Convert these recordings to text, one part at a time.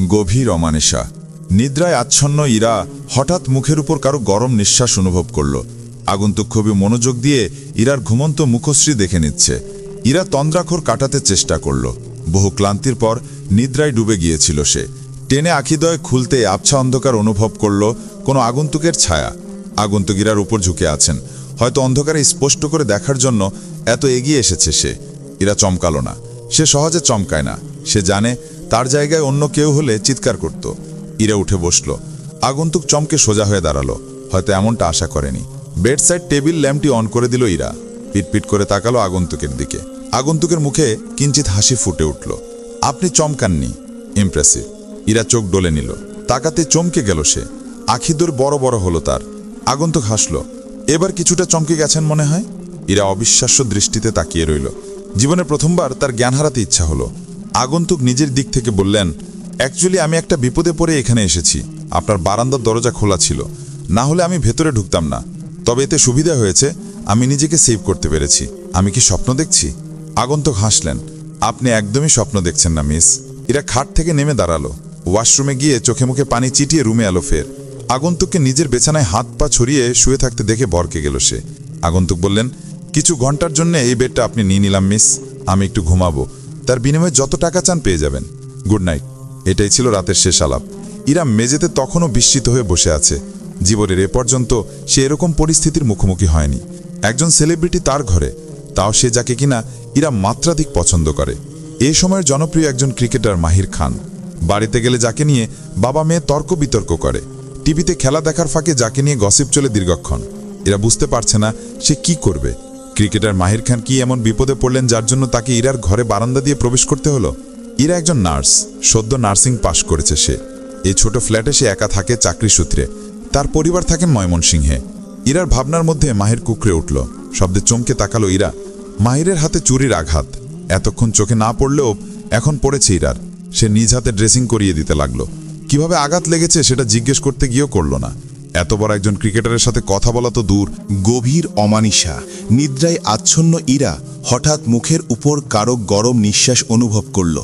গভীর অমানিসা। নিদ্রায় আচ্ছন্ন ইরা হঠাৎ মুখের উপর কারো গরম নিঃশ্বাস অনুভব করল। আগন্তুক খুবই মনোযোগ দিয়ে ইরার ঘুমন্ত মুখশ্রী দেখে নিচ্ছে। ইরা তন্দ্রাক্ষর কাটাতে চেষ্টা করল। বহু ক্লান্তির পর নিদ্রায় ডুবে গিয়েছিল সে। টেনে আখিদয় খুলতে আবছা অন্ধকার অনুভব করল কোনো আগন্তুকের ছায়া। আগন্তুক ইরার উপর ঝুঁকে আছেন, হয়তো অন্ধকারে স্পষ্ট করে দেখার জন্য এত এগিয়ে এসেছে সে। ইরা চমকাল না, সে সহজে চমকায় না। সে জানে তার জায়গায় অন্য কেউ হলে চিৎকার করত। ইরা উঠে বসল। আগন্তুক চমকে সোজা হয়ে দাঁড়ালো, হয়তো এমনটা আশা করেনি। বেডসাইড টেবিল ল্যাম্পটি অন করে দিল ইরা। পিটপিট করে তাকালো আগন্তুকের দিকে। আগন্তুকের মুখে কিঞ্চিত হাসি ফুটে উঠল। আপনি চমকাননি, ইমপ্রেসিভ। ইরা চোখ ডলে নিল। তাকাতে চমকে গেল সে। আখিদুর বড় বড় হলো তার। আগন্তুক হাসল। এবার কিছুটা চমকে গেছেন মনে হয়। ইরা অবিশ্বাস্য দৃষ্টিতে তাকিয়ে রইল। জীবনে প্রথমবার তার জ্ঞান হারাতে ইচ্ছা হলো। আগন্তুক নিজের দিক থেকে বললেন, অ্যাকচুয়ালি আমি একটা বিপদে পড়ে এখানে এসেছি। আপনার বারান্দার দরজা খোলা ছিল, না হলে আমি ভেতরে ঢুকতাম না। তবে এতে সুবিধা হয়েছে, আমি নিজেকে সেভ করতে পেরেছি। আমি কি স্বপ্ন দেখছি? আগন্তুক হাসলেন। আপনি একদমই স্বপ্ন দেখছেন না মিস। ইরা খাট থেকে নেমে দাঁড়ালো। ওয়াশরুমে গিয়ে চোখে মুখে পানি চিটিয়ে রুমে এলো ফের। আগন্তুককে নিজের বিছানায় হাত পা ছড়িয়ে শুয়ে থাকতে দেখে বরকে গেল সে। আগন্তুক বললেন, কিছু ঘন্টার জন্য এই বেডটা আপনি নিয়ে নিলাম মিস। আমি একটু ঘুমাবো, তার বিনিময়ে যত টাকা চান পেয়ে যাবেন। Good night. এটাই ছিল রাতের শেষ আলাপ। ইরা মেঝেতে তখনও বিস্মিত হয়ে বসে আছে। জীবনের এ পর্যন্ত সে এরকম পরিস্থিতির মুখোমুখি হয়নি। একজন সেলিব্রিটি তার ঘরে, তাও সে যাকে কিনা ইরা মাত্রাধিক পছন্দ করে। এই সময়ের জনপ্রিয় একজন ক্রিকেটার মাহির খান। বাড়িতে গেলে যাকে নিয়ে বাবা মেয়ে তর্ক বিতর্ক করে। টিভিতে খেলা দেখার ফাঁকে যাকে নিয়ে গসিপ চলে দীর্ঘক্ষণ। এরা বুঝতে পারছে না সে কি করবে। ক্রিকেটার মাহির খান কি এমন বিপদে পড়লেন যার জন্য তাকে ইরার ঘরে বারান্দা দিয়ে প্রবেশ করতে হলো? ইরা একজন নার্স, সদ্য নার্সিং পাশ করেছে সে। এই ছোট ফ্ল্যাটে সে একা থাকে চাকরি সূত্রে। তার পরিবার থাকেন ময়মনসিংহে। ইরার ভাবনার মধ্যে মাহির কুকড়ে উঠল। শব্দে চমকে তাকালো ইরা। মাহিরের হাতে চুরির আঘাত। এতক্ষণ চোখে না পড়লেও এখন পড়েছে ইরার। সে নিজ হাতে ড্রেসিং করিয়ে দিতে লাগলো। কিভাবে আঘাত লেগেছে সেটা জিজ্ঞেস করতে গিয়েও করল না। এত বড় একজন ক্রিকেটারের সাথে কথা বলা তো দূর। গভীর অমানিসা। নিদ্রায় আচ্ছন্ন ইরা হঠাৎ মুখের উপর কারো গরম নিঃশ্বাস অনুভব করল।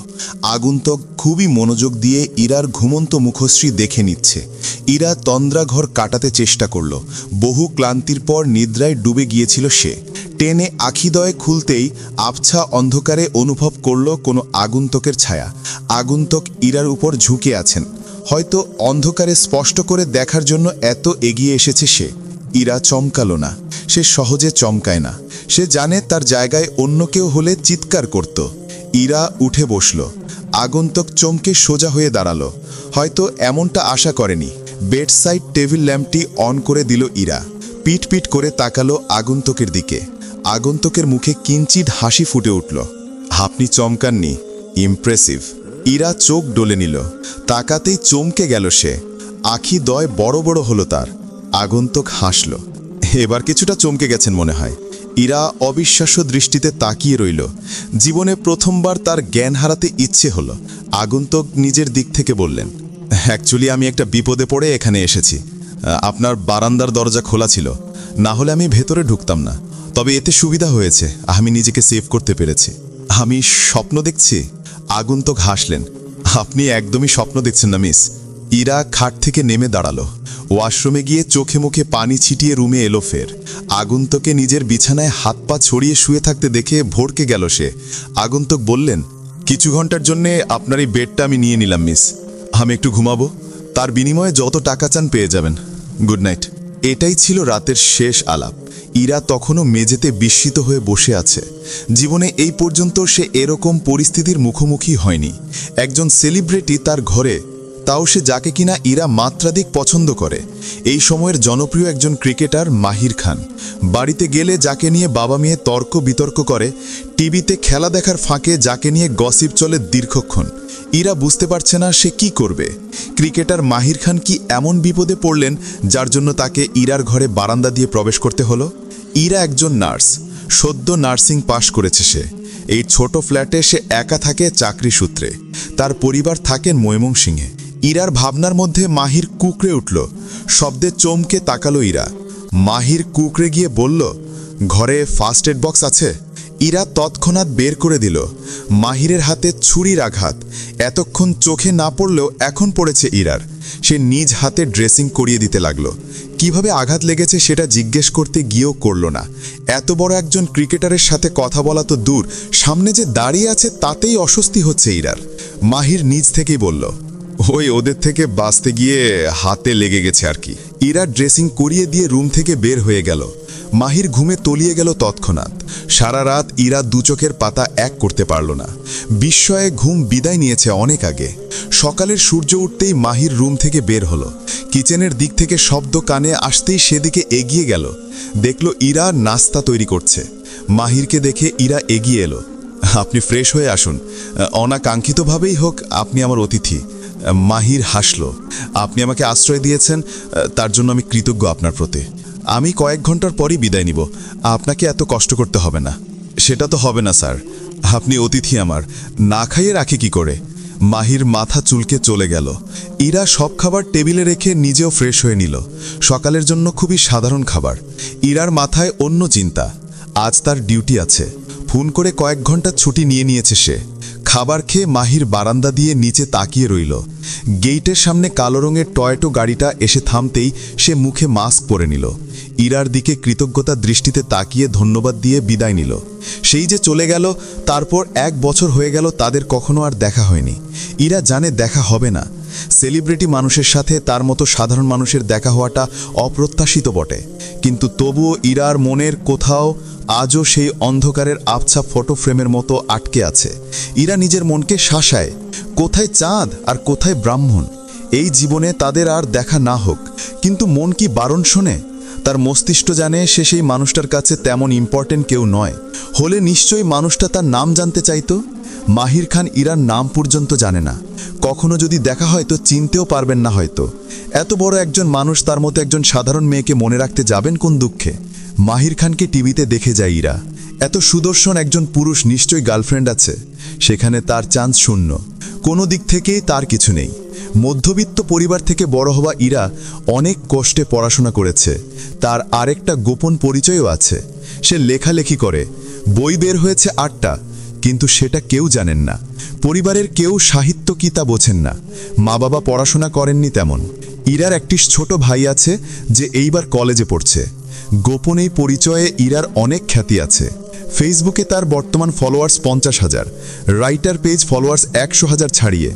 আগন্তুক খুবই মনোযোগ দিয়ে ইরার ঘুমন্ত মুখশ্রী দেখে নিচ্ছে। ইরা তন্দ্রাঘর কাটাতে চেষ্টা করল। বহু ক্লান্তির পর নিদ্রায় ডুবে গিয়েছিল সে। টেনে আখিদয় খুলতেই আবছা অন্ধকারে অনুভব করল কোনো আগন্তুকের ছায়া। আগন্তুক ইরার উপর ঝুঁকে আছেন, হয়তো অন্ধকারে স্পষ্ট করে দেখার জন্য এত এগিয়ে এসেছে সে। ইরা চমকালো না, সে সহজে চমকায় না। সে জানে তার জায়গায় অন্য কেউ হলে চিৎকার করত। ইরা উঠে বসল। আগন্তুক চমকে সোজা হয়ে দাঁড়ালো, হয়তো এমনটা আশা করেনি। বেডসাইড টেবিল ল্যাম্পটি অন করে দিল ইরা। পিট পিট করে তাকালো আগন্তুকের দিকে। আগন্তুকের মুখে কিঞ্চিত হাসি ফুটে উঠল। আপনি চমকাননি, ইমপ্রেসিভ। ইরা চোখ ডলে নিল। তাকাতেই চমকে গেল সে। আখি দয় বড় বড় হলো তার। আগন্তুক হাসল। এবার কিছুটা চমকে গেছেন মনে হয়। ইরা অবিশ্বাস্য দৃষ্টিতে তাকিয়ে রইল। জীবনে প্রথমবার তার জ্ঞান হারাতে ইচ্ছে হলো। আগন্তুক নিজের দিক থেকে বললেন, অ্যাকচুয়ালি আমি একটা বিপদে পড়ে এখানে এসেছি। আপনার বারান্দার দরজা খোলা ছিল, না হলে আমি ভেতরে ঢুকতাম না। তবে এতে সুবিধা হয়েছে, আমি নিজেকে সেভ করতে পেরেছি। আমি স্বপ্ন দেখছি? আগন্তুক হাসলেন। আপনি একদমই স্বপ্ন দেখছেন না মিস। ইরা খাট থেকে নেমে দাঁড়ালো। ওয়াশরুমে গিয়ে চোখে মুখে পানি ছিটিয়ে রুমে এলো ফের। আগন্তুককে নিজের বিছানায় হাত পা ছড়িয়ে শুয়ে থাকতে দেখে ভড়কে গেল সে। আগন্তুক বললেন, কিছু ঘন্টার জন্যে আপনার এই বেডটা আমি নিয়ে নিলাম মিস। আমি একটু ঘুমাবো, তার বিনিময়ে যত টাকা চান পেয়ে যাবেন। Good night. এটাই ছিল রাতের শেষ আলাপ। ইরা তখনও মেঝেতে বিস্মিত হয়ে বসে আছে। জীবনে এই পর্যন্ত সে এরকম পরিস্থিতির মুখোমুখি হয়নি। একজন সেলিব্রিটি তার ঘরে, তাও সে যাকে কিনা ইরা মাত্রাধিক পছন্দ করে। এই সময়ের জনপ্রিয় একজন ক্রিকেটার মাহির খান। বাড়িতে গেলে যাকে নিয়ে বাবা মেয়ে তর্ক বিতর্ক করে। টিভিতে খেলা দেখার ফাঁকে যাকে নিয়ে গসিপ চলে দীর্ঘক্ষণ। ইরা বুঝতে পারছে না সে কি করবে। ক্রিকেটার মাহির খান কি এমন বিপদে পড়লেন যার জন্য তাকে ইরার ঘরে বারান্দা দিয়ে প্রবেশ করতে হলো? ইরা একজন নার্স, সদ্য নার্সিং পাশ করেছে সে। এই ছোট ফ্ল্যাটে সে একা থাকে চাকরি সূত্রে। তার পরিবার থাকেন ময়মনসিংহে। ইরার ভাবনার মধ্যে মাহির কুকড়ে উঠল। শব্দে চমকে তাকালো ইরা। মাহির কুকড়ে গিয়ে বলল, ঘরে ফার্স্ট এড বক্স আছে? ইরা তৎক্ষণাৎ বের করে দিল মাহিরের হাতে ছুরির আঘাত। এতক্ষণ চোখে না পড়লেও এখন পড়েছে ইরার। সে নিজ হাতে ড্রেসিং করিয়ে দিতে লাগলো। কিভাবে আঘাত লেগেছে সেটা জিজ্ঞেস করতে গিয়েও করল না। এত বড় একজন ক্রিকেটারের সাথে কথা বলা তো দূর, সামনে যে দাঁড়িয়ে আছে তাতেই অস্বস্তি হচ্ছে ইরার। মাহির নিজ থেকেই বলল, ওদের থেকে বাঁচতে গিয়ে হাতে লেগে গেছে আর কি। ইরা ড্রেসিং করিয়ে দিয়ে রুম থেকে বের হয়ে গেল। মাহির ঘুমে তলিয়ে গেল তৎক্ষণাৎ। সারা রাত ইরা দু চোখের পাতা এক করতে পারল না। বিস্ময়ে ঘুম বিদায় নিয়েছে অনেক আগে। সকালের সূর্য উঠতেই মাহির রুম থেকে বের হলো। কিচেনের দিক থেকে শব্দ কানে আসতেই সেদিকে এগিয়ে গেল। দেখল ইরা নাস্তা তৈরি করছে। মাহিরকে দেখে ইরা এগিয়ে এলো। আপনি ফ্রেশ হয়ে আসুন, অনাকাঙ্ক্ষিতভাবেই হোক আপনি আমার অতিথি। মাহির হাসল। আপনি আমাকে আশ্রয় দিয়েছেন, তার জন্য আমি কৃতজ্ঞ আপনার প্রতি। আমি কয়েক ঘন্টার পরই বিদায় নিব, আপনাকে এত কষ্ট করতে হবে না। সেটা তো হবে না স্যার, আপনি অতিথি আমার, না খাইয়ে রাখি কি করে। মাহির মাথা চুলকে চলে গেল। ইরা সব খাবার টেবিলে রেখে নিজেও ফ্রেশ হয়ে নিল। সকালের জন্য খুবই সাধারণ খাবার। ইরার মাথায় অন্য চিন্তা। আজ তার ডিউটি আছে। ফোন করে কয়েক ঘন্টা ছুটি নিয়েছে সে। খাবার খেয়ে মাহির বারান্দা দিয়ে নিচে তাকিয়ে রইল। গেইটের সামনে কালো রঙের টয়োটো গাড়িটা এসে থামতেই সে মুখে মাস্ক পরে নিল। ইরার দিকে কৃতজ্ঞতার দৃষ্টিতে তাকিয়ে ধন্যবাদ দিয়ে বিদায় নিল। সেই যে চলে গেল, তারপর 1 বছর হয়ে গেল তাদের কখনো আর দেখা হয়নি। ইরা জানে দেখা হবে না। সেলিব্রিটি মানুষের সাথে তার মতো সাধারণ মানুষের দেখা হওয়াটা অপ্রত্যাশিত বটে, কিন্তু তবুও ইরার মনের কোথাও আজও সেই অন্ধকারের আবছা ফটো ফ্রেমের মতো আটকে আছে। ইরা নিজের মনকে শাসায়, কোথায় চাঁদ আর কোথায় ব্রাহ্মণ। এই জীবনে তাদের আর দেখা না হোক, কিন্তু মন কি বারণ শোনে? তার মস্তিষ্ক জানে সে সেই মানুষটার কাছে তেমন ইম্পর্টেন্ট কেউ নয়। হলে নিশ্চয়ই মানুষটা তার নাম জানতে চাইতো। মাহির খান ইরার নাম পর্যন্ত জানে না। কখনো যদি দেখা হয় তো চিনতেও পারবেন না হয়তো। এত বড় একজন মানুষ তার মতো একজন সাধারণ মেয়েকে মনে রাখতে যাবেন কোন দুঃখে? মাহির খানকে টিভিতে দেখে যায় ইরা। এত সুদর্শন একজন পুরুষ, নিশ্চয়ই গার্লফ্রেন্ড আছে। সেখানে তার চান্স শূন্য, কোনো দিক থেকেই তার কিছু নেই। মধ্যবিত্ত পরিবার থেকে বড় হওয়া ইরা অনেক কষ্টে পড়াশোনা করেছে। তার আরেকটা গোপন পরিচয়ও আছে। সে লেখালেখি করে, বই বের হয়েছে 8টা, কিন্তু সেটা কেউ জানেন না। পরিবারের কেউ সাহিত্য কি তা বোঝেন না। মা বাবা পড়াশোনা করেননি তেমন। ইরার একটি ছোট ভাই আছে যে এইবার কলেজে পড়ছে। গোপন এই পরিচয়ে ইরার অনেক খ্যাতি আছে। ফেসবুকে তার বর্তমান ফলোয়ার্স 50,000, রাইটার পেজ ফলোয়ার্স 100,000 ছাড়িয়ে।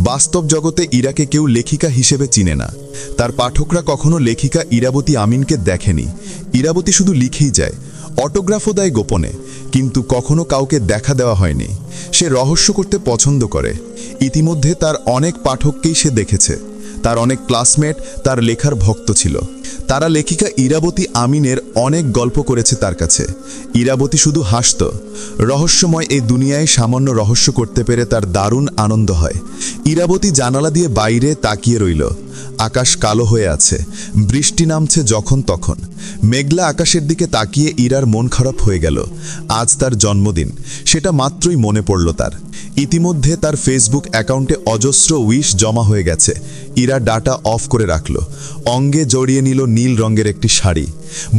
বাস্তব জগতে ইরাকে কেউ লেখিকা হিসেবে চিনে না। তার পাঠকরা কখনো লেখিকা ইরাবতী আমিনকে দেখেনি। ইরাবতী শুধু লিখেই যায়, অটোগ্রাফও দেয় গোপনে, কিন্তু কখনো কাউকে দেখা দেওয়া হয়নি। সে রহস্য করতে পছন্দ করে। ইতিমধ্যে তার অনেক পাঠককেই সে দেখেছে। তার অনেক ক্লাসমেট তার লেখার ভক্ত ছিল। তারা লেখিকা ইরাবতী আমিনের অনেক গল্প করেছে তার কাছে। ইরাবতী শুধু হাসত। রহস্যময় এই দুনিয়ায় সামান্য রহস্য করতে পেরে তার দারুণ আনন্দ হয়। ইরাবতী জানালা দিয়ে বাইরে তাকিয়ে রইল। আকাশ কালো হয়ে আছে, বৃষ্টি নামছে যখন তখন। মেঘলা আকাশের দিকে তাকিয়ে ইরার মন খারাপ হয়ে গেল। আজ তার জন্মদিন, সেটা মাত্রই মনে পড়ল তার। ইতিমধ্যে তার ফেসবুক অ্যাকাউন্টে অজস্র উইশ জমা হয়ে গেছে। ইরা ডাটা অফ করে রাখল। অঙ্গে জড়িয়ে নিল নীল রঙের একটি শাড়ি।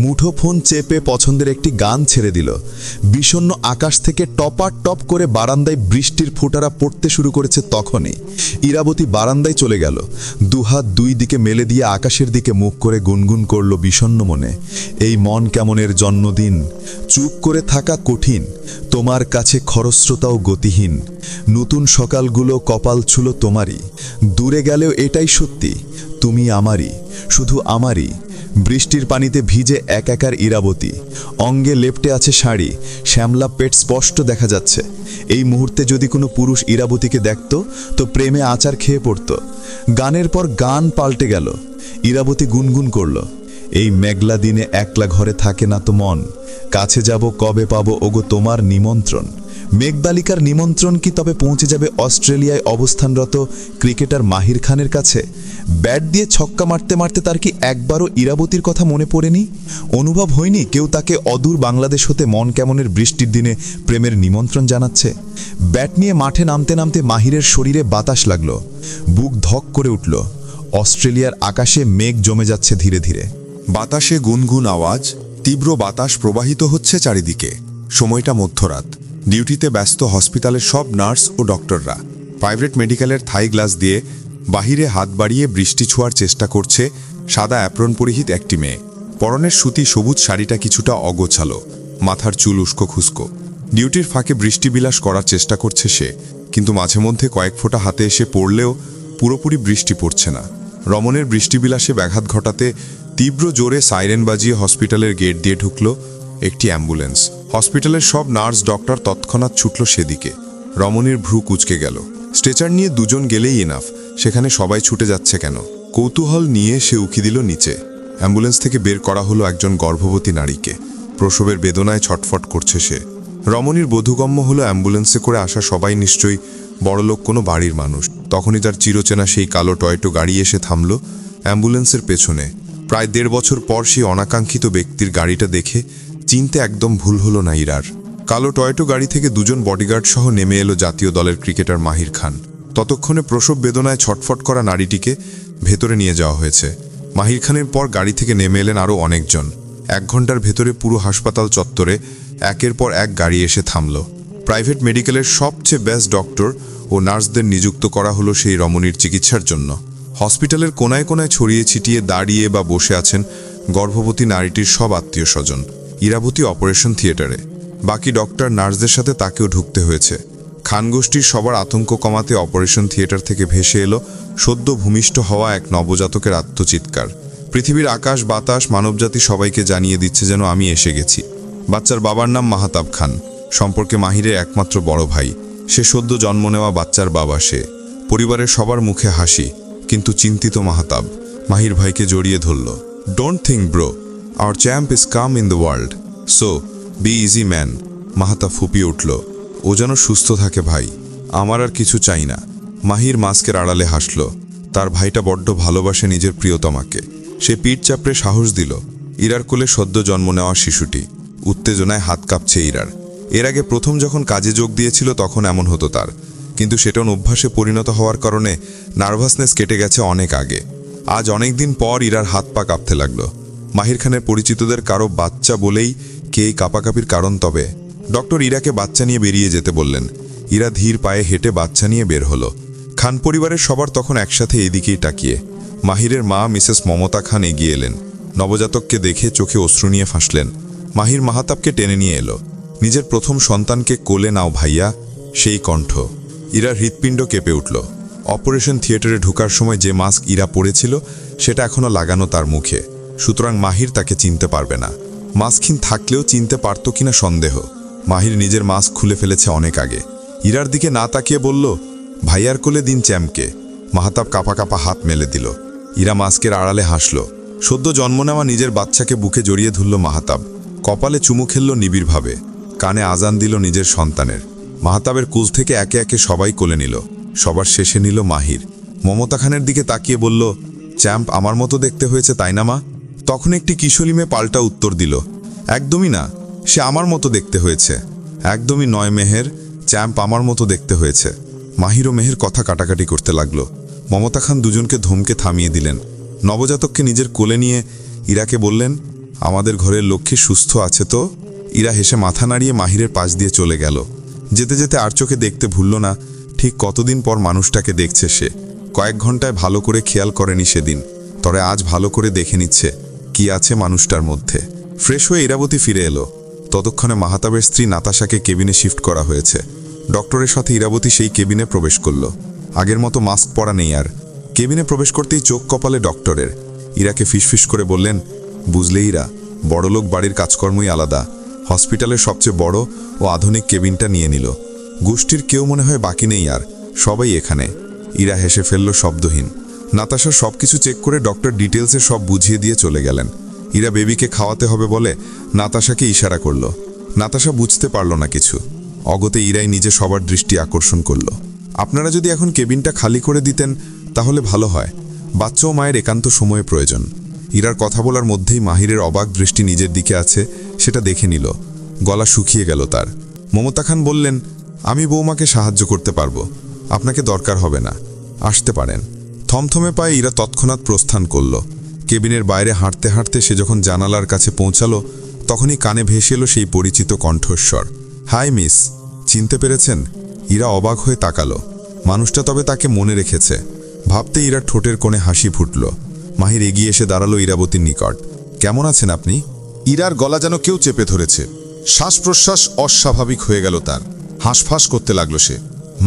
মুঠোফোন চেপে পছন্দের একটি গান ছেড়ে দিল। বিষণ্ণ আকাশ থেকে টপার টপ করে বারান্দায় বৃষ্টির ফোঁটারা পড়তে শুরু করেছে। তখনই ইরাবতী বারান্দায় চলে গেল। দুহাত দুই দিকে মেলে দিয়ে আকাশের দিকে মুখ করে গুনগুন করল বিষণ্ণ মনে, এই মন কেমনের জন্মদিন। চুপ করে থাকা কঠিন, তোমার কাছে খরস্রোতাও গতিহীন। নতুন সকালগুলো কপাল ছুলো তোমারই। দূরে গেলেও এটাই সত্যি, তুমি আমারই, শুধু আমারই। বৃষ্টির পানিতে ভিজে একাকার ইরাবতী। অঙ্গে লেপ্টে আছে শাড়ি, শ্যামলা পেট স্পষ্ট দেখা যাচ্ছে। এই মুহূর্তে যদি কোনো পুরুষ ইরাবতীকে দেখত তো প্রেমে আচার খেয়ে পড়ত। গানের পর গান পাল্টে গেল। ইরাবতী গুনগুন করল, এই মেঘলা দিনে একলা ঘরে থাকে না তো মন। কাছে যাব কবে পাবো ওগো তোমার নিমন্ত্রণ। মেঘবালিকার নিমন্ত্রণ কি তবে পৌঁছে যাবে অস্ট্রেলিয়ায় অবস্থানরত ক্রিকেটার মাহির খানের কাছে? ব্যাট দিয়ে ছক্কা মারতে মারতে তার কি একবারও ইরাবতীর কথা মনে পড়েনি? অনুভব হয়নি কেউ তাকে অদূর বাংলাদেশ হতে মন কেমনের বৃষ্টির দিনে প্রেমের নিমন্ত্রণ জানাচ্ছে? ব্যাট নিয়ে মাঠে নামতে নামতে মাহিরের শরীরে বাতাস লাগল। বুক ধক করে উঠল। অস্ট্রেলিয়ার আকাশে মেঘ জমে যাচ্ছে ধীরে ধীরে। বাতাসে গুনগুন আওয়াজ, তীব্র বাতাস প্রবাহিত হচ্ছে চারিদিকে। সময়টা মধ্যরাত। ডিউটিতে ব্যস্ত হসপিটালের সব নার্স ও ডক্টররা। প্রাইভেট মেডিকেলের থাই গ্লাস দিয়ে বাহিরে হাত বাড়িয়ে বৃষ্টি ছোঁয়ার চেষ্টা করছে সাদা অ্যাপ্রন পরিহিত একটি মেয়ে। পরনের সুতি সবুজ শাড়িটা কিছুটা অগোছালো, মাথার চুল উস্কো খুস্কো। ডিউটির ফাঁকে বৃষ্টি বিলাস করার চেষ্টা করছে সে, কিন্তু মাঝে মধ্যে কয়েক ফোঁটা হাতে এসে পড়লেও পুরোপুরি বৃষ্টি পড়ছে না। রমনের বৃষ্টিবিলাসে ব্যাঘাত ঘটাতে তীব্র জোরে সাইরেন বাজিয়ে হসপিটালের গেট দিয়ে ঢুকল একটি অ্যাম্বুলেন্স। হসপিটালের সব নার্স ডক্টর তৎক্ষণাৎ ছুটল সেদিকে। রমণীর ভ্রু কুঁচকে গেল। স্ট্রেচার নিয়ে দুজন গেলেই ইনাফ, সেখানে সবাই ছুটে যাচ্ছে কেন? কৌতূহল নিয়ে সে উকি দিল নিচে। অ্যাম্বুলেন্স থেকে বের করা হলো একজন গর্ভবতী নারীকে। প্রসবের বেদনায় ছটফট করছে সে। রমণীর বোধগম্য হলো অ্যাম্বুলেন্সে করে আসা সবাই নিশ্চয়ই বড়লোক কোনো বাড়ির মানুষ। তখনই তার চিরচেনা সেই কালো টয়টো গাড়ি এসে থামল অ্যাম্বুলেন্সের পেছনে। প্রায় 1.5 বছর পর সেই অনাকাঙ্ক্ষিত ব্যক্তির গাড়িটা দেখে চিনতে একদম ভুল হলো না ইরার। কালো টয়টো গাড়ি থেকে দুজন বডিগার্ড সহ নেমে এলো জাতীয় দলের ক্রিকেটার মাহির খান। ততক্ষণে প্রসব বেদনায় ছটফট করা নারীটিকে ভেতরে নিয়ে যাওয়া হয়েছে। মাহির খানের পর গাড়ি থেকে নেমে এলেন আরও অনেকজন। 1 ঘন্টার ভেতরে পুরো হাসপাতাল চত্বরে একের পর এক গাড়ি এসে থামল। প্রাইভেট মেডিকেলের সবচেয়ে বেস্ট ডক্টর ও নার্সদের নিযুক্ত করা হলো সেই রমণীর চিকিৎসার জন্য। হসপিটালের কোনায় কোনায় ছড়িয়ে ছিটিয়ে দাঁড়িয়ে বা বসে আছেন গর্ভবতী নারীটির সব আত্মীয় স্বজন। ইরাবতী অপারেশন থিয়েটারে। বাকি ডক্টর নার্সদের সাথে তাকেও ঢুকতে হয়েছে। খানগোষ্ঠীর সবার আতঙ্ক কমাতে অপারেশন থিয়েটার থেকে ভেসে এলো সদ্য ভূমিষ্ঠ হওয়া এক নবজাতকের আত্মচিৎকার। পৃথিবীর আকাশ বাতাস মানবজাতি সবাইকে জানিয়ে দিচ্ছে যেন আমি এসে গেছি। বাচ্চার বাবার নাম মাহাতাব খান, সম্পর্কে মাহিরের একমাত্র বড় ভাই। সে সদ্য জন্ম নেওয়া বাচ্চার বাবা সে। পরিবারের সবার মুখে হাসি, কিন্তু চিন্তিত মাহাতাব মাহির ভাইকে জড়িয়ে ধরল। Don't think bro, our champ is come in the world, so be easy man. Mahtab ফুপিয়ে উঠল। ও যেন সুস্থ থাকে ভাই, আমার আর কিছু চাই না। মাহির মাস্কের আড়ালে হাসল। তার ভাইটা বড্ড ভালোবাসে নিজের প্রিয়তমাকে। সে পিঠ চাপড়ে সাহস দিল। ইরার কোলে সদ্য জন্ম নেওয়া শিশুটি। উত্তেজনায় হাত কাঁপছে ইরার। এর আগে প্রথম যখন কাজে যোগ দিয়েছিল তখন এমন হতো তার, কিন্তু সেটা অভ্যাসে পরিণত হওয়ার কারণে নার্ভাসনেস কেটে গেছে অনেক আগে। আজ অনেক দিন পর ইরার হাত পা কাঁপতে লাগলো। মাহির খানের পরিচিতদের কারো বাচ্চা বলেই কে এই কাঁপাকাঁপির কারণ? তবে ডক্টর ইরাকে বাচ্চা নিয়ে বেরিয়ে যেতে বললেন। ইরা ধীর পায়ে হেঁটে বাচ্চা নিয়ে বের হলো। খান পরিবারের সবার তখন একসাথে এদিকেই তাকিয়ে। মাহিরের মা মিসেস মমতা খান এগিয়ে এলেন। নবজাতককে দেখে চোখে অশ্রু নিয়ে ফাঁসলেন। মাহির মাহাতাবকে টেনে নিয়ে এলো। নিজের প্রথম সন্তানকে কোলে নাও ভাইয়া। সেই কণ্ঠ। ইরার হৃৎপিণ্ড কেঁপে উঠল। অপারেশন থিয়েটারে ঢোকার সময় যে মাস্ক ইরা পরেছিল সেটা এখনো লাগানো তার মুখে, সুতরাং মাহির তাকে চিনতে পারবে না। মাস্কহীন থাকলেও চিনতে পারত কিনা সন্দেহ। মাহির নিজের মাস্ক খুলে ফেলেছে অনেক আগে। ইরার দিকে না তাকিয়ে বলল, ভাইয়ার কোলে দিন চ্যাম্পকে। মাহাতাব কাঁপা কাঁপা হাত মেলে দিল। ইরা মাস্কের আড়ালে হাসল। সদ্য জন্ম নেওয়া নিজের বাচ্চাকে বুকে জড়িয়ে ধরল মাহাতাব। কপালে চুমু খেলল নিবিড়ভাবে। কানে আজান দিল নিজের সন্তানের। মাহাতাবের কোল থেকে একে একে সবাই কোলে নিল। সবার শেষে নিল মাহির। মমতা খানের দিকে তাকিয়ে বলল, চ্যাম্প আমার মতো দেখতে হয়েছে তাই না মা? তখন একটি কিশোরী মেয়ে পাল্টা উত্তর দিল, একদমই না, সে আমার মতো দেখতে হয়েছে। একদমই নয় মেহের, চ্যাম্প আমার মতো দেখতে হয়েছে। মাহির ও মেহের কথা কাটাকাটি করতে লাগলো। মমতা খান দুজনকে ধমকে থামিয়ে দিলেন। নবজাতককে নিজের কোলে নিয়ে ইরাকে বললেন, আমাদের ঘরের লক্ষ্মী সুস্থ আছে তো? ইরা হেসে মাথা নাড়িয়ে মাহিরের পাশ দিয়ে চলে গেল। যেতে যেতে আর চোখে দেখতে ভুলল না ঠিক কতদিন পর মানুষটাকে দেখছে সে। কয়েক ঘন্টায় ভালো করে খেয়াল করেনি সেদিন, তবে আজ ভালো করে দেখে নিচ্ছে কি আছে মানুষটার মধ্যে। ফ্রেশ হয়ে ইরাবতী ফিরে এলো। ততক্ষণে মাহাতাবের স্ত্রী নাতাশাকে কেবিনে শিফট করা হয়েছে। ডক্টরের সাথে ইরাবতী সেই কেবিনে প্রবেশ করল। আগের মতো মাস্ক পরা নেই আর। কেবিনে প্রবেশ করতেই চোখ কপালে ডক্টরের। ইরাকে ফিসফিস করে বললেন, বুঝলে ইরা, বড়লোক বাড়ির কাজকর্মই আলাদা। হসপিটালের সবচেয়ে বড় ও আধুনিক কেবিনটা নিয়ে নিল। গোষ্ঠীর কেউ মনে হয় বাকি নেই আর, সবাই এখানে। ইরা হেসে ফেলল শব্দহীন। নাতাশা সবকিছু চেক করে ডক্টর ডিটেলসে সব বুঝিয়ে দিয়ে চলে গেলেন। ইরা বেবিকে খাওয়াতে হবে বলে নাতাশাকে ইশারা করল। নাতাশা বুঝতে পারল না কিছু। অগতে ইরাই নিজে সবার দৃষ্টি আকর্ষণ করল। আপনারা যদি এখন কেবিনটা খালি করে দিতেন তাহলে ভালো হয়। বাচ্চা ও মায়ের একান্ত সময়ে প্রয়োজন। ইরার কথা বলার মধ্যেই মাহিরের অবাক দৃষ্টি নিজের দিকে আছে সেটা দেখে নিল। গলা শুকিয়ে গেল তার। মমতা খান বললেন, আমি বৌমাকে সাহায্য করতে পারবো, আপনাকে দরকার হবে না, আসতে পারেন। থমথমে পায়ে ইরা তৎক্ষণাৎ প্রস্থান করল। কেবিনের বাইরে হাঁটতে হাঁটতে সে যখন জানালার কাছে পৌঁছালো তখনই কানে ভেসে এলো সেই পরিচিত কণ্ঠস্বর। হাই মিস, চিনতে পেরেছেন? ইরা অবাক হয়ে তাকালো। মানুষটা তবে তাকে মনে রেখেছে। ভাবতে ইরার ঠোঁটের কোণে হাসি ফুটল। মাহির এগিয়ে এসে দাঁড়ালো ইরাবতীর নিকট। কেমন আছেন আপনি? ইরার গলা যেন কেউ চেপে ধরেছে। শ্বাস প্রশ্বাস অস্বাভাবিক হয়ে গেল তার। হাঁসফাঁস করতে লাগলো সে।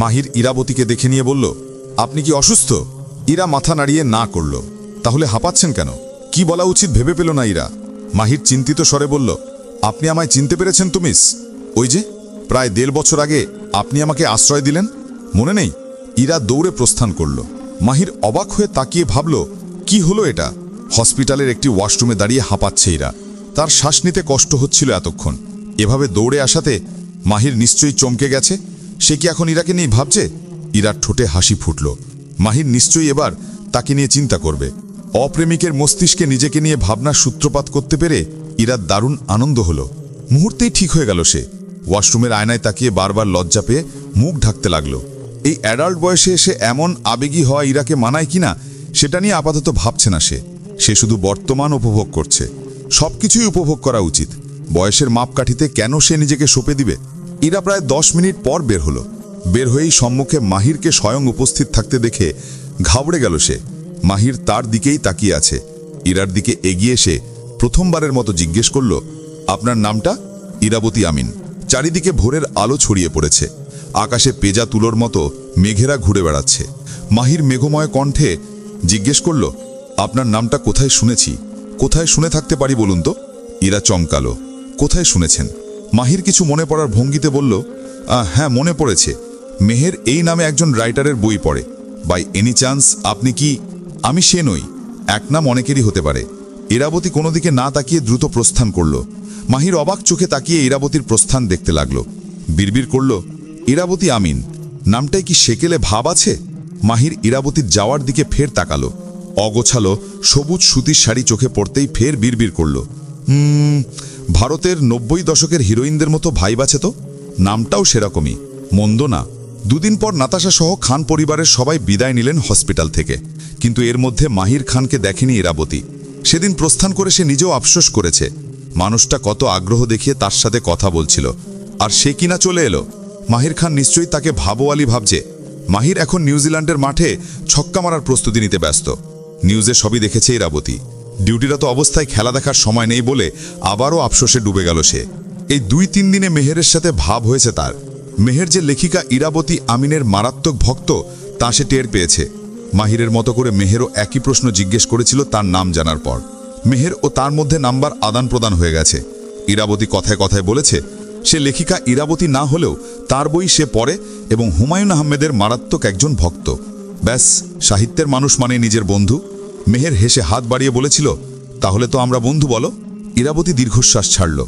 মাহির ইরাবতীকে দেখে নিয়ে বলল, আপনি কি অসুস্থ? ইরা মাথা নাড়িয়ে না করল। তাহলে হাঁপাচ্ছেন কেন? কি বলা উচিত ভেবে পেল না ইরা। মাহির চিন্তিত স্বরে বলল, আপনি আমায় চিনতে পেরেছেন তো মিস? ওই যে প্রায় 1.5 বছর আগে আপনি আমাকে আশ্রয় দিলেন, মনে নেই? ইরা দৌড়ে প্রস্থান করল। মাহির অবাক হয়ে তাকিয়ে ভাবল, কি হলো এটা? হসপিটালের একটি ওয়াশরুমে দাঁড়িয়ে হাঁপাচ্ছে ইরা। তার শ্বাস নিতে কষ্ট হচ্ছিল এতক্ষণ। এভাবে দৌড়ে আসাতে মাহির নিশ্চয়ই চমকে গেছে। সে কি এখন ইরাকে নিয়ে ভাবছে? ইরার ঠোঁটে হাসি ফুটল। মাহির নিশ্চয়ই এবার তাকে নিয়ে চিন্তা করবে। অপ্রেমিকের মস্তিষ্কে নিজেকে নিয়ে ভাবনার সূত্রপাত করতে পেরে ইরার দারুণ আনন্দ হলো। মুহূর্তেই ঠিক হয়ে গেল সে। ওয়াশরুমের আয়নায় তাকিয়ে বারবার লজ্জা পেয়ে মুখ ঢাকতে লাগলো। এই অ্যাডাল্ট বয়সে এসে এমন আবেগী হওয়া ইরাকে মানায় কিনা সেটা নিয়ে আপাতত ভাবছে না সে শুধু বর্তমান উপভোগ করছে। সবকিছুই উপভোগ করা উচিত। বয়সের মাপকাঠিতে কেন সে নিজেকে সঁপে দিবে? ইরা প্রায় 10 মিনিট পর বের হলো। বের হয়েই সম্মুখে মাহিরকে স্বয়ং উপস্থিত থাকতে দেখে ঘাবড়ে গেল সে। মাহির তার দিকেই তাকিয়ে আছে। ইরার দিকে এগিয়ে এসে প্রথমবারের মতো জিজ্ঞেস করল, আপনার নামটা? ইরাবতী আমিন। চারিদিকে ভোরের আলো ছড়িয়ে পড়েছে। আকাশে পেজা তুলোর মতো মেঘেরা ঘুরে বেড়াচ্ছে। মাহির মেঘময় কণ্ঠে জিজ্ঞেস করল, আপনার নামটা কোথায় শুনেছি? কোথায় শুনে থাকতে পারি বলুন তো? ইরা চমকালো। কোথায় শুনেছেন? মাহির কিছু মনে পড়ার ভঙ্গিতে বলল, হ্যাঁ মনে পড়েছে। মেহের এই নামে একজন রাইটারের বই পড়ে। বাই এনি চান্স আপনি কি? আমি সে নই। এক নাম অনেকেরই হতে পারে। ইরাবতী কোনো দিকে না তাকিয়ে দ্রুত প্রস্থান করল। মাহির অবাক চোখে তাকিয়ে ইরাবতীর প্রস্থান দেখতে লাগলো। বিড়বিড় করল, ইরাবতী আমিন। নামটায় কি সেকেলে ভাব আছে? মাহির ইরাবতীর যাওয়ার দিকে ফের তাকালো। অগোছালো সবুজ সুতির শাড়ি চোখে পড়তেই ফের বিড়বিড় করল, ভারতের 90 দশকের হিরোইনদের মতো ভাইব আছে তো। নামটাও সেরকমই, মন্দ না। দুদিন পর নাতাশা সহ খান পরিবারের সবাই বিদায় নিলেন হসপিটাল থেকে। কিন্তু এর মধ্যে মাহির খানকে দেখেনি ইরাবতী। সেদিন প্রস্থান করে সে নিজেও আফসোস করেছে। মানুষটা কত আগ্রহ দেখিয়ে তার সাথে কথা বলছিল, আর সে কিনা চলে এলো। মাহির খান নিশ্চয়ই তাকে ভাবোয়ালি ভাবছে। মাহির এখন নিউজিল্যান্ডের মাঠে ছক্কা মারার প্রস্তুতি নিতে ব্যস্ত। নিউজে সবই দেখেছে ইরাবতী। ডিউটিরত অবস্থায় খেলা দেখার সময় নেই বলে আবারও আফসোসে ডুবে গেল সে। এই 2-3 দিনে মেহেরের সাথে ভাব হয়েছে তার। মেহের যে লেখিকা ইরাবতী আমিনের মারাত্মক ভক্ত তা সে টের পেয়েছে। মাহিরের মতো করে মেহেরও একই প্রশ্ন জিজ্ঞেস করেছিল তার নাম জানার পর। মেহের ও তার মধ্যে নাম্বার আদান প্রদান হয়ে গেছে। ইরাবতী কথায় কথায় বলেছে সে লেখিকা ইরাবতী না হলেও তার বই সে পড়ে এবং হুমায়ুন আহমেদের মারাত্মক একজন ভক্ত। ব্যাস, সাহিত্যের মানুষ মানে নিজের বন্ধু। মেহের হেসে হাত বাড়িয়ে বলেছিল, তাহলে তো আমরা বন্ধু বলো। ইরাবতী দীর্ঘশ্বাস ছাড়ল।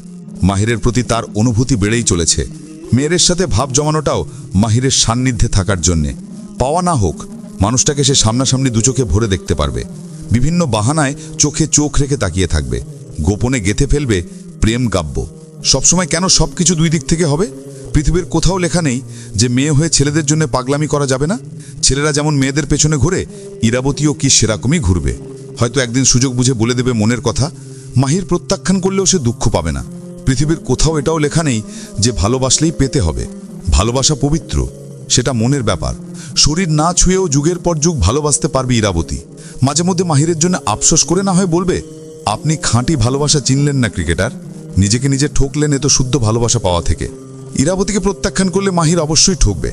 মাহিরের প্রতি তার অনুভূতি বেড়েই চলেছে। মেয়ের সাথে ভাব জমানোটাও মাহিরের সান্নিধ্যে থাকার জন্যে। পাওয়া না হোক, মানুষটাকে সে সামনাসামনি দুচোখে ভরে দেখতে পারবে। বিভিন্ন বাহানায় চোখে চোখ রেখে তাকিয়ে থাকবে। গোপনে গেঁথে ফেলবে প্রেম কাব্য। সবসময় কেন সবকিছু দুই দিক থেকে হবে? পৃথিবীর কোথাও লেখা নেই যে মেয়ে হয়ে ছেলেদের জন্য পাগলামি করা যাবে না। ছেলেরা যেমন মেয়েদের পেছনে ঘুরে, ইরাবতীও কি সেরকমই ঘুরবে। হয়তো একদিন সুযোগ বুঝে বলে দেবে মনের কথা। মাহির প্রত্যাখ্যান করলেও সে দুঃখ পাবে না। পৃথিবীর কোথাও এটাও লেখা নেই যে ভালোবাসলেই পেতে হবে। ভালোবাসা পবিত্র, সেটা মনের ব্যাপার। শরীর না ছুঁয়েও যুগের পর যুগ ভালোবাসতে পারবে ইরাবতী। মাঝে মধ্যে মাহিরের জন্য আফসোস করে না হয় বলবে, আপনি খাঁটি ভালোবাসা চিনলেন না ক্রিকেটার। নিজেকে নিজে ঠকলেন এত শুদ্ধ ভালোবাসা পাওয়া থেকে। ইরাবতীকে প্রত্যাখ্যান করলে মাহির অবশ্যই ঠকবে।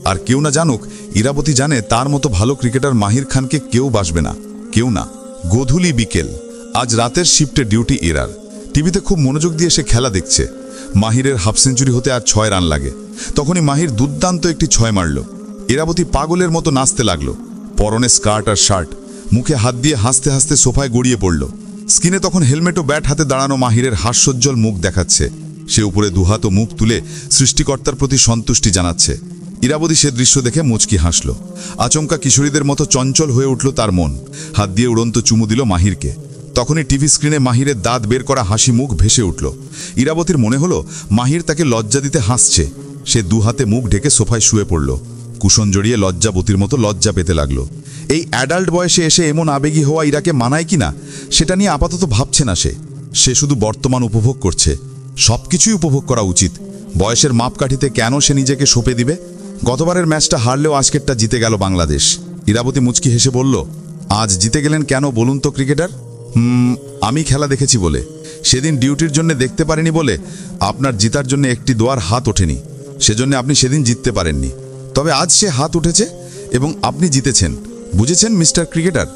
আর কেউ না জানুক, ইরাবতী জানে তার মতো ভালো ক্রিকেটার মাহির খানকে কেউ বাসবে না, কেউ না। গোধূলি বিকেল, আজ রাতের শিফটে ডিউটি ইরার। টিভিতে খুব মনোযোগ দিয়ে সে খেলা দেখছে। মাহিরের হাফ সেঞ্চুরি হতে আর 6 রান লাগে। তখনই মাহির দুর্দান্ত একটি 6 মারল। ইরাবতী পাগলের মতো নাচতে লাগলো। পরনে স্কার্ট আর শার্ট, মুখে হাত দিয়ে হাসতে হাসতে সোফায় গড়িয়ে পড়ল। স্ক্রিনে তখন হেলমেট ও ব্যাট হাতে দাঁড়ানো মাহিরের হাস্যোজ্জ্বল মুখ দেখাচ্ছে। সে উপরে দুহাত ও মুখ তুলে সৃষ্টিকর্তার প্রতি সন্তুষ্টি জানাচ্ছে। ইরাবতী সে দৃশ্য দেখে মুচকি হাসল। আচমকা কিশোরীদের মতো চঞ্চল হয়ে উঠল তার মন। হাত দিয়ে উড়ন্ত চুমু দিল মাহিরকে। তখনই টিভি স্ক্রিনে মাহিরের দাঁত বের করা হাসি মুখ ভেসে উঠল। ইরাবতীর মনে হলো মাহির তাকে লজ্জা দিতে হাসছে। সে দুহাতে মুখ ঢেকে সোফায় শুয়ে পড়ল। কুশন জড়িয়ে লজ্জাবতীর মতো লজ্জা পেতে লাগলো। এই অ্যাডাল্ট বয়সে এসে এমন আবেগী হওয়া ইরাকে মানায় কিনা সেটা নিয়ে আপাতত ভাবছে না সে। সে শুধু বর্তমান উপভোগ করছে। সবকিছুই উপভোগ করা উচিত। বয়সের মাপকাঠিতে কেন সে নিজেকে সঁপে দিবে? গতবারের ম্যাচটা হারলেও আজকেরটা জিতে গেল বাংলাদেশ। ইরাবতী মুচকি হেসে বলল, আজ জিতে গেলেন কেন বলুন তো ক্রিকেটার? আমি খেলা দেখেছি বলে। সেদিন ডিউটির জন্য দেখতে পারিনি বলে আপনার জিতার জন্য একটি দোয়ার হাত ওঠেনি, সেজন্য আপনি সেদিন জিততে পারেননি। তবে আজ সে হাত উঠেছে এবং আপনি জিতেছেন। বুঝেছেন মিস্টার ক্রিকেটার?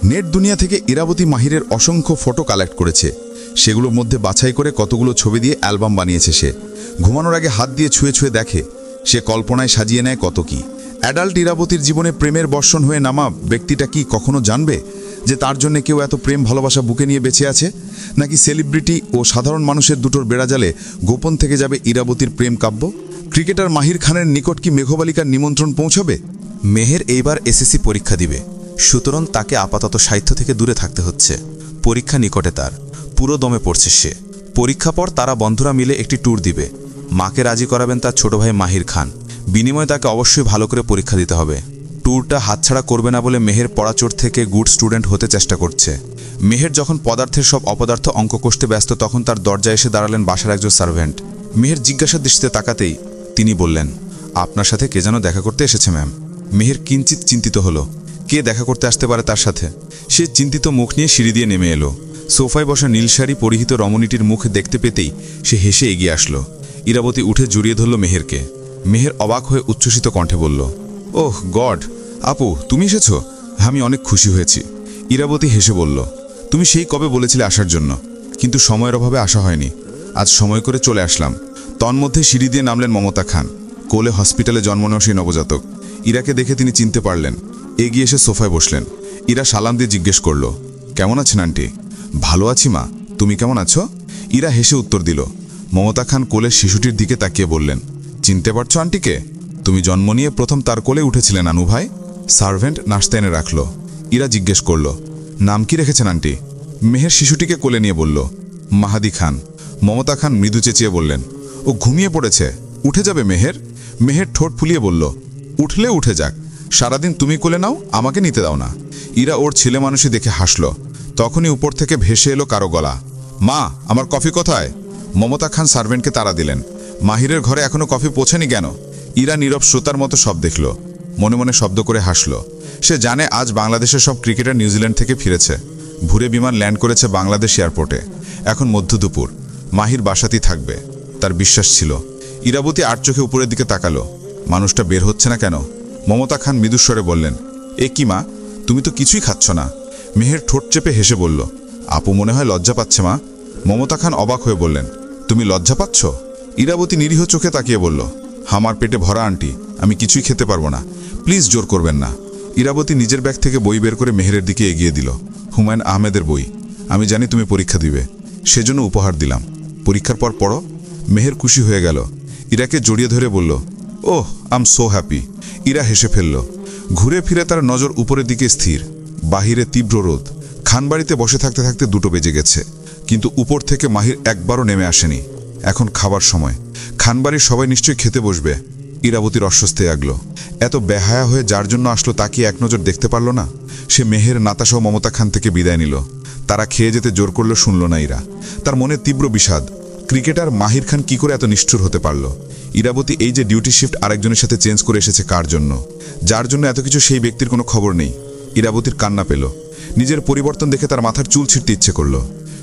নেট দুনিয়া থেকে ইরাবতী মাহিরের অসংখ্য ফটো কালেক্ট করেছে। সেগুলোর মধ্যে বাছাই করে কতগুলো ছবি দিয়ে অ্যালবাম বানিয়েছে সে। ঘুমানোর আগে হাত দিয়ে ছুঁয়ে ছুঁয়ে দেখে। সে কল্পনায় সাজিয়ে নেয় কত কি। অ্যাডাল্ট ইরাবতীর জীবনে প্রেমের বর্ষণ হয়ে নামা ব্যক্তিটা কি কখনো জানবে যে তার জন্য কেউ এত প্রেম ভালোবাসা বুকে নিয়ে বেঁচে আছে? নাকি সেলিব্রিটি ও সাধারণ মানুষের দুটোর বেড়াজালে গোপন থেকে যাবে ইরাবতীর প্রেম কাব্য? ক্রিকেটার মাহির খানের নিকট কি মেঘবালিকার নিমন্ত্রণ পৌঁছাবে? মেহের এইবার এসএসসি পরীক্ষা দিবে, সুতরাং তাকে আপাতত সাহিত্য থেকে দূরে থাকতে হচ্ছে। পরীক্ষা নিকটে তার, পুরো দমে পড়ছে সে। পরীক্ষা পর তারা বন্ধুরা মিলে একটি ট্যুর দিবে। মাকে রাজি করাবেন তার ছোট ভাই মাহির খান। বিনিময়ে তাকে অবশ্যই ভালো করে পরীক্ষা দিতে হবে। ট্যুরটা হাতছাড়া করবে না বলে মেহের পড়াচোর থেকে গুড স্টুডেন্ট হতে চেষ্টা করছে। মেহের যখন পদার্থের সব অপদার্থ অঙ্ক কষতে ব্যস্ত, তখন তার দরজায় এসে দাঁড়ালেন বাসার একজন সার্ভেন্ট। মেহের জিজ্ঞাসার দৃষ্টিতে তাকাতেই তিনি বললেন, আপনার সাথে কে যেন দেখা করতে এসেছে ম্যাম। মেহের কিঞ্চিত চিন্তিত হলো। কে দেখা করতে আসতে পারে তার সাথে? সে চিন্তিত মুখ নিয়ে সিঁড়ি দিয়ে নেমে এলো। সোফায় বসা নীল শাড়ি পরিহিত রমণীটির মুখ দেখতে পেতেই সে হেসে এগিয়ে আসলো। ইরাবতী উঠে জড়িয়ে ধরল মেহেরকে। মেহের অবাক হয়ে উচ্ছ্বসিত কণ্ঠে বলল, ওহ গড, আপু তুমি এসেছ? আমি অনেক খুশি হয়েছি। ইরাবতী হেসে বলল, তুমি সেই কবে বলেছিলে আসার জন্য, কিন্তু সময়ের অভাবে আসা হয়নি। আজ সময় করে চলে আসলাম। তন্মধ্যে সিঁড়ি দিয়ে নামলেন মমতা খান। কোলে হসপিটালে জন্ম নেওয়া সেই নবজাতক। ইরাকে দেখে তিনি চিনতে পারলেন। এগিয়ে এসে সোফায় বসলেন। ইরা সালাম দিয়ে জিজ্ঞেস করল, কেমন আছেন আন্টি? ভালো আছি মা, তুমি কেমন আছো? ইরা হেসে উত্তর দিল। মমতা খান কোলের শিশুটির দিকে তাকিয়ে বললেন, চিনতে পারছো আন্টিকে? তুমি জন্ম নিয়ে প্রথম তার কোলে উঠেছিলেন আনু ভাই। সার্ভেন্ট নাশতা এনে রাখল। ইরা জিজ্ঞেস করল, নাম কি রেখেছেন আন্টি? মেহের শিশুটিকে কোলে নিয়ে বলল, মাহাদি খান। মমতা খান মৃদু চেঁচিয়ে বললেন, ও ঘুমিয়ে পড়েছে, উঠে যাবে মেহের। মেহের ঠোঁট ফুলিয়ে বলল, উঠলে উঠে যাক, সারাদিন তুমি কোলে নাও, আমাকে নিতে দাও না। ইরা ওর ছেলে মানুষই দেখে হাসল। তখনই উপর থেকে ভেসে এলো কারো গলা, মা আমার কফি কোথায়? মমতা খান সার্ভেন্টকে তাড়া দিলেন। মাহিরের ঘরে এখনো কফি পৌঁছেনি কেন? ইরা নীরব শ্রোতার মতো সব দেখল। মনে মনে শব্দ করে হাসল। সে জানে আজ বাংলাদেশের সব ক্রিকেটার নিউজিল্যান্ড থেকে ফিরেছে। ভুরে বিমান ল্যান্ড করেছে বাংলাদেশ এয়ারপোর্টে। এখন মধ্য দুপুর। মাহির বাসাতেই থাকবে, তার বিশ্বাস ছিল। ইরাবতী আর চোখে উপরের দিকে তাকালো। মানুষটা বের হচ্ছে না কেন? মমতা খান মৃদুস্বরে বললেন, এ কি মা, তুমি তো কিছুই খাচ্ছ না। মেহের ঠোঁট চেপে হেসে বলল, আপু মনে হয় লজ্জা পাচ্ছে মা। মমতা খান অবাক হয়ে বললেন, তুমি লজ্জা পাচ্ছ? ইরাবতী নিরীহ চোখে তাকিয়ে বলল, আমার পেটে ভরা আন্টি, আমি কিছুই খেতে পারবো না, প্লিজ জোর করবেন না। ইরাবতী নিজের ব্যাগ থেকে বই বের করে মেহেরের দিকে এগিয়ে দিল। হুমায়ুন আহমেদের বই। আমি জানি তুমি পরীক্ষা দিবে, সেজন্য উপহার দিলাম। পরীক্ষার পর পড়ো। মেহের খুশি হয়ে গেল। ইরাকে জড়িয়ে ধরে বলল, oh I am so happy. Ira হেসে ফেলল। ঘুরে ফিরে তার নজর উপরের দিকে স্থির। বাহিরে তীব্র রোদ। খানবাড়িতে বসে থাকতে থাকতে 2টো বেজে গেছে, কিন্তু উপর থেকে মাহির একবারও নেমে আসেনি। এখন খাবার সময়। খানবাড়ির সবাই নিশ্চয়ই খেতে বসবে। ইরাবতীর অস্বস্তি আগলো। এত বেহায়া হয়ে যার জন্য আসলো তাকে এক নজর দেখতে পারল না। সে মেহের, নাতাসহ মমতা খান থেকে বিদায় নিল। তারা খেয়ে যেতে জোর করল, শুনল না ইরা। তার মনে তীব্র বিষাদ। ক্রিকেটার মাহির খান কি করে এত নিষ্ঠুর হতে পারল? ইরাবতী এই যে ডিউটি শিফট আরেকজনের সাথে চেঞ্জ করে এসেছে কার জন্য? যার জন্য এত কিছু সেই ব্যক্তির কোনো খবর নেই। ইরাবতীর কান্না পেল। নিজের পরিবর্তন দেখে তার মাথার চুল ছিঁড়তে ইচ্ছে করল।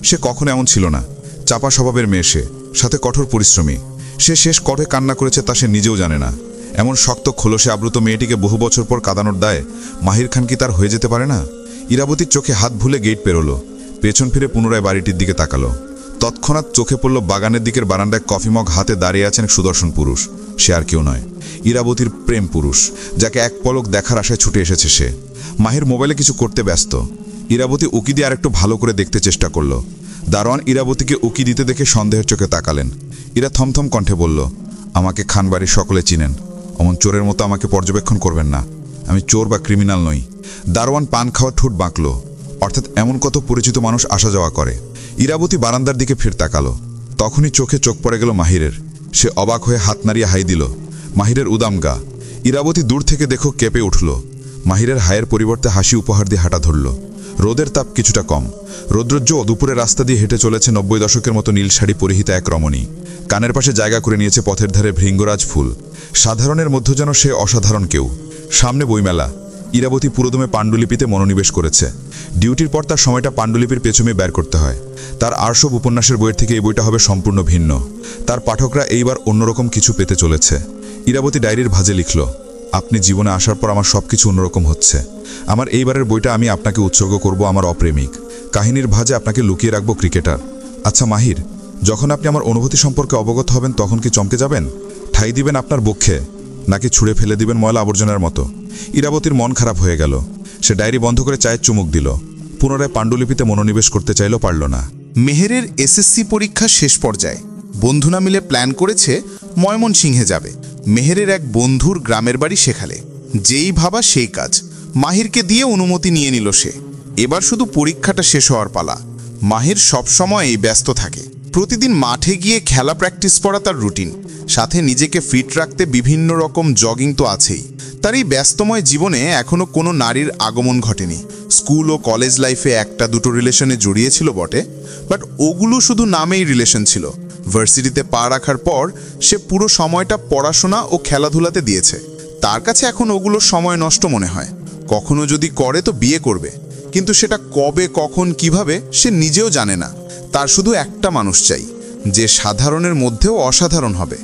সে কখনো এমন ছিল না। চাপা স্বভাবের মেয়ে সে, সাথে কঠোর পরিশ্রমী। সে শেষ কবে কান্না করেছে তা সে নিজেও জানে না। এমন শক্ত খোলসে আবৃত মেয়েটিকে বহু বছর পর কাঁদানোর দায় মাহির খান কি তার হয়ে যেতে পারে না? ইরাবতীর চোখে হাত ভুলে গেট পেরোলো। পেছন ফিরে পুনরায় বাড়িটির দিকে তাকালো। তৎক্ষণাৎ চোখে পড়ল বাগানের দিকের বারান্দায় কফি মগ হাতে দাঁড়িয়ে আছেন সুদর্শন পুরুষ। সে আর কেউ নয়, ইরাবতীর প্রেম পুরুষ, যাকে এক পলক দেখার আশায় ছুটে এসেছে সে। মাহির মোবাইলে কিছু করতে ব্যস্ত। ইরাবতী উকি দিয়ে আরেকটু ভালো করে দেখতে চেষ্টা করল। দারোয়ান ইরাবতীকে উকি দিতে দেখে সন্দেহের চোখে তাকালেন। ইরা থমথম কণ্ঠে বলল, আমাকে খানবাড়ির সকলে চিনেন, অমন চোরের মতো আমাকে পর্যবেক্ষণ করবেন না। আমি চোর বা ক্রিমিনাল নই। দারোয়ান পান খাওয়া ঠোঁট বাঁকল। অর্থাৎ এমন কত পরিচিত মানুষ আসা যাওয়া করে। ইরাবতী বারান্দার দিকে ফির তাকালো। তখনই চোখে চোখ পড়ে গেল মাহিরের। সে অবাক হয়ে হাত নাড়িয়ে হাই দিল। মাহিরের উদাম গা। ইরাবতী দূর থেকে দেখো কেঁপে উঠল। মাহিরের হায়ের পরিবর্তে হাসি উপহার দিয়ে হাঁটা ধরল। রোদের তাপ কিছুটা কম। রৌদ্রোজ্জ্বল দুপুরে রাস্তা দিয়ে হেঁটে চলেছে 90 দশকের মতো নীল শাড়ি পরিহিতা এক রমণী। কানের পাশে জায়গা করে নিয়েছে পথের ধারে ভৃঙ্গরাজ ফুল। সাধারণের মধ্যে যেন সে অসাধারণ কেউ। সামনে বইমেলা। ইরাবতী পুরোদমে পাণ্ডুলিপিতে মনোনিবেশ করেছে। ডিউটির পর তার সময়টা পাণ্ডুলিপির পেছনে বের করতে হয়। তার আরশব উপন্যাসের বইয়ের থেকে এই বইটা হবে সম্পূর্ণ ভিন্ন। তার পাঠকরা এইবার অন্যরকম কিছু পেতে চলেছে। ইরাবতী ডায়েরির ভাঁজে লিখল, আপনি জীবনে আসার পর আমার সব কিছু অন্যরকম হচ্ছে। আমার এইবারের বইটা আমি আপনাকে উৎসর্গ করব আমার অপ্রেমিক। কাহিনীর ভাঁজে আপনাকে লুকিয়ে রাখবো ক্রিকেটার। আচ্ছা মাহির, যখন আপনি আমার অনুভূতি সম্পর্কে অবগত হবেন তখন কি চমকে যাবেন? ঠাই দিবেন আপনার বক্ষে, নাকি ছুঁড়ে ফেলে দিবেন ময়লা আবর্জনার মতো? ইরাবতীর মন খারাপ হয়ে গেল। সে ডায়েরি বন্ধ করে চায়ের চুমুক দিল। পুনরায় পাণ্ডুলিপিতে মনোনিবেশ করতে চাইলেও পারল না। মেহেরের এসএসসি পরীক্ষা শেষ পর্যায়ে। বন্ধুরা মিলে প্ল্যান করেছে ময়মনসিংহে যাবে। মেহেরের এক বন্ধুর গ্রামের বাড়ি সেখানে। যেই ভাবা সেই কাজ। মাহিরকে দিয়ে অনুমতি নিয়ে নিল সে। এবার শুধু পরীক্ষাটা শেষ হওয়ার পালা। মাহির সবসময়ই ব্যস্ত থাকে। প্রতিদিন মাঠে গিয়ে খেলা প্র্যাকটিস করা তার রুটিন। সাথে নিজেকে ফিট রাখতে বিভিন্ন রকম জগিং তো আছেই। তার এই ব্যস্তময় জীবনে এখনও কোনো নারীর আগমন ঘটেনি। স্কুল ও কলেজ লাইফে একটা দুটো রিলেশনে জড়িয়েছিল বটে, বাট ওগুলো শুধু নামেই রিলেশন ছিল। ভার্সিটিতে পা রাখার পর সে পুরো সময়টা পড়াশোনা ও খেলাধুলাতে দিয়েছে। তার কাছে এখন ওগুলো সময় নষ্ট মনে হয়। কখনো যদি করে তো বিয়ে করবে, কিন্তু সেটা কবে, কখন, কিভাবে সে নিজেও জানে না। তার শুধু একটা মানুষ চাই, যে সাধারণের মধ্যেও অসাধারণ হবে,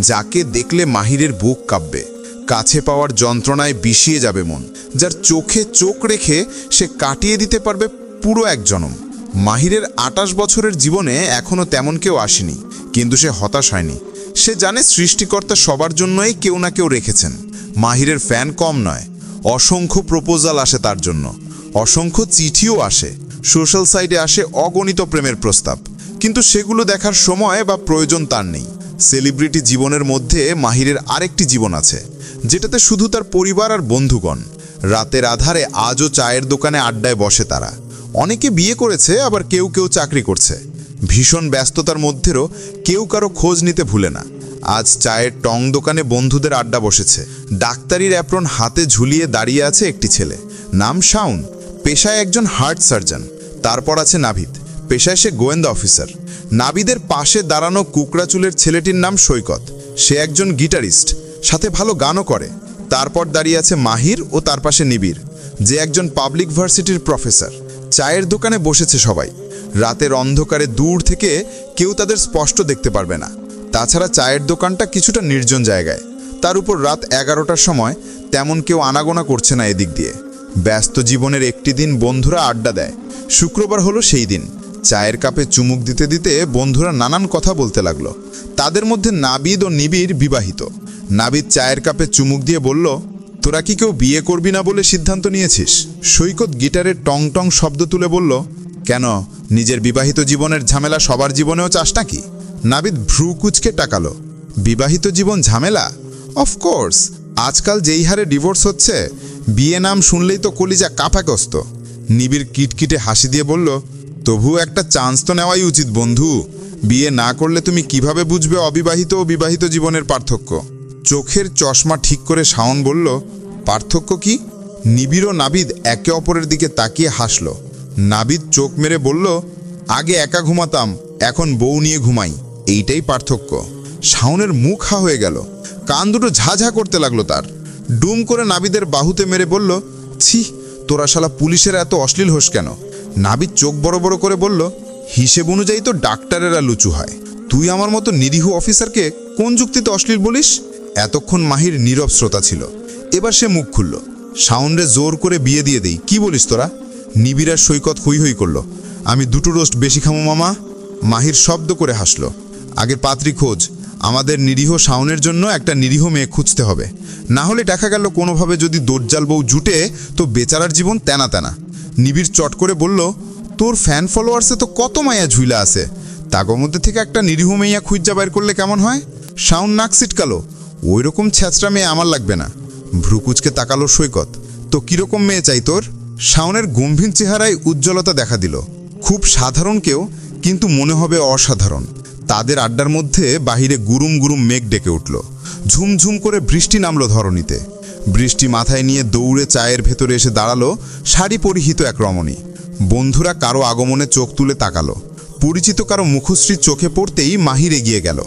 যাকে দেখলে মাহিরের বুক কাঁপবে, কাছে পাওয়ার যন্ত্রণায় বিষিয়ে যাবে মন, যার চোখে চোখ রেখে সে কাটিয়ে দিতে পারবে পুরো এক জনম। মাহিরের 28 বছরের জীবনে এখনও তেমন কেউ আসেনি, কিন্তু সে হতাশ হয়নি। সে জানে সৃষ্টিকর্তা সবার জন্যই কেউ না কেউ রেখেছেন। মাহিরের ফ্যান কম নয়। অসংখ্য প্রপোজাল আসে তার জন্য, অসংখ্য চিঠিও আসে, সোশ্যাল সাইটে আসে অগণিত প্রেমের প্রস্তাব, কিন্তু সেগুলো দেখার সময় বা প্রয়োজন তার নেই। সেলিব্রিটি জীবনের মধ্যে মাহিরের আরেকটি জীবন আছে, যেটাতে শুধু তার পরিবার আর বন্ধুগণ। রাতের আধারে আজও চায়ের দোকানে আড্ডায় বসে তারা। অনেকে বিয়ে করেছে, আবার কেউ কেউ চাকরি করছে। ভীষণ ব্যস্ততার মধ্যেও কেউ কারো খোঁজ নিতে ভুলে না। আজ চায়ের টং দোকানে বন্ধুদের আড্ডা বসেছে। ডাক্তারির অ্যাপ্রন হাতে ঝুলিয়ে দাঁড়িয়ে আছে একটি ছেলে, নাম শাউন, পেশায় একজন হার্ট সার্জন। তারপর আছে নাভিদ, পেশায় সে গোয়েন্দা অফিসার। নাভিদের পাশে দাঁড়ানো কুকড়া চুলের ছেলেটির নাম সৈকত, সে একজন গিটারিস্ট, সাথে ভালো গানও করে। তারপর দাঁড়িয়ে আছে মাহির ও তার পাশে নিবিড়, যে একজন পাবলিক ভার্সিটির প্রফেসর। চায়ের দোকানে বসেছে সবাই। রাতের অন্ধকারে দূর থেকে কেউ তাদের স্পষ্ট দেখতে পারবে না। তাছাড়া চায়ের দোকানটা কিছুটা নির্জন জায়গায়। তার উপর রাত 11টার সময় তেমন কেউ আনাগোনা করছে না এদিক দিয়ে। ব্যস্ত জীবনের একটি দিন বন্ধুরা আড্ডা দেয়। শুক্রবার হলো সেই দিন। চায়ের কাপে চুমুক দিতে দিতে বন্ধুরা নানান কথা বলতে লাগলো। তাদের মধ্যে নাবিদ ও নিবিড় বিবাহিত। নাবিদ চায়ের কাপে চুমুক দিয়ে বলল, তোরা কি কেউ বিয়ে করবি না বলে সিদ্ধান্ত নিয়েছিস? সৈকত গিটারের টং টং শব্দ তুলে বলল, কেন, নিজের বিবাহিত জীবনের ঝামেলা সবার জীবনেও চাস নাকি? নাবিদ ভ্রু কুচকে টাকালো। বিবাহিত জীবন ঝামেলা? অফকোর্স, আজকাল যেই হারে ডিভোর্স হচ্ছে, বিয়ে নাম শুনলেই তো কলিজা কাঁপাকস্ত। নিবিড় কিটকিটে হাসি দিয়ে বলল, তবু একটা চান্স তো নেওয়াই উচিত বন্ধু। বিয়ে না করলে তুমি কিভাবে বুঝবে অবিবাহিত ও বিবাহিত জীবনের পার্থক্য? চোখের চশমা ঠিক করে শাওন বলল, পার্থক্য কি? নিবিড় ও নাবিদ একে অপরের দিকে তাকিয়ে হাসল। নাবিদ চোখ মেরে বলল, আগে একা ঘুমাতাম, এখন বউ নিয়ে ঘুমাই, এইটাই পার্থক্য। শাওনের মুখ হা হয়ে গেল, কান দুটো ঝাঝা করতে লাগলো তার। ডুম করে নাবিদের বাহুতে মেরে বলল, ছি, তোরা শালা পুলিশের এত অশ্লীল হোস কেন? নাবিদ চোখ বড় বড় করে বলল, হিসেব অনুযায়ী তো ডাক্তারেরা লুচু হয়, তুই আমার মতো নিরীহ অফিসারকে কোন যুক্তিতে অশ্লীল বলিস? এতক্ষণ মাহির নীরব শ্রোতা ছিল। এবার সে মুখ খুলল, শাওনরে জোর করে বিয়ে দিয়ে দেই, কি বলিস তোরা? নিবিড় আর সৈকত হই হই করল, আমি দুটো রোস্ট বেশি খামো মামা। মাহির শব্দ করে হাসল, আগের পাত্রী খোঁজ, আমাদের নিরীহ শাওনের জন্য একটা নিরীহ মেয়ে খুঁজতে হবে, না হলে দেখা গেল কোনোভাবে যদি দজ্জাল বউ জুটে তো বেচারার জীবন তেনা তেনা। নিবিড় চট করে বলল, তোর ফ্যান ফলোয়ার্সে তো কত মায়া ঝুইলা আছে, তাগো মধ্যে থেকে একটা নিরীহ মেয়া খুঁজা বাইর করলে কেমন হয়? শাওন নাক সিটকালো, ওই রকম ছ্যাঁচড়া মেয়ে আমার লাগবে না। ভ্রুকুচকে তাকালো সৈকত, তো কিরকম মেয়ে চাই তোর? শাওনের গম্ভীর চেহারায় উজ্জ্বলতা দেখা দিল। খুব সাধারণ কেউ, কিন্তু মনে হবে অসাধারণ। তাদের আড্ডার মধ্যে বাহিরে গুরুম গুরুম মেঘ ডেকে উঠল। ঝুমঝুম করে বৃষ্টি নামলো ধরণীতে। বৃষ্টি মাথায় নিয়ে দৌড়ে চায়ের ভেতরে এসে দাঁড়ালো শাড়ি পরিহিত এক রমণী। বন্ধুরা কারো আগমনে চোখ তুলে তাকালো। পরিচিত কারো মুখশ্রী চোখে পড়তেই মাহির এগিয়ে গেল।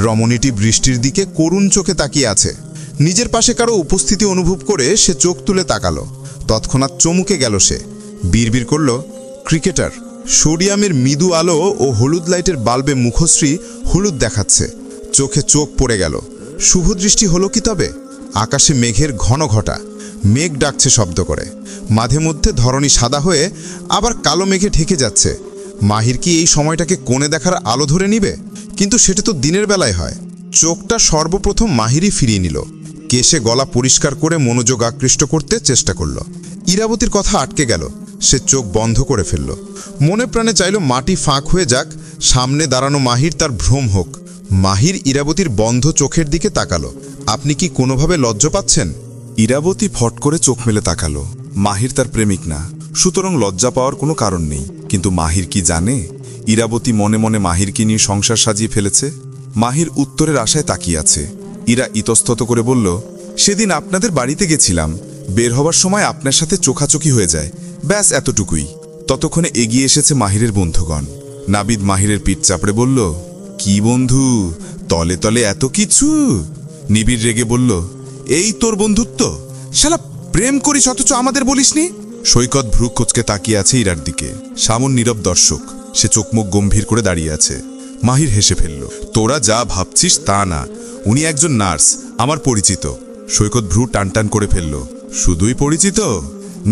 রমণীটি বৃষ্টির দিকে করুণ চোখে তাকিয়ে আছে। নিজের পাশে কারো উপস্থিতি অনুভব করে সে চোখ তুলে তাকালো। তৎক্ষণাৎ চমকে গেল সে। বিড়বিড় করল, ক্রিকেটার। সোডিয়ামের মৃদু আলো ও হলুদ লাইটের বাল্বে মুখশ্রী হলুদ দেখাচ্ছে। চোখে চোখ পড়ে গেল। শুভ দৃষ্টি হলো কি তবে? আকাশে মেঘের ঘন ঘটা। মেঘ ডাকছে শব্দ করে। মাঝে মধ্যে ধরণী সাদা হয়ে আবার কালো মেঘে ঢেকে যাচ্ছে। মাহির কি এই সময়টাকে কোণে দেখার আলো ধরে নিবে? কিন্তু সেটা তো দিনের বেলায় হয়। চোখটা সর্বপ্রথম মাহিরই ফিরিয়ে নিল। কেশে গলা পরিষ্কার করে মনোযোগ আকৃষ্ট করতে চেষ্টা করল। ইরাবতীর কথা আটকে গেল। সে চোখ বন্ধ করে ফেলল। মনে প্রাণে চাইল মাটি ফাঁক হয়ে যাক, সামনে দাঁড়ানো মাহির তার ভ্রম হোক। মাহির ইরাবতীর বন্ধ চোখের দিকে তাকালো। আপনি কি কোনোভাবে লজ্জা পাচ্ছেন? ইরাবতী ফট করে চোখ মেলে তাকালো। মাহির তার প্রেমিক না, সুতরাং লজ্জা পাওয়ার কোনো কারণ নেই। কিন্তু মাহির কি জানে ইরাবতী মনে মনে মাহিরকে নিয়ে সংসার সাজিয়ে ফেলেছে? মাহির উত্তরের আশায় তাকিয়ে আছে। ইরা ইতস্তত করে বলল, সেদিন আপনাদের বাড়িতে গেছিলাম, বের হবার সময় আপনার সাথে চোখাচোখি হয়ে যায়, ব্যাস এতটুকুই। ততক্ষণে এগিয়ে এসেছে মাহিরের বন্ধুগণ। নাবিদ মাহিরের পিঠ চাপড়ে বলল, কি বন্ধু, তলে তলে এত কিছু? নিবিড় রেগে বলল, এই তোর বন্ধুত্ব? শালা প্রেম করিস অথচ আমাদের বলিসনি? সৈকত ভ্রু কোচকে তাকিয়ে আছে ইরার দিকে। সামন নীরব দর্শক, সে চোখমুখ গম্ভীর করে দাঁড়িয়ে আছে। মাহির হেসে ফেলল, তোরা যা ভাবছিস তা না, উনি একজন নার্স, আমার পরিচিত। সৈকত ভ্রু টানটান করে ফেলল, শুধুই পরিচিত?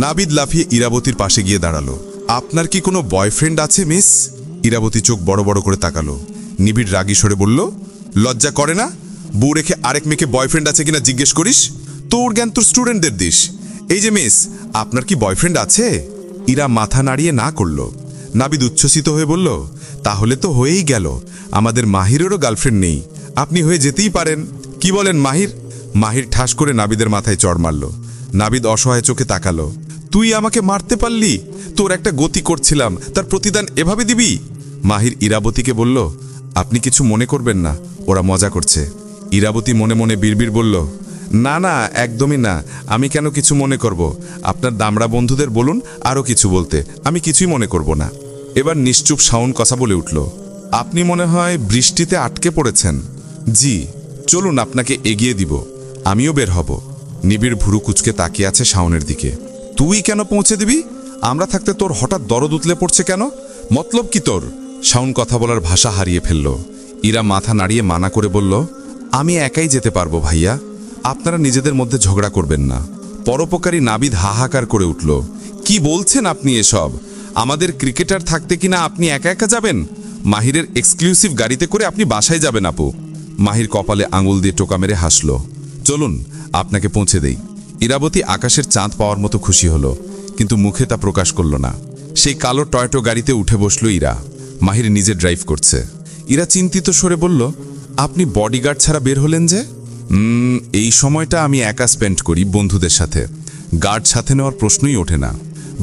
নাবিদ লাফিয়ে ইরাবতীর পাশে গিয়ে দাঁড়ালো। আপনার কি কোনো বয়ফ্রেন্ড আছে মিস? ইরাবতী চোখ বড় বড় করে তাকালো। নিবিড় রাগী সরে বলল, লজ্জা করে না? বউ রেখে আরেক মেয়েকে বয়ফ্রেন্ড আছে কিনা জিজ্ঞেস করিস? তোর জ্ঞান তোর স্টুডেন্টদের দিস। এই যে মিস, আপনার কি বয়ফ্রেন্ড আছে? ইরা মাথা নাড়িয়ে না করল। নাবিদ উচ্ছ্বসিত হয়ে বলল, তাহলে তো হয়েই গেল, আমাদের মাহিরেরও গার্লফ্রেন্ড নেই, আপনি হয়ে যেতেই পারেন। কি বলেন মাহির? মাহির ঠাস করে নাবিদের মাথায় চড় মারল। নাবিদ অসহায় চোখে তাকালো। তুই আমাকে মারতে পারলি? তোর একটা গতি করছিলাম, তার প্রতিদান এভাবে দিবি? মাহির ইরাবতীকে বলল, আপনি কিছু মনে করবেন না, ওরা মজা করছে। ইরাবতী মনে মনে বিড়বিড় বলল, না না, একদমই না, আমি কেন কিছু মনে করব? আপনার দামড়া বন্ধুদের বলুন আরও কিছু বলতে, আমি কিছুই মনে করব না। এবার নিশ্চুপ শাওন কথা বলে উঠল, আপনি মনে হয় বৃষ্টিতে আটকে পড়েছেন। জি, চলুন আপনাকে এগিয়ে দিব, আমিও বের হব। নিবিড় ভুরু কুচকে তাকিয়ে আছে শাওনের দিকে। তুই কেন পৌঁছে দিবি? আমরা থাকতে তোর হঠাৎ দরদ উতলে পড়ছে কেন? মতলব কি তোর? শাওন কথা বলার ভাষা হারিয়ে ফেলল। ইরা মাথা নাড়িয়ে মানা করে বলল, আমি একাই যেতে পারবো ভাইয়া, আপনারা নিজেদের মধ্যে ঝগড়া করবেন না। পরোপকারী নাবিদ হাহাকার করে উঠল, কি বলছেন আপনি এসব? আমাদের ক্রিকেটার থাকতে কিনা আপনি একা একা যাবেন? মাহিরের এক্সক্লুসিভ গাড়িতে করে আপনি বাসায় যাবেন আপু। মাহির কপালে আঙুল দিয়ে টোকা মেরে হাসল। চলুন আপনাকে পৌঁছে দেই। ইরাবতী আকাশের চাঁদ পাওয়ার মতো খুশি হলো, কিন্তু মুখে তা প্রকাশ করল না। সেই কালো টয়টো গাড়িতে উঠে বসল ইরা। মাহির নিজে ড্রাইভ করছে। ইরা চিন্তিত স্বরে বলল, আপনি বডিগার্ড ছাড়া বের হলেন যে? এই সময়টা আমি একা স্পেন্ড করি বন্ধুদের সাথে, গার্ড সাথে নেওয়ার প্রশ্নই ওঠে না।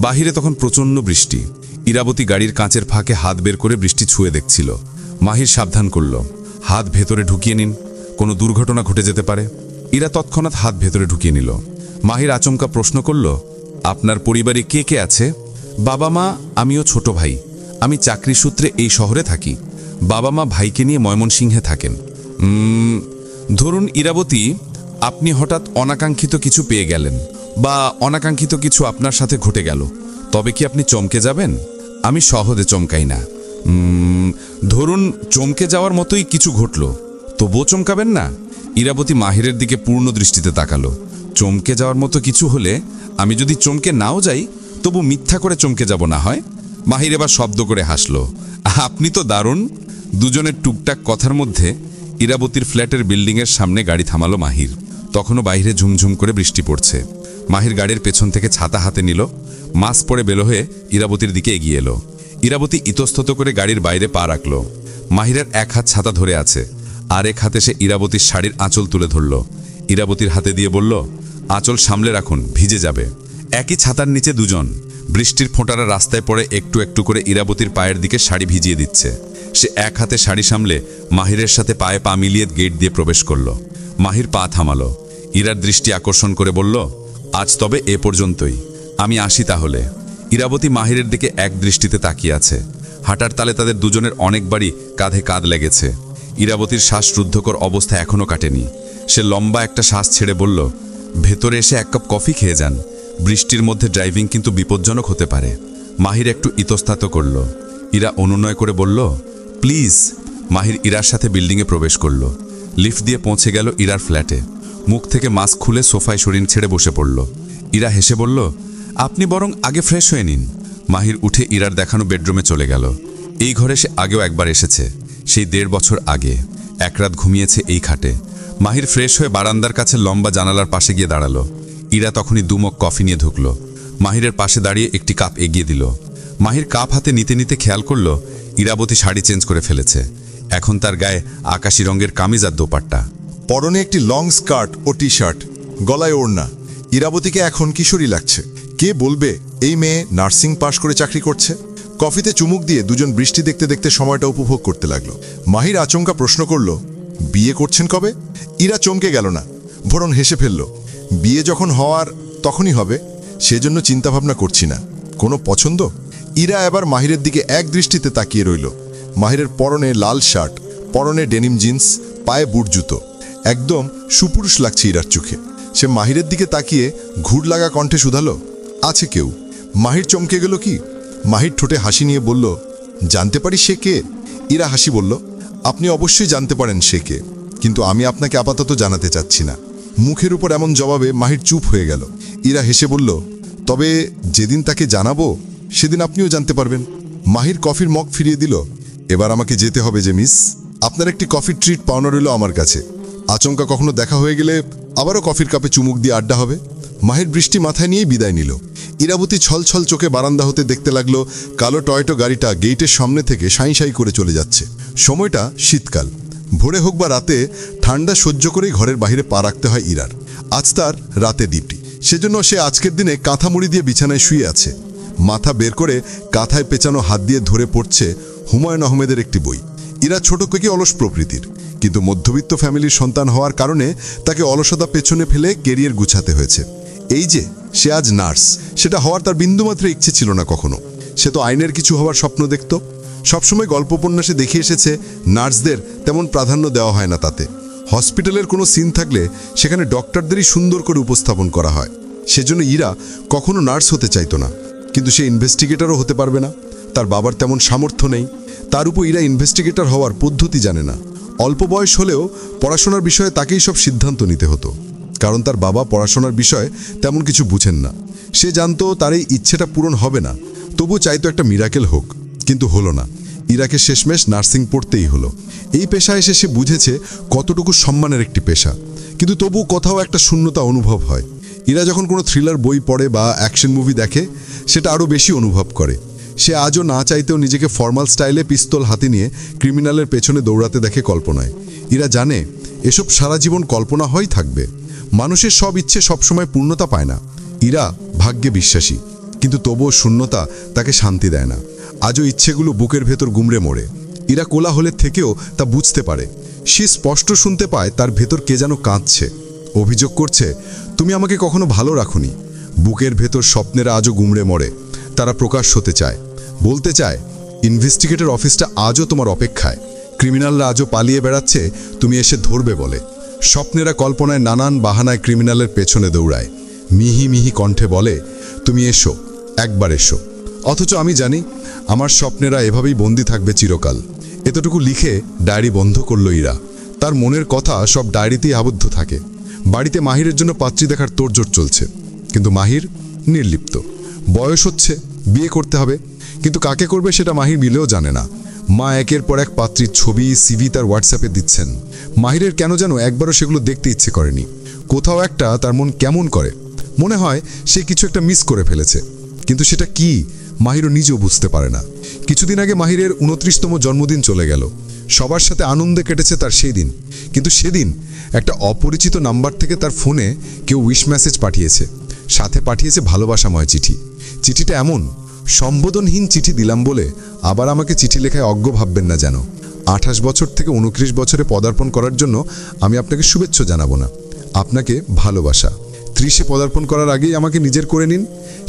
বাহিরে তখন প্রচণ্ড বৃষ্টি। ইরাবতী গাড়ির কাঁচের ফাঁকে হাত বের করে বৃষ্টি ছুঁয়ে দেখছিল। মাহির সাবধান করল, হাত ভেতরে ঢুকিয়ে নিন, কোনো দুর্ঘটনা ঘটে যেতে পারে। ইরা তৎক্ষণাৎ হাত ভেতরে ঢুকিয়ে নিল। মাহির আচমকা প্রশ্ন করল, আপনার পরিবারে কে কে আছে? বাবা মা, আমিও ছোট ভাই। আমি চাকরি সূত্রে এই শহরে থাকি। বাবা মা ভাইকে নিয়ে ময়মনসিংহে থাকেন। ধরুন ইরাবতী, আপনি হঠাৎ অনাকাঙ্ক্ষিত কিছু পেয়ে গেলেন, বা অনাকাঙ্ক্ষিত কিছু আপনার সাথে ঘটে গেল, তবে কি আপনি চমকে যাবেন? আমি সহজে চমকাই না। ধরুন চমকে যাওয়ার মতোই কিছু ঘটল, তবুও চমকাবেন না? ইরাবতী মাহিরের দিকে পূর্ণ দৃষ্টিতে তাকালো। চমকে যাওয়ার মতো কিছু হলে আমি যদি চমকে নাও যাই, তবু মিথ্যা করে চমকে যাব না হয়? মাহির এবার শব্দ করে হাসল, আপনি তো দারুণ। দুজনের টুকটাক কথার মধ্যে ইরাবতীর ফ্ল্যাটের বিল্ডিংয়ের সামনে গাড়ি থামালো মাহির। তখনও বাইরে ঝুমঝুম করে বৃষ্টি পড়ছে। মাহির গাড়ির পেছন থেকে ছাতা হাতে নিল, মাস্ক পরে বেলো হয়ে ইরাবতীর দিকে এগিয়ে এলো। ইরাবতী ইতস্তত করে গাড়ির বাইরে পা রাখল। মাহিরের এক হাত ছাতা ধরে আছে, আর এক হাতে সে ইরাবতীর শাড়ির আঁচল তুলে ধরল। ইরাবতীর হাতে দিয়ে বলল, আঁচল সামলে রাখুন, ভিজে যাবে। একই ছাতার নিচে দুজন। বৃষ্টির ফোঁটারা রাস্তায় পড়ে একটু একটু করে ইরাবতীর পায়ের দিকে শাড়ি ভিজিয়ে দিচ্ছে। সে এক হাতে শাড়ি সামলে মাহিরের সাথে পায়ে পা মিলিয়ে গেট দিয়ে প্রবেশ করল। মাহির পা থামালো। ইরার দৃষ্টি আকর্ষণ করে বলল, আজ তবে এ পর্যন্তই, আমি আসি তাহলে। ইরাবতী মাহিরের দিকে এক দৃষ্টিতে তাকিয়ে আছে। হাঁটার তালে তাদের দুজনের অনেকবারই কাঁধে কাঁধ লেগেছে। ইরাবতীর শ্বাস রুদ্ধকর অবস্থা এখনও কাটেনি। সে লম্বা একটা শ্বাস ছেড়ে বলল, ভেতরে এসে এক কাপ কফি খেয়ে যান। বৃষ্টির মধ্যে ড্রাইভিং কিন্তু বিপজ্জনক হতে পারে। মাহির একটু ইতস্তত করল। ইরা অনুনয় করে বলল, প্লিজ। মাহির ইরার সাথে বিল্ডিংয়ে প্রবেশ করল। লিফট দিয়ে পৌঁছে গেল ইরার ফ্ল্যাটে। মুখ থেকে মাস্ক খুলে সোফায় শরীর ছেড়ে বসে পড়ল। ইরা হেসে বলল, আপনি বরং আগে ফ্রেশ হয়ে নিন। মাহির উঠে ইরার দেখানো বেডরুমে চলে গেল। এই ঘরে সে আগেও একবার এসেছে, সেই 1.5 বছর আগে। এক রাত ঘুমিয়েছে এই খাটে। মাহির ফ্রেশ হয়ে বারান্দার কাছে লম্বা জানালার পাশে গিয়ে দাঁড়ালো। ইরা তখনই 2 মগ কফি নিয়ে ঢুকল। মাহিরের পাশে দাঁড়িয়ে একটি কাপ এগিয়ে দিল। মাহির কাপ হাতে নিতে নিতে খেয়াল করল ইরাবতী শাড়ি চেঞ্জ করে ফেলেছে। এখন তার গায়ে আকাশি রঙের কামিজ আর দোপাট্টা। পরনে একটি লং স্কার্ট ও টি শার্ট, গলায় ওড়না। ইরাবতীকে এখন কিশোরী লাগছে। কে বলবে এই মেয়ে নার্সিং পাশ করে চাকরি করছে? কফিতে চুমুক দিয়ে দুজন বৃষ্টি দেখতে দেখতে সময়টা উপভোগ করতে লাগলো। মাহির আচমকা প্রশ্ন করল, বিয়ে করছেন কবে? ইরা চমকে গেল না, বরং হেসে ফেলল। বিয়ে যখন হওয়ার তখনই হবে, সেজন্য চিন্তাভাবনা করছি না। কোনো পছন্দ? ইরা এবার মাহিরের দিকে এক দৃষ্টিতে তাকিয়ে রইল। মাহিরের পরনে লাল শার্ট, পরনে ডেনিম জিন্স, পায়ে বুট জুতো। একদম সুপুরুষ লাগছে ইরার চোখে। সে মাহিরের দিকে তাকিয়ে ঘুর লাগা কণ্ঠে শুধালো, আছে কেউ? মাহির চমকে গেল কি? মাহির ঠোঁটে হাসি নিয়ে বলল, জানতে পারি সে কে? ইরা হাসি বলল, আপনি অবশ্যই জানতে পারেন সে কে, কিন্তু আমি আপনাকে আপাতত জানাতে চাচ্ছি না। মুখের উপর এমন জবাবে মাহির চুপ হয়ে গেল। ইরা হেসে বলল, তবে যেদিন তাকে জানাবো সেদিন আপনিও জানতে পারবেন। মাহির কফির মগ ফিরিয়ে দিল। এবার আমাকে যেতে হবে যে মিস। আপনার একটি কফির ট্রিট পাওনা রইল আমার কাছে। আচমকা কখনো দেখা হয়ে গেলে আবারও কফির কাপে চুমুক দিয়ে আড্ডা হবে। মাহির বৃষ্টি মাথায় নিয়েই বিদায় নিল। ইরাবতী ছলছল চোখে বারান্দা হতে দেখতে লাগলো কালো টয়টো গাড়িটা গেটের সামনে থেকে সাঁই সাঁই করে চলে যাচ্ছে। সময়টা শীতকাল। ভোরে হোক বা রাতে ঠান্ডা সহ্য করেই ঘরের বাইরে পা রাখতে হয় ইরার। আজ তার রাতে ডিউটি, সেজন্য সে আজকের দিনে কাঁথা মুড়ি দিয়ে বিছানায় শুয়ে আছে। মাথা বের করে কাঁথায় পেঁচানো হাত দিয়ে ধরে পড়ছে হুমায়ুন আহমেদের একটি বই। ইরা ছোট থেকে অলস প্রকৃতির, কিন্তু মধ্যবিত্ত ফ্যামিলির সন্তান হওয়ার কারণে তাকে অলসতা পেছনে ফেলে কেরিয়ার গুছাতে হয়েছে। এই যে সে আজ নার্স, সেটা হওয়ার তার বিন্দুমাত্র ইচ্ছে ছিল না কখনো। সে তো আইনের কিছু হওয়ার স্বপ্ন দেখত। সবসময় গল্প উপন্যাসে দেখে এসেছে নার্সদের তেমন প্রাধান্য দেওয়া হয় না তাতে। হসপিটালের কোনো সিন থাকলে সেখানে ডক্টরদেরই সুন্দর করে উপস্থাপন করা হয়। সেজন্য ইরা কখনো নার্স হতে চাইতো না, কিন্তু সে ইনভেস্টিগেটরও হতে পারবে না। তার বাবার তেমন সামর্থ্য নেই। তার উপর ইরা ইনভেস্টিগেটর হওয়ার পদ্ধতি জানে না। অল্প বয়স হলেও পড়াশোনার বিষয়ে তাকেই সব সিদ্ধান্ত নিতে হতো, কারণ তার বাবা পড়াশোনার বিষয়ে তেমন কিছু বুঝেন না। সে জানতো তার এই ইচ্ছেটা পূরণ হবে না, তবু চাইতো একটা মিরাকেল হোক, কিন্তু হলো না। ইরাকে শেষমেশ নার্সিং পড়তেই হলো। এই পেশায় এসে সে বুঝেছে কতটুকু সম্মানের একটি পেশা, কিন্তু তবু কোথাও একটা শূন্যতা অনুভব হয়। ইরা যখন কোনো থ্রিলার বই পড়ে বা অ্যাকশন মুভি দেখে, সেটা আরও বেশি অনুভব করে। সে আজও না চাইতেও নিজেকে ফর্মাল স্টাইলে পিস্তল হাতে নিয়ে ক্রিমিনালের পেছনে দৌড়াতে দেখে কল্পনায়। ইরা জানে এসব সারা জীবন কল্পনা হয়েই থাকবে। মানুষের সব ইচ্ছে সবসময় পূর্ণতা পায় না। ইরা ভাগ্যে বিশ্বাসী, কিন্তু তবুও শূন্যতা তাকে শান্তি দেয় না। আজও ইচ্ছেগুলো বুকের ভেতর গুমড়ে মোড়ে। ইরা কোলাহলের থেকেও তা বুঝতে পারে। সে স্পষ্ট শুনতে পায় তার ভেতর কে যেন কাঁদছে, অভিযোগ করছে, তুমি আমাকে কখনো ভালো রাখুনি। বুকের ভেতর স্বপ্নেরা আজও গুমড়ে মরে। তারা প্রকাশ হতে চায়, বলতে চায়, ইনভেস্টিগেটর অফিসটা আজও তোমার অপেক্ষায়। ক্রিমিনালরা আজও পালিয়ে বেড়াচ্ছে, তুমি এসে ধরবে বলে। স্বপ্নেরা কল্পনায় নানান বাহানায় ক্রিমিনালের পেছনে দৌড়ায়। মিহি মিহি কণ্ঠে বলে, তুমি এসো, একবার এসো। অথচ আমি জানি আমার স্বপ্নেরা এভাবেই বন্দী থাকবে চিরকাল। এতটুকু লিখে ডায়েরি বন্ধ করল ইরা। তার মনের কথা সব ডায়েরিতেই আবদ্ধ থাকে। বাড়িতে মাহিরের জন্য পাত্রী দেখার তোড়জোড় চলছে, কিন্তু মাহির নির্লিপ্ত। বয়স হচ্ছে, বিয়ে করতে হবে, কিন্তু কাকে করবে সেটা মাহির মিলেও জানে না। মা একের পর এক পাত্রীর ছবি, সিভি তার হোয়াটসঅ্যাপে দিচ্ছেন। মাহিরের কেন যেন একবারও সেগুলো দেখতে ইচ্ছে করেনি। কোথাও একটা তার মন কেমন করে, মনে হয় সে কিছু একটা মিস করে ফেলেছে, কিন্তু সেটা কি মাহিরও নিজেও বুঝতে পারে না। কিছুদিন আগে মাহিরের 29তম জন্মদিন চলে গেল। সবার সাথে আনন্দে কেটেছে তার সেই দিন, কিন্তু সেদিন একটা অপরিচিত নাম্বার থেকে তার ফোনে কেউ উইশ মেসেজ পাঠিয়েছে, সাথে পাঠিয়েছে ভালোবাসাময় চিঠি। চিঠিটা এমন, সম্বোধনহীন চিঠি দিলাম বলে আবার আমাকে চিঠি লেখায় অজ্ঞ ভাববেন না যেন। 28 বছর থেকে 29 বছরে পদার্পণ করার জন্য আমি আপনাকে শুভেচ্ছা জানাবো না, আপনাকে ভালোবাসা। 30-এ পদার্পণ করার আগেই আমাকে নিজের করে নিন,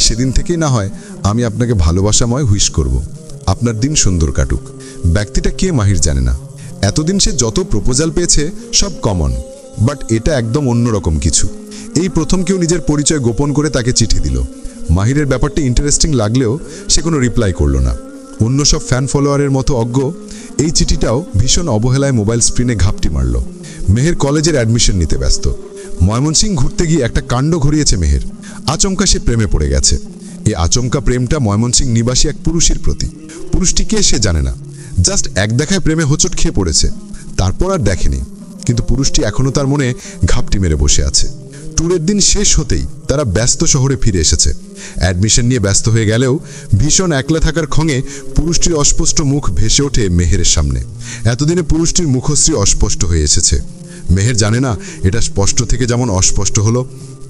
সেদিন থেকেই না হয় আমি আপনাকে ভালোবাসাময় হুইশ করব। আপনার দিন সুন্দর কাটুক। ব্যক্তিটা কে মাহির জানে না। এতদিন সে যত প্রপোজাল পেয়েছে সব কমন, বাট এটা একদম অন্যরকম কিছু। এই প্রথম কেউ নিজের পরিচয় গোপন করে তাকে চিঠি দিল। মাহিরের ব্যাপারটা ইন্টারেস্টিং লাগলেও সে কোনো রিপ্লাই করল না। অন্য সব ফ্যান ফলোয়ারের মতো অজ্ঞ এই চিঠিটাও ভীষণ অবহেলায় মোবাইল স্ক্রিনে ঘাপটি মারল। মেহের কলেজের অ্যাডমিশন নিতে ব্যস্ত। ময়মনসিংহ ঘুরতে গিয়ে একটা কাণ্ড ঘটিয়েছে মেহের। আচমকা সে প্রেমে পড়ে গেছে। এই আচমকা প্রেমটা ময়মনসিংহ নিবাসী এক পুরুষের প্রতি। পুরুষটি কে সে জানে না, জাস্ট এক দেখায় প্রেমে হোঁচট খেয়ে পড়েছে, তারপর আর দেখেনি। কিন্তু পুরুষটি এখনও তার মনে ঘাপটি মেরে বসে আছে। ট্যুরের দিন শেষ হতেই তারা ব্যস্ত শহরে ফিরে এসেছে। অ্যাডমিশন নিয়ে ব্যস্ত হয়ে গেলেও ভীষণ একলা থাকার ক্ষঙে পুরুষটির অস্পষ্ট মুখ ভেসে ওঠে মেহেরের সামনে। এতদিনে পুরুষটির মুখশ্রী অস্পষ্ট হয়ে এসেছে। মেহের জানে না এটা স্পষ্ট থেকে যেমন অস্পষ্ট হলো,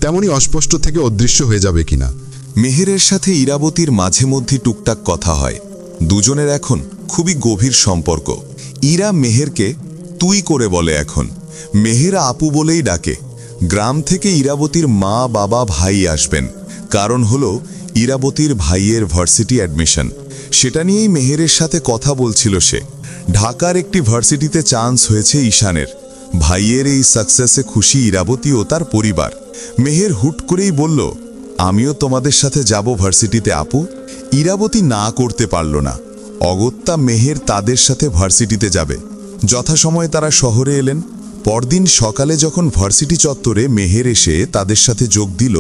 তেমনি অস্পষ্ট থেকে অদৃশ্য হয়ে যাবে কিনা। মেহেরের সাথে ইরাবতীর মাঝে মধ্যে টুকটাক কথা হয়। দুজনের এখন খুবই গভীর সম্পর্ক। ইরা মেহেরকে তুই করে বলে এখন। মেহের আপু বলেই ডাকে। গ্রাম থেকে ইরাবতীর মা বাবা ভাই আসবেন, কারণ হলো ইরাবতীর ভাইয়ের ভার্সিটি অ্যাডমিশন। সেটা নিয়েই মেহেরের সাথে কথা বলছিল সে। ঢাকার একটি ভার্সিটিতে চান্স হয়েছে ঈশানের। ভাইয়ের এই সাকসেসে খুশি ইরাবতী ও তার পরিবার। মেহের হুট করেই বলল, আমিও তোমাদের সাথে যাব ভার্সিটিতে আপু। ইরাবতী না করতে পারল না। অগত্যা মেহের তাদের সাথে ভার্সিটিতে যাবে। যথাসময়ে তারা শহরে এলেন। পরদিন সকালে যখন ভার্সিটি চত্বরে মেহের এসে তাদের সাথে যোগ দিল,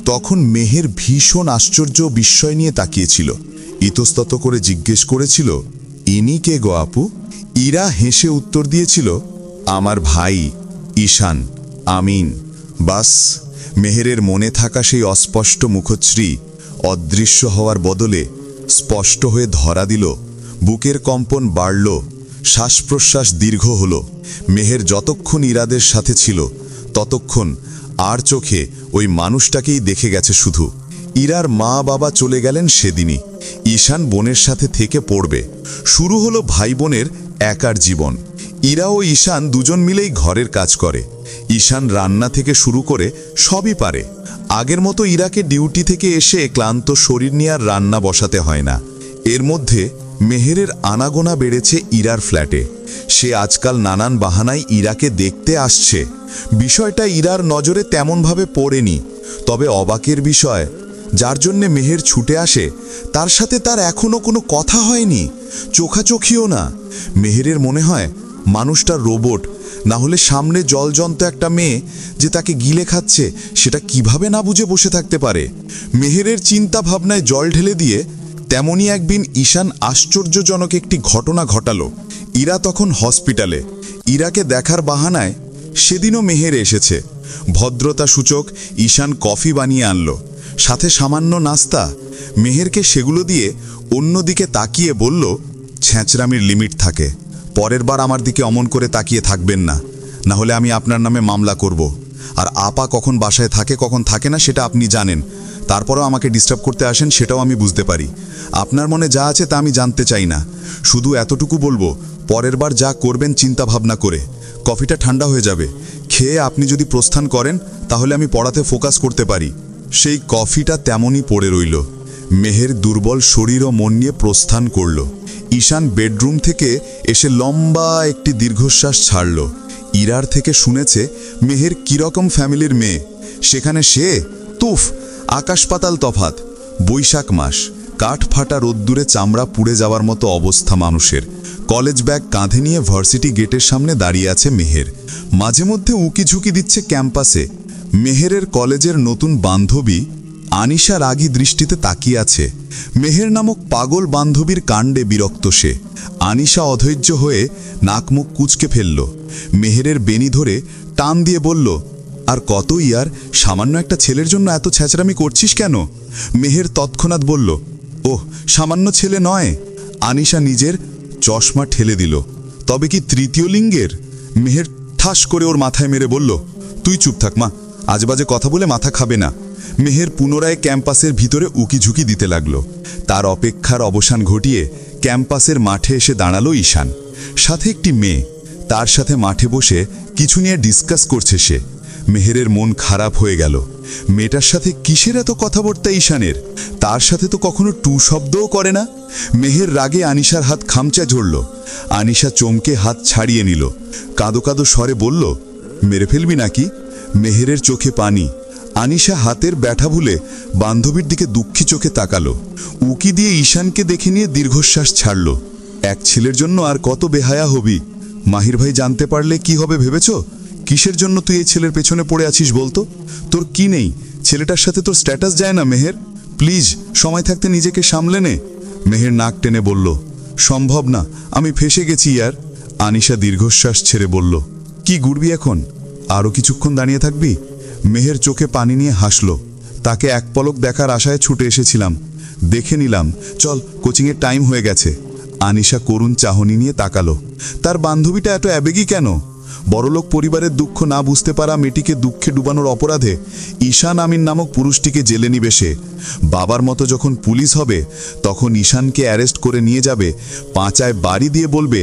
তখন মেহের ভীষণ আশ্চর্য বিস্ময় নিয়ে তাকিয়েছিল। ইতস্তত করে জিজ্ঞেস করেছিল, ইনি কে গো আপু? ইরা হেসে উত্তর দিয়েছিল, আমার ভাই ঈশান, আমিন। বাস, মেহেরের মনে থাকা সেই অস্পষ্ট মুখশ্রী অদৃশ্য হওয়ার বদলে স্পষ্ট হয়ে ধরা দিল। বুকের কম্পন বাড়ল, শ্বাস প্রশ্বাস দীর্ঘ হল। মেহের যতক্ষণ ইরাদের সাথে ছিল ততক্ষণ আর চোখে ওই মানুষটাকেই দেখে গেছে শুধু। ইরার মা বাবা চলে গেলেন সেদিনই। ঈশান বোনের সাথে থেকে পড়বে। শুরু হলো ভাই বোনের একার জীবন। ইরা ও ঈশান দুজন মিলেই ঘরের কাজ করে। ঈশান রান্না থেকে শুরু করে সবই পারে। আগের মতো ইরাকে ডিউটি থেকে এসে ক্লান্ত শরীর নিয়ে আর রান্না বসাতে হয় না। এর মধ্যে মেহেরের আনাগোনা বেড়েছে ইরার ফ্ল্যাটে। সে আজকাল নানান বাহানায় ইরাকে দেখতে আসছে। বিষয়টা ইরার নজরে তেমনভাবে পড়েনি। তবে অবাকের বিষয়, যার জন্যে মেহের ছুটে আসে তার সাথে তার এখনো কোনো কথা হয়নি, চোখাচোখিও না। মেহেরের মনে হয় মানুষটা রোবট, না হলে সামনে জলজন্ত একটা মেয়ে যে তাকে গিলে খাচ্ছে সেটা কিভাবে না বুঝে বসে থাকতে পারে। মেহেরের চিন্তা ভাবনায় জল ঢেলে দিয়ে তেমনই একদিন ঈশান আশ্চর্যজনক একটি ঘটনা ঘটালো। ইরা তখন হসপিটালে। ইরাকে দেখার বাহানায় সেদিনও মেহের এসেছে। ভদ্রতা সূচক ঈশান কফি বানিয়ে আনলো, সাথে সামান্য নাস্তা। মেহেরকে সেগুলো দিয়ে অন্যদিকে তাকিয়ে বলল, ছ্যাঁচড়ামির লিমিট থাকে। পরের বার আমার দিকে অমন করে তাকিয়ে থাকবেন না, না হলে আমি আপনার নামে মামলা করব। আর আপা কখন বাসায় থাকে কখন থাকে না সেটা আপনি জানেন। তারপরেও আমাকে ডিস্টার্ব করতে আসেন সেটাও আমি বুঝতে পারি। আপনার মনে যা আছে তা আমি জানতে চাই না। শুধু এতটুকু বলবো, পরের বার যা করবেন চিন্তা ভাবনা করে। কফিটা ঠান্ডা হয়ে যাবে। খেয়ে আপনি যদি প্রস্থান করেন তাহলে আমি পড়াতে ফোকাস করতে পারি। সেই কফিটা তেমনই পড়ে রইল। মেহের দুর্বল শরীর ও মন নিয়ে প্রস্থান করল। ঈশান বেডরুম থেকে এসে লম্বা একটি দীর্ঘশ্বাস ছাড়ল। ইরার থেকে শুনেছে মেহের কীরকম ফ্যামিলির মেয়ে। সেখানে সে তুফ, আকাশ পাতাল তফাত। বৈশাখ মাস, কাঠ ফাটা রোদ্দুরে চামড়া পুড়ে যাওয়ার মতো অবস্থা মানুষের। কলেজ ব্যাগ কাঁধে নিয়ে ভার্সিটি গেটের সামনে দাঁড়িয়ে আছে মেহের। মাঝে মধ্যে উকি ঝুঁকি দিচ্ছে ক্যাম্পাসে। মেহেরের কলেজের নতুন বান্ধবী আনিশা রাগী দৃষ্টিতে তাকিয়ে আছে। মেহের নামক পাগল বান্ধবীর কাণ্ডে বিরক্ত সে। আনিশা অধৈর্য হয়ে নাক মুখ কুঁচকে ফেলল। মেহেরের বেনি ধরে টান দিয়ে বলল, আর কত ইয়ার, সামান্য একটা ছেলের জন্য এত ছ্যাঁচড়ামি করছিস কেন? মেহের তৎক্ষণাৎ বলল, ওহ, সামান্য ছেলে নয়। আনিশা নিজের চশমা ঠেলে দিল। তবে কি তৃতীয় লিঙ্গের? মেহের ঠাস করে ওর মাথায় মেরে বলল, তুই চুপ থাক মা, আজবাজে কথা বলে মাথা খাবে না। মেহের পুনরায় ক্যাম্পাসের ভিতরে উকি ঝুঁকি দিতে লাগলো। তার অপেক্ষার অবসান ঘটিয়ে ক্যাম্পাসের মাঠে এসে দাঁড়ালো ঈশান। সাথে একটি মেয়ে। তার সাথে মাঠে বসে কিছু নিয়ে ডিসকাস করছে সে। মেহেরের মন খারাপ হয়ে গেল। মেয়েটার সাথে কিসের এত কথাবার্তা ঈশানের? তার সাথে তো কখনো টু শব্দও করে না। মেহের রাগে আনিশার হাত খামচা ধরল। আনিশা চমকে হাত ছাড়িয়ে নিল, কাঁদো কাঁদো স্বরে বলল, মেরে ফেলবি নাকি? মেহেরের চোখে পানি। আনিশা হাতের ব্যথা ভুলে বান্ধবীর দিকে দুঃখী চোখে তাকালো। উকি দিয়ে ঈশানকে দেখে নিয়ে দীর্ঘশ্বাস ছাড়ল। এক ছেলের জন্য আর কত বেহায়া হবি? মাহির ভাই জানতে পারলে কি হবে ভেবেছ? কিসের জন্য তুই এই ছেলের পেছনে পড়ে আছিস বলতো? তোর কি নেই? ছেলেটার সাথে তোর স্ট্যাটাস যায় না মেহের? প্লিজ সময় থাকতে নিজেকে সামলে নে। মেহের নাক টেনে বলল, সম্ভব না, আমি ফেসে গেছি ইয়ার। আনিশা দীর্ঘশ্বাস ছেড়ে বলল, কি ঘুরবি এখন? আরও কিছুক্ষণ দাঁড়িয়ে থাকবি? মেহের চোখে পানি নিয়ে হাসল। তাকে এক পলক দেখার আশায় ছুটে এসেছিলাম, দেখে নিলাম, চল কোচিংয়ের টাইম হয়ে গেছে। আনিশা করুণ চাহনি নিয়ে তাকালো। তার বান্ধবীটা এত আবেগী কেন? বড়লোক পরিবারের দুঃখ না বুঝতে পারা মেয়েটিকে দুঃখে ডুবানোর অপরাধে ঈশান আমিন নামক পুরুষটিকে জেলে নিবে সে। বাবার মতো যখন পুলিশ হবে তখন ঈশানকে অ্যারেস্ট করে নিয়ে যাবে, পাঁচায় বাড়ি দিয়ে বলবে,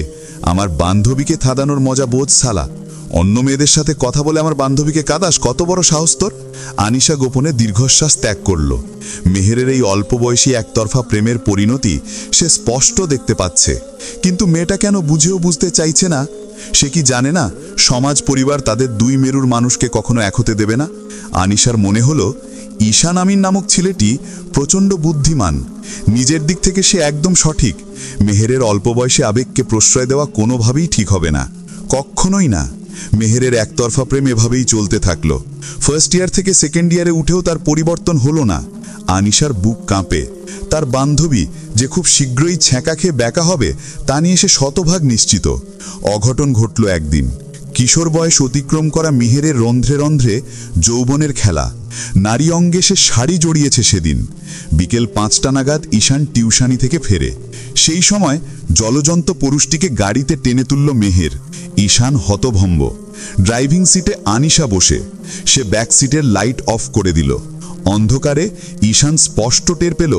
আমার বান্ধবীকে থাদানোর মজা বোঝ শালা। অন্য মেয়েদের সাথে কথা বলে আমার বান্ধবীকে কাঁদাস? কত বড় সাহস তোর? আনিশা গোপনে দীর্ঘশ্বাস ত্যাগ করল। মেহেরের এই অল্প বয়সী একতরফা প্রেমের পরিণতি সে স্পষ্ট দেখতে পাচ্ছে, কিন্তু মেয়েটা কেন বুঝেও বুঝতে চাইছে না? সে কি জানে না সমাজ পরিবার তাদের দুই মেরুর মানুষকে কখনো এক হতে দেবে না? আনিশার মনে হলো ঈশান আমিন নামক ছেলেটি প্রচণ্ড বুদ্ধিমান, নিজের দিক থেকে সে একদম সঠিক। মেহেরের অল্প বয়সে আবেগকে প্রশ্রয় দেওয়া কোনোভাবেই ঠিক হবে না, কখনোই না। মেহেরের একতরফা প্রেম এভাবেই চলতে থাকলো। ফার্স্ট ইয়ার থেকে সেকেন্ড ইয়ারে উঠেও তার পরিবর্তন হলো না। আনিশার বুক কাঁপে। তার বান্ধবী যে খুব শীঘ্রই ছ্যাঁকা খেয়ে ব্যাকা হবে তা নিয়ে সে শতভাগ নিশ্চিত। অঘটন ঘটল একদিন। কিশোর বয়স অতিক্রম করা মেহেরের রন্ধ্রে রন্ধ্রে যৌবনের খেলা। নারী অঙ্গে সে শাড়ি জড়িয়েছে সেদিন। বিকেল 5টা নাগাদ ঈশান টিউশানি থেকে ফেরে। সেই সময় জলজন্ত পুরুষটিকে গাড়িতে টেনে তুলল মেহের। ঈশান হতভম্ব। ড্রাইভিং সিটে আনিশা বসে। সে ব্যাক সিটের লাইট অফ করে দিল। অন্ধকারে ঈশান স্পষ্ট টের পেল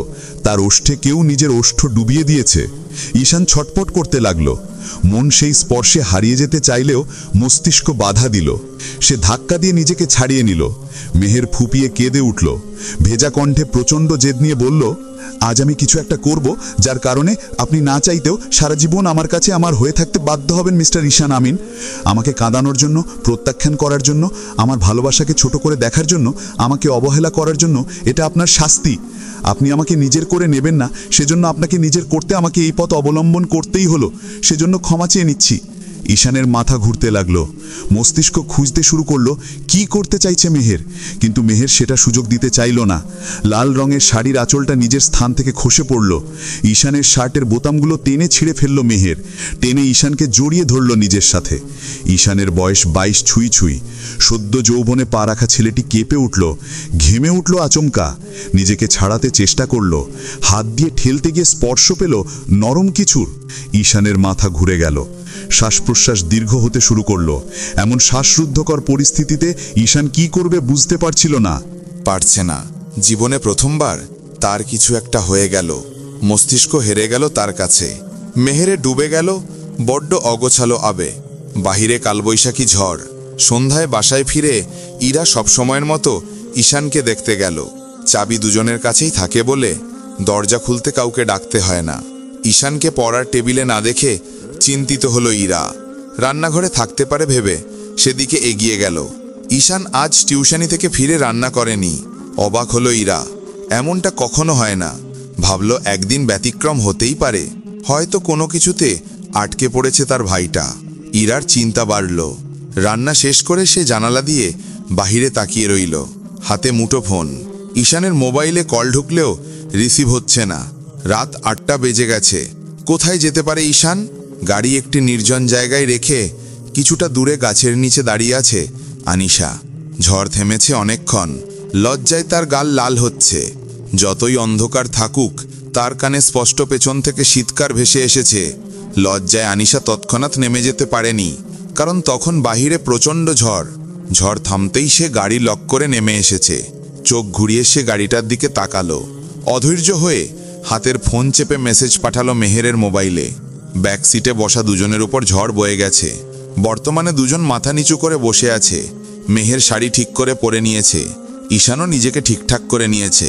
তার ওষ্ঠে কেউ নিজের ওষ্ঠ ডুবিয়ে দিয়েছে। ঈশান ছটপট করতে লাগল। মন সেই স্পর্শে হারিয়ে যেতে চাইলেও মস্তিষ্ক বাধা দিল। সে ধাক্কা দিয়ে নিজেকে ছাড়িয়ে নিল। মেহের ফুপিয়ে কেঁদে উঠল। ভেজা কণ্ঠে প্রচণ্ড জেদ নিয়ে বলল, আজ আমি কিছু একটা করব যার কারণে আপনি না চাইতেও সারা জীবন আমার কাছে আমার হয়ে থাকতে বাধ্য হবেন মিস্টার ঈশান আমিন। আমাকে কাঁদানোর জন্য, প্রত্যাখ্যান করার জন্য, আমার ভালোবাসাকে ছোট করে দেখার জন্য, আমাকে অবহেলা করার জন্য এটা আপনার শাস্তি। আপনি আমাকে নিজের করে নেবেন না, সেজন্য আপনাকে নিজের করতে আমাকে এই পথ অবলম্বন করতেই হলো। সেজন্য ক্ষমা চেয়ে নিচ্ছি। ঈশানের মাথা ঘুরতে লাগলো। মস্তিষ্ক খুঁজতে শুরু করলো কি করতে চাইছে মেহের, কিন্তু মেহের সেটা সুযোগ দিতে চাইল না। লাল রঙের শাড়ির আঁচলটা নিজের স্থান থেকে খসে পড়ল। ঈশানের শার্টের বোতামগুলো টেনে ছিঁড়ে ফেলল মেহের। টেনে ঈশানকে জড়িয়ে ধরল নিজের সাথে। ঈশানের বয়স 22 ছুঁই ছুঁই। সদ্য যৌবনে পা রাখা ছেলেটি কেঁপে উঠল, ঘেমে উঠল আচমকা। নিজেকে ছাড়াতে চেষ্টা করল। হাত দিয়ে ঠেলতে গিয়ে স্পর্শ পেল নরম কিছুর। ঈশানের মাথা ঘুরে গেল। শ্বাস প্রশ্বাস দীর্ঘ হতে শুরু করলো। এমন শ্বাসরুদ্ধকর পরিস্থিতিতে ঈশান কি করবে বুঝতে পারছিল না। পারছে না। জীবনে প্রথমবার তার কিছু একটা হয়ে গেল। মস্তিষ্ক হেরে গেল তার কাছে। মেহেরে ডুবে গেল বড্ড অগোছালো আবে। বাহিরে কালবৈশাখী ঝড়। সন্ধ্যায় বাসায় ফিরে ইরা সবসময়ের মতো ঈশানকে দেখতে গেল। চাবি দুজনের কাছেই থাকে বলে দরজা খুলতে কাউকে ডাকতে হয় না। ঈশানকে পড়ার টেবিলে না দেখে চিন্তিত হলো ইরা। রান্নাঘরে থাকতে পারে ভেবে সেদিকে এগিয়ে গেল। ঈশান আজ টিউশনি থেকে ফিরে রান্না করেনি। অবাক হলো ইরা। এমনটা কখনো হয় না। ভাবল একদিন ব্যতিক্রম হতেই পারে, হয়তো কোনো কিছুতে আটকে পড়েছে তার ভাইটা। ইরার চিন্তা বাড়ল। রান্না শেষ করে সে জানালা দিয়ে বাহিরে তাকিয়ে রইল। হাতে মুঠো ফোন। ঈশানের মোবাইলে কল ঢুকলেও রিসিভ হচ্ছে না। রাত 8টা বেজে গেছে। কোথায় যেতে পারে ঈশান? গাড়ি একটি নির্জন জায়গায় রেখে কিছুটা দূরে গাছের নিচে দাঁড়িয়ে আছে আনিশা। ঝড় থেমেছে অনেকক্ষণ। লজ্জায় তার গাল লাল হচ্ছে। যতই অন্ধকার থাকুক তার কানে স্পষ্ট পেছন থেকে শীতকার ভেসে এসেছে। লজ্জায় আনিশা তৎক্ষণাৎ নেমে যেতে পারেনি, কারণ তখন বাহিরে প্রচণ্ড ঝড়। ঝড় থামতেই সে গাড়ি লক করে নেমে এসেছে। চোখ ঘুরিয়ে সে গাড়িটার দিকে তাকালো। অধৈর্য হয়ে হাতের ফোন চেপে মেসেজ পাঠালো মেহেরের মোবাইলে। ব্যাক সিটে বসা দুজনের উপর ঝড় বয়ে গেছে। বর্তমানে দুজন মাথা নিচু করে বসে আছে। মেহের শাড়ি ঠিক করে পরে নিয়েছে। ঈশানও নিজেকে ঠিকঠাক করে নিয়েছে।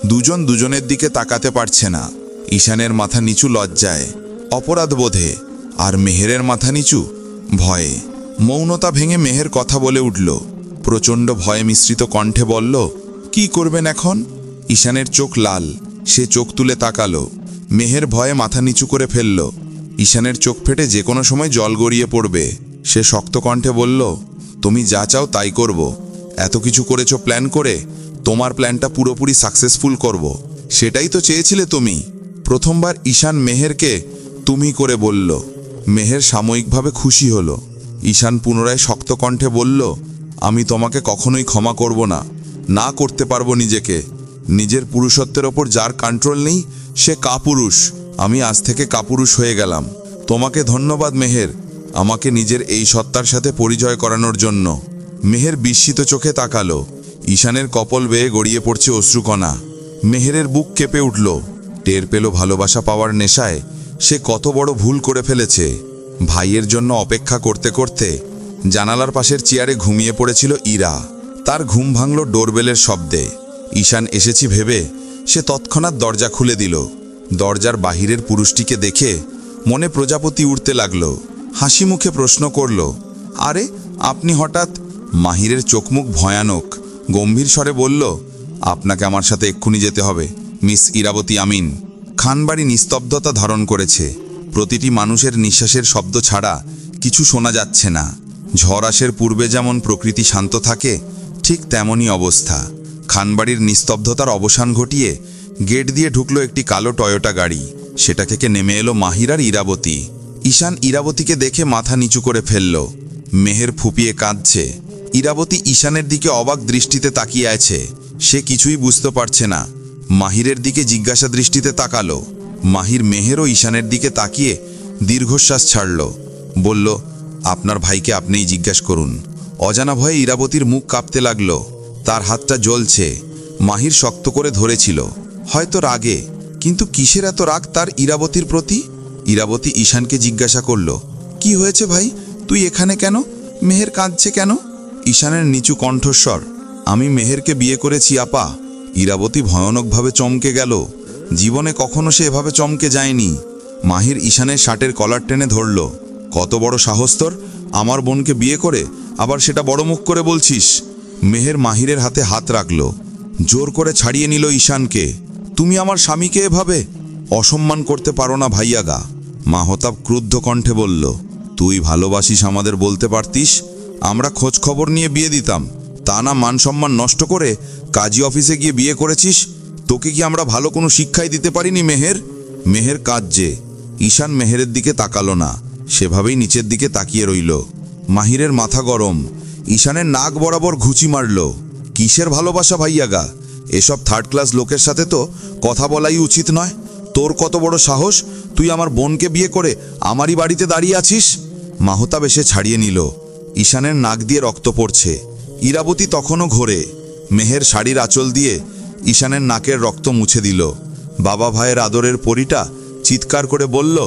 দুজন দুজনের দিকে তাকাতে পারছে না। ঈশানের মাথা নিচু লজ্জায়, অপরাধবোধে, আর মেহেরের মাথা নিচু ভয়ে। মৌনতা ভেঙে মেহের কথা বলে উঠল, প্রচণ্ড ভয়ে মিশ্রিত কণ্ঠে বলল, কি করবেন এখন? ঈশানের চোখ লাল, সে চোখ তুলে তাকালো। মেহের ভয়ে মাথা নিচু করে ফেলল। ঈশানের চোখ ফেটে যে কোনো সময় জল গড়িয়ে পড়বে। সে শক্ত কণ্ঠে বলল, তুমি যা চাও তাই করব। এত কিছু করেছো প্ল্যান করে, তোমার প্ল্যানটা পুরোপুরি সাকসেসফুল করব। সেটাই তো চেয়েছিলে তুমি। প্রথমবার ঈশান মেহেরকে তুমি করে বলল। মেহের সাময়িকভাবে খুশি হলো। ঈশান পুনরায় শক্ত কণ্ঠে বলল, আমি তোমাকে কখনোই ক্ষমা করব না, না করতে পারবো নিজেকে। নিজের পুরুষত্বের ওপর যার কন্ট্রোল নেই সে কাপুরুষ। আমি আজ থেকে কাপুরুষ হয়ে গেলাম। তোমাকে ধন্যবাদ মেহের, আমাকে নিজের এই সত্তার সাথে পরিচয় করানোর জন্য। মেহের বিস্মিত চোখে তাকালো। ঈশানের কপল বেয়ে গড়িয়ে পড়ছে অশ্রুকণা। মেহেরের বুক কেঁপে উঠল। টের পেল ভালোবাসা পাওয়ার নেশায় সে কত বড় ভুল করে ফেলেছে। ভাইয়ের জন্য অপেক্ষা করতে করতে জানালার পাশের চেয়ারে ঘুমিয়ে পড়েছিল ইরা। তার ঘুম ভাঙল ডোরবেলের শব্দে। ঈশান এসেছি ভেবে সে তৎক্ষণাৎ দরজা খুলে দিল। দরজার বাহিরের পুরুষটিকে দেখে মনে প্রজাপতি উঠতে লাগল। হাসি মুখে প্রশ্ন করল, আরে আপনি হঠাৎ? মাহিরের চোখমুখ ভয়ানক, গম্ভীর স্বরে বলল, আপনাকে আমার সাথে এক্ষুনি যেতে হবে মিস ইরাবতী আমিন। খানবাড়ি নিস্তব্ধতা ধারণ করেছে। প্রতিটি মানুষের নিঃশ্বাসের শব্দ ছাড়া কিছু শোনা যাচ্ছে না। ঝড় আসার পূর্বে যেমন প্রকৃতি শান্ত থাকে, ঠিক তেমনই অবস্থা। খানবাড়ির নিস্তব্ধতার অবসান ঘটিয়ে গেট দিয়ে ঢুকলো একটি কালো টয়োটা গাড়ি। সেটা থেকে নেমে এলো মাহির আর ইরাবতী। ঈশান ইরাবতীকে দেখে মাথা নিচু করে ফেলল। মেহের ফুপিয়ে কাঁদছে। ইরাবতী ঈশানের দিকে অবাক দৃষ্টিতে তাকিয়ে আছে। সে কিছুই বুঝতে পারছে না। মাহিরের দিকে জিজ্ঞাসা দৃষ্টিতে তাকালো। মাহির মেহের ও ঈশানের দিকে তাকিয়ে দীর্ঘশ্বাস ছাড়ল। বলল, আপনার ভাইকে আপনিই জিজ্ঞাসা করুন। অজানা ভয়ে ইরাবতীর মুখ কাঁপতে লাগল। তার হাতটা জ্বলছে। মাহির শক্ত করে ধরেছিল, হয়তো রাগে। কিন্তু কিসের এত রাগ তার ইরাবতীর প্রতি? ইরাবতী ঈশানকে জিজ্ঞাসা করল, কি হয়েছে ভাই, তুই এখানে কেন? মেহের কাঁদছে কেন? ঈশানের নিচু কণ্ঠস্বর, আমি মেহেরকে বিয়ে করেছি আপা। ইরাবতী ভয়ানকভাবে চমকে গেল। জীবনে কখনো সে এভাবে চমকে যায়নি। মাহির ঈশানের শার্টের কলার টেনে ধরল। কত বড় সাহস তোর, আমার বোনকে বিয়ে করে আবার সেটা বড় মুখ করে বলছিস? মেহের মাহিরের হাতে হাত রাখল। জোর করে ছাড়িয়ে নিল ঈশানকে। তুমি আমার স্বামীকে এভাবে অসম্মান করতে পারো না ভাইয়াগা। মাহতাব ক্রুদ্ধ কণ্ঠে বলল, তুই ভালোবাসিস আমাদের বলতে পারতিস, আমরা খোঁজ খবর নিয়ে বিয়ে দিতাম। তা না, মান সম্মান নষ্ট করে কাজী অফিসে গিয়ে বিয়ে করেছিস। তোকে কি আমরা ভালো কোনো শিক্ষাই দিতে পারিনি মেহের? মেহের কাঁদছে। ঈশান মেহেরের দিকে তাকালো না, সেভাবেই নিচের দিকে তাকিয়ে রইল। মাহিরের মাথা গরম। ঈশানের নাক বরাবর ঘুচি মারল। কিসের ভালোবাসা ভাইয়াগা? এসব থার্ড ক্লাস লোকের সাথে তো কথা বলাই উচিত নয়। তোর কত বড় সাহস, তুই আমার বোনকে বিয়ে করে আমারই বাড়িতে দাঁড়িয়ে আছিস? মাহতাব এসে ছাড়িয়ে নিল। ঈশানের নাক দিয়ে রক্ত পড়ছে। ইরাবতী তখনও ঘোরে। মেহের শাড়ির আঁচল দিয়ে ঈশানের নাকের রক্ত মুছে দিল। বাবা ভাইয়ের আদরের পরীটা চিৎকার করে বলল,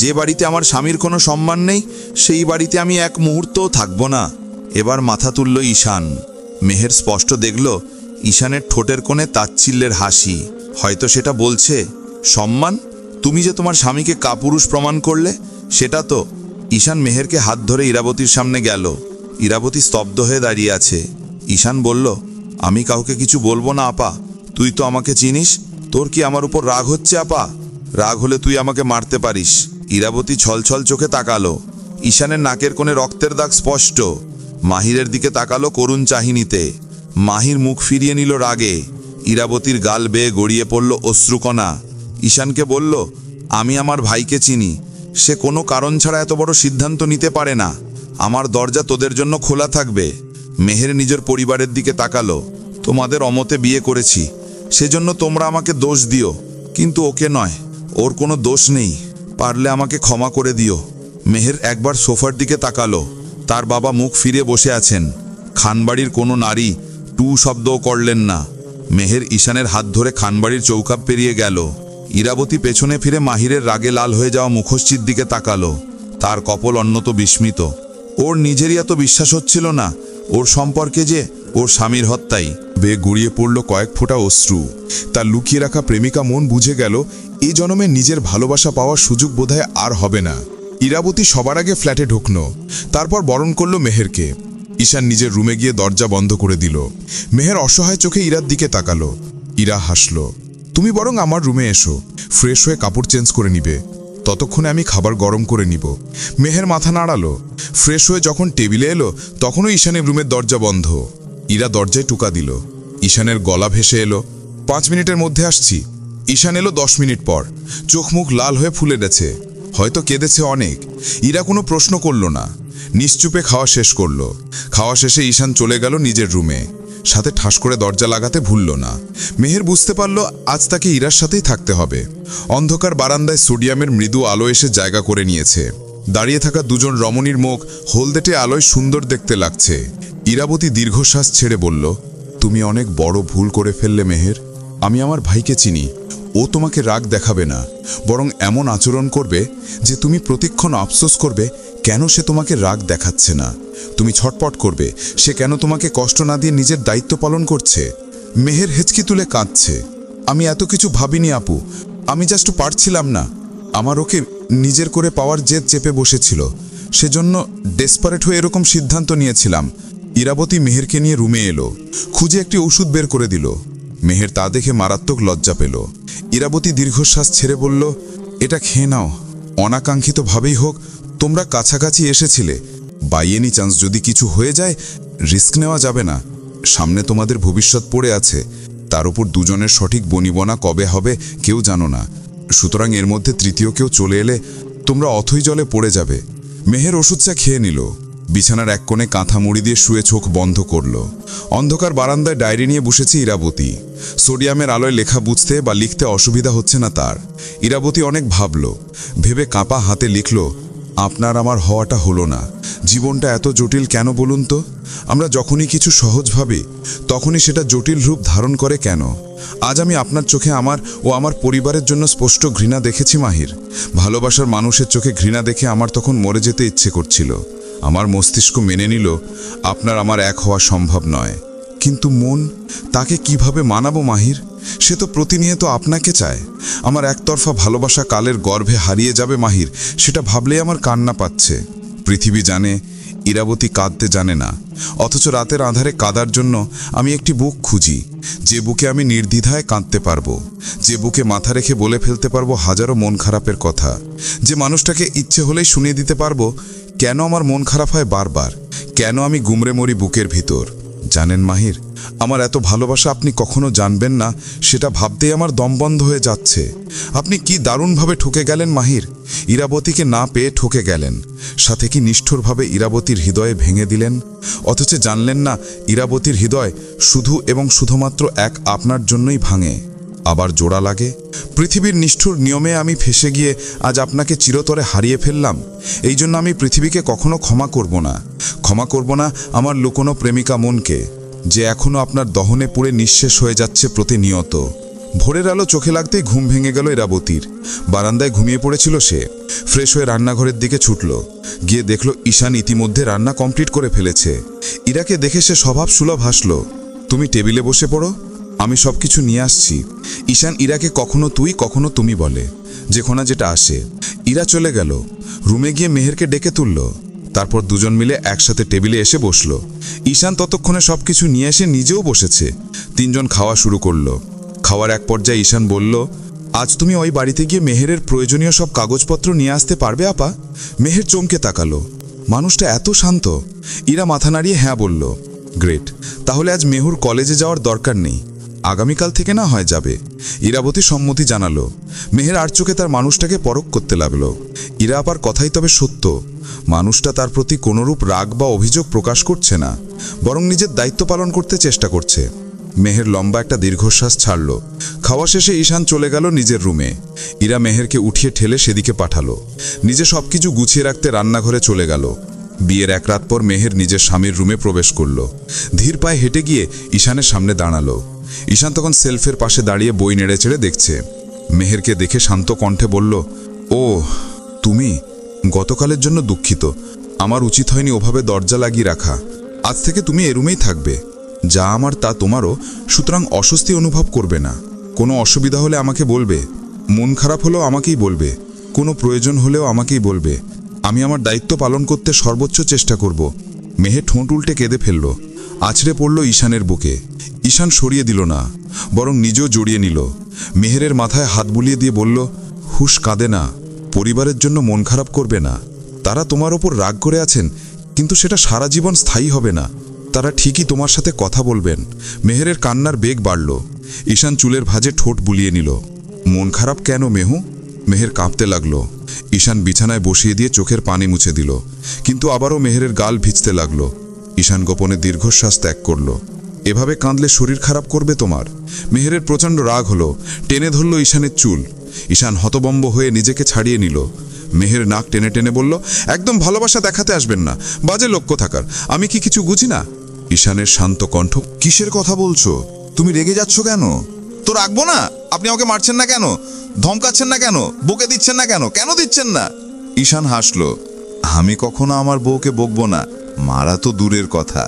যে বাড়িতে আমার স্বামীর কোনো সম্মান নেই সেই বাড়িতে আমি এক মুহূর্তও থাকব না। এবার মাথা তুলল ঈশান। মেহের স্পষ্ট দেখল ঈশানের ঠোঁটের কোণে তাচ্ছিল্যের হাসি। হয়তো সেটা বলছে, সম্মান? তুমি যে তোমার স্বামীকে কাপুরুষ প্রমাণ করলে সেটা তো। ঈশান মেহেরকে হাত ধরে ইরাবতীর সামনে গেল। ইরাবতী স্তব্ধ হয়ে দাঁড়িয়ে আছে। ঈশান বলল, আমি কাউকে কিছু বলবো না আপা। তুই তো আমাকে চিনিস। তোর কি আমার উপর রাগ হচ্ছে আপা? রাগ হলে তুই আমাকে মারতে পারিস। ইরাবতী ছলছল চোখে তাকালো। ঈশানের নাকের কোণে রক্তের দাগ স্পষ্ট। মাহিরের দিকে তাকালো করুণ চাহিনিতে। মাহির মুখ ফিরিয়ে নিল রাগে। ইরাবতীর গাল বেয়ে গড়িয়ে পড়ল অশ্রুকণা। ঈশানকে বলল, আমি আমার ভাইকে চিনি। সে কোনো কারণ ছাড়া এত বড় সিদ্ধান্ত নিতে পারে না। আমার দরজা তোদের জন্য খোলা থাকবে। মেহের নিজের পরিবারের দিকে তাকালো। তোমাদের অমতে বিয়ে করেছি, সেজন্য তোমরা আমাকে দোষ দিও, কিন্তু ওকে নয়। ওর কোনো দোষ নেই। পারলে আমাকে ক্ষমা করে দিও। মেহের একবার সোফার দিকে তাকালো। তার বাবা মুখ ফিরে বসে আছেন। খানবাড়ির কোনো নারী টু শব্দও করলেন না। মেহের ঈশানের হাত ধরে খানবাড়ির চৌকাপ পেরিয়ে গেল। ইরাবতী পেছনে ফিরে মাহিরের রাগে লাল হয়ে যাওয়া মুখশ্রীর দিকে তাকালো। তার কপল অন্যত বিস্মিত। ওর নিজেরই এত বিশ্বাস হচ্ছিল না ওর সম্পর্কে যে ওর স্বামীর হত্যাই। বেয়ে গড়িয়ে পড়ল কয়েক ফোঁটা অশ্রু। তার লুকিয়ে রাখা প্রেমিকা মন বুঝে গেল এই জন্মে নিজের ভালোবাসা পাওয়ার সুযোগ বোধহয় আর হবে না। ইরাবতী সবার আগে ফ্ল্যাটে ঢুকল, তারপর বরণ করল মেহেরকে। ঈশান নিজের রুমে গিয়ে দরজা বন্ধ করে দিল। মেহের অসহায় চোখে ইরার দিকে তাকালো। ইরা হাসল। তুমি বরং আমার রুমে এসো, ফ্রেশ হয়ে কাপড় চেঞ্জ করে নিবে, ততক্ষণে আমি খাবার গরম করে নিব। মেহের মাথা নাড়ালো। ফ্রেশ হয়ে যখন টেবিলে এলো তখনও ঈশানের রুমের দরজা বন্ধ। ইরা দরজায় টুকা দিল। ঈশানের গলা ভেসে এলো, 5 মিনিটের মধ্যে আসছি। ঈশান এলো 10 মিনিট পর। চোখ মুখ লাল হয়ে ফুলে গেছে, হয়তো কেঁদেছে অনেক। ইরা কোনো প্রশ্ন করল না, নিশ্চুপে খাওয়া শেষ করলো। খাওয়া শেষে ঈশান চলে গেল নিজের রুমে, সাথে ঠাস করে দরজা লাগাতে ভুলল না। মেহের বুঝতে পারল আজ তাকে ইরার সাথেই থাকতে হবে। অন্ধকার বারান্দায় সোডিয়ামের মৃদু আলো এসে জায়গা করে নিয়েছে। দাঁড়িয়ে থাকা দুজন রমণীর মুখ হলদেটে আলোয় সুন্দর দেখতে লাগছে। ইরাবতী দীর্ঘশ্বাস ছেড়ে বলল, তুমি অনেক বড় ভুল করে ফেললে মেহের। আমি আমার ভাইকে চিনি, ও তোমাকে রাগ দেখাবে না, বরং এমন আচরণ করবে যে তুমি প্রতিক্ষণ আফসোস করবে কেন সে তোমাকে রাগ দেখাচ্ছে না। তুমি ছটপট করবে সে কেন তোমাকে কষ্ট না দিয়ে নিজের দায়িত্ব পালন করছে। মেহের হেঁচকি তুলে কাঁদছে। আমি এত কিছু ভাবিনি আপু, আমি জাস্ট পারছিলাম না। আমার ওকে নিজের করে পাওয়ার জেদ চেপে বসেছিল, সেজন্য ডেসপারেট হয়ে এরকম সিদ্ধান্ত নিয়েছিলাম। ইরাবতী মেহেরকে নিয়ে রুমে এলো, খুঁজে একটি ওষুধ বের করে দিল। মেহের তা দেখে মারাত্মক লজ্জা পেল। ইরাবতী দীর্ঘশ্বাস ছেড়ে বলল, এটা খেয়ে নাও। অনাকাঙ্ক্ষিতভাবেই হোক তোমরা কাছাকাছি এসেছিলে, বাই এনি চান্স যদি কিছু হয়ে যায় রিস্ক নেওয়া যাবে না। সামনে তোমাদের ভবিষ্যৎ পড়ে আছে, তার উপর দুজনের সঠিক বনিবনা কবে হবে কেউ জানো না। সুতরাং এর মধ্যে তৃতীয় কেউ চলে এলে তোমরা অথই জলে পড়ে যাবে। মেহের ওষুধটা খেয়ে নিল। বিছানার এক কোণে কাঁথা মুড়ি দিয়ে শুয়ে চোখ বন্ধ করল। অন্ধকার বারান্দায় ডায়েরি নিয়ে বসেছে ইরাবতী। সোডিয়ামের আলোয় লেখা বুঝতে বা লিখতে অসুবিধা হচ্ছে না তার। ইরাবতী অনেক ভাবল, ভেবে কাঁপা হাতে লিখল, আপনার আমার হওয়াটা হলো না। জীবনটা এত জটিল কেন বলুন তো? আমরা যখনই কিছু সহজ ভাবি তখনই সেটা জটিল রূপ ধারণ করে কেন? আজ আমি আপনার চোখে আমার ও আমার পরিবারের জন্য স্পষ্ট ঘৃণা দেখেছি মাহির। ভালোবাসার মানুষের চোখে ঘৃণা দেখে আমার তখন মরে যেতে ইচ্ছে করছিল। আমার মস্তিষ্ক মেনে নিল আপনার আমার এক হওয়া সম্ভব নয়, কিন্তু মন, তাকে কিভাবে মানাবো মাহির? সে তো প্রতিনিয়ত আপনাকে চায়। আমার একতরফা ভালোবাসা কালের গর্ভে হারিয়ে যাবে মাহির, সেটা ভাবলেই আমার কান্না পাচ্ছে। পৃথিবী জানে ইরাবতী কাঁদতে জানে না, অথচ রাতের আঁধারে কাঁদার জন্য আমি একটি বুক খুঁজি, যে বুকে আমি নির্দ্বিধায় কাঁদতে পারবো, যে বুকে মাথা রেখে বলে ফেলতে পারবো হাজারো মন খারাপের কথা, যে মানুষটাকে ইচ্ছে হলেই শুনিয়ে দিতে পারবো কেন আমার মন খারাপ হয় বারবার, কেন আমি গুমরে মরি বুকের ভিতর। জানেন মাহির, আমার এত ভালোবাসা আপনি কখনো জানবেন না, সেটা ভাবতেই আমার দম বন্ধ হয়ে যাচ্ছে। আপনি কি দারুণভাবে ঠকে গেলেন মাহির, ইরাবতীকে না পেয়ে ঠকে গেলেন, সাথে কি নিষ্ঠুরভাবে ইরাবতীর হৃদয়ে ভেঙে দিলেন, অথচ জানলেন না ইরাবতীর হৃদয় শুধু এবং শুধুমাত্র এক আপনার জন্যই ভাঙে, আবার জোড়া লাগে। পৃথিবীর নিষ্ঠুর নিয়মে আমি ফেসে গিয়ে আজ আপনাকে চিরতরে হারিয়ে ফেললাম। এই জন্য আমি পৃথিবীকে কখনো ক্ষমা করব না। ক্ষমা করব না আমার লুকোনো প্রেমিকা মনকে, যে এখনও আপনার দহনে পুড়ে নিঃশেষ হয়ে যাচ্ছে প্রতিনিয়ত। ভোরের আলো চোখে লাগতেই ঘুম ভেঙে গেল ইরাবতীর। বারান্দায় ঘুমিয়ে পড়েছিল সে। ফ্রেশ হয়ে রান্নাঘরের দিকে ছুটল, গিয়ে দেখল ঈশান ইতিমধ্যে রান্না কমপ্লিট করে ফেলেছে। ইরাকে দেখে সে স্বভাব সুলভ হাসল। তুমি টেবিলে বসে পড়ো, আমি সব কিছু নিয়ে আসছি। ঈশান ইরাকে কখনো তুই কখনো তুমি বলে, যেখানে যেটা আসে। ইরা চলে গেল। রুমে গিয়ে মেহেরকে ডেকে তুলল, তারপর দুজন মিলে একসাথে টেবিলে এসে বসল। ঈশান ততক্ষণে সব কিছু নিয়ে এসে নিজেও বসেছে। তিনজন খাওয়া শুরু করলো। খাওয়ার এক পর্যায়ে ঈশান বলল, আজ তুমি ওই বাড়িতে গিয়ে মেহেরের প্রয়োজনীয় সব কাগজপত্র নিয়ে আসতে পারবে আপা? মেহের চমকে তাকালো, মানুষটা এত শান্ত। ইরা মাথা নাড়িয়ে হ্যাঁ বলল। গ্রেট, তাহলে আজ মেহুর কলেজে যাওয়ার দরকার নেই, আগামীকাল থেকে না হয় যাবে। ইরাবতী সম্মতি জানালো। মেহের আর চোখে তার মানুষটাকে পরখ করতে লাগলো। ইরা আপার কথাই তবে সত্য, মানুষটা তার প্রতি কোনোরূপ রাগ বা অভিযোগ প্রকাশ করছে না, বরং নিজের দায়িত্ব পালন করতে চেষ্টা করছে। মেহের লম্বা একটা দীর্ঘশ্বাস ছাড়ল। খাওয়া শেষে ঈশান চলে গেল নিজের রুমে। ইরা মেহেরকে উঠিয়ে ঠেলে সেদিকে পাঠালো। নিজে সবকিছু গুছিয়ে রাখতে রান্নাঘরে চলে গেল। বিয়ের এক রাত পর মেহের নিজের স্বামীর রুমে প্রবেশ করল। ধীর পায়ে হেঁটে গিয়ে ঈশানের সামনে দাঁড়ালো। ঈশান তখন সেলফের পাশে দাঁড়িয়ে বই নেড়ে চেড়ে দেখছে। মেহেরকে দেখে শান্ত কণ্ঠে বলল, ও তুমি? গতকালের জন্য দুঃখিত, আমার উচিত হয়নি ওভাবে দরজা লাগিয়ে রাখা। আজ থেকে তুমি এ রুমেই থাকবে। যা আমার তা তোমারও, সুতরাং অস্বস্তি অনুভব করবে না। কোনো অসুবিধা হলে আমাকে বলবে, মন খারাপ হলেও আমাকেই বলবে, কোনো প্রয়োজন হলেও আমাকেই বলবে। আমি আমার দায়িত্ব পালন করতে সর্বোচ্চ চেষ্টা করব। মেহে ঠোঁট উল্টে কেঁদে ফেলল, আছড়ে পড়ল ঈশানের বুকে। ঈশান সরিয়ে দিল না, বরং নিজেও জড়িয়ে নিল। মেহেরের মাথায় হাত বুলিয়ে দিয়ে বলল, হুশ, কাঁদে না, পরিবারের জন্য মন খারাপ করবে না। তারা তোমার ওপর রাগ করে আছেন, কিন্তু সেটা সারা জীবন স্থায়ী হবে না। তারা ঠিকই তোমার সাথে কথা বলবেন। মেহেরের কান্নার বেগ বাড়ল। ঈশান চুলের ভাঁজে ঠোঁট বুলিয়ে নিল। মন খারাপ কেন মেহু? মেহের কাঁপতে লাগলো। ঈশান বিছানায় বসিয়ে দিয়ে চোখের পানি মুছে দিল, কিন্তু আবারও মেহেরের গাল ভিজতে লাগলো। ঈশান গোপনে দীর্ঘশ্বাস ত্যাগ করল। এভাবে কাঁদলে শরীর খারাপ করবে তোমার। মেহেরের প্রচণ্ড রাগ হলো, টেনে ধরল ঈশানের চুল। ঈশান হতবম্ব হয়ে নিজেকে ছাড়িয়ে নিল। মেহের নাক টেনে টেনে বলল, একদম ভালোবাসা দেখাতে আসবেন না, বাজে লক্ষ্য থাকার। আমি কি কিছু বুঝি না? ঈশানের শান্ত কণ্ঠ, কিসের কথা বলছো? তুমি রেগে যাচ্ছ কেন? তো রাখবো না? আপনি আমাকে মারছেন না কেন? ধমকাচ্ছেন না কেন? বকে দিচ্ছেন না কেন? কেন দিচ্ছেন না? ঈশান হাসলো। আমি কখনো আমার বউকে বকবো না, মারা তো দূরের কথা।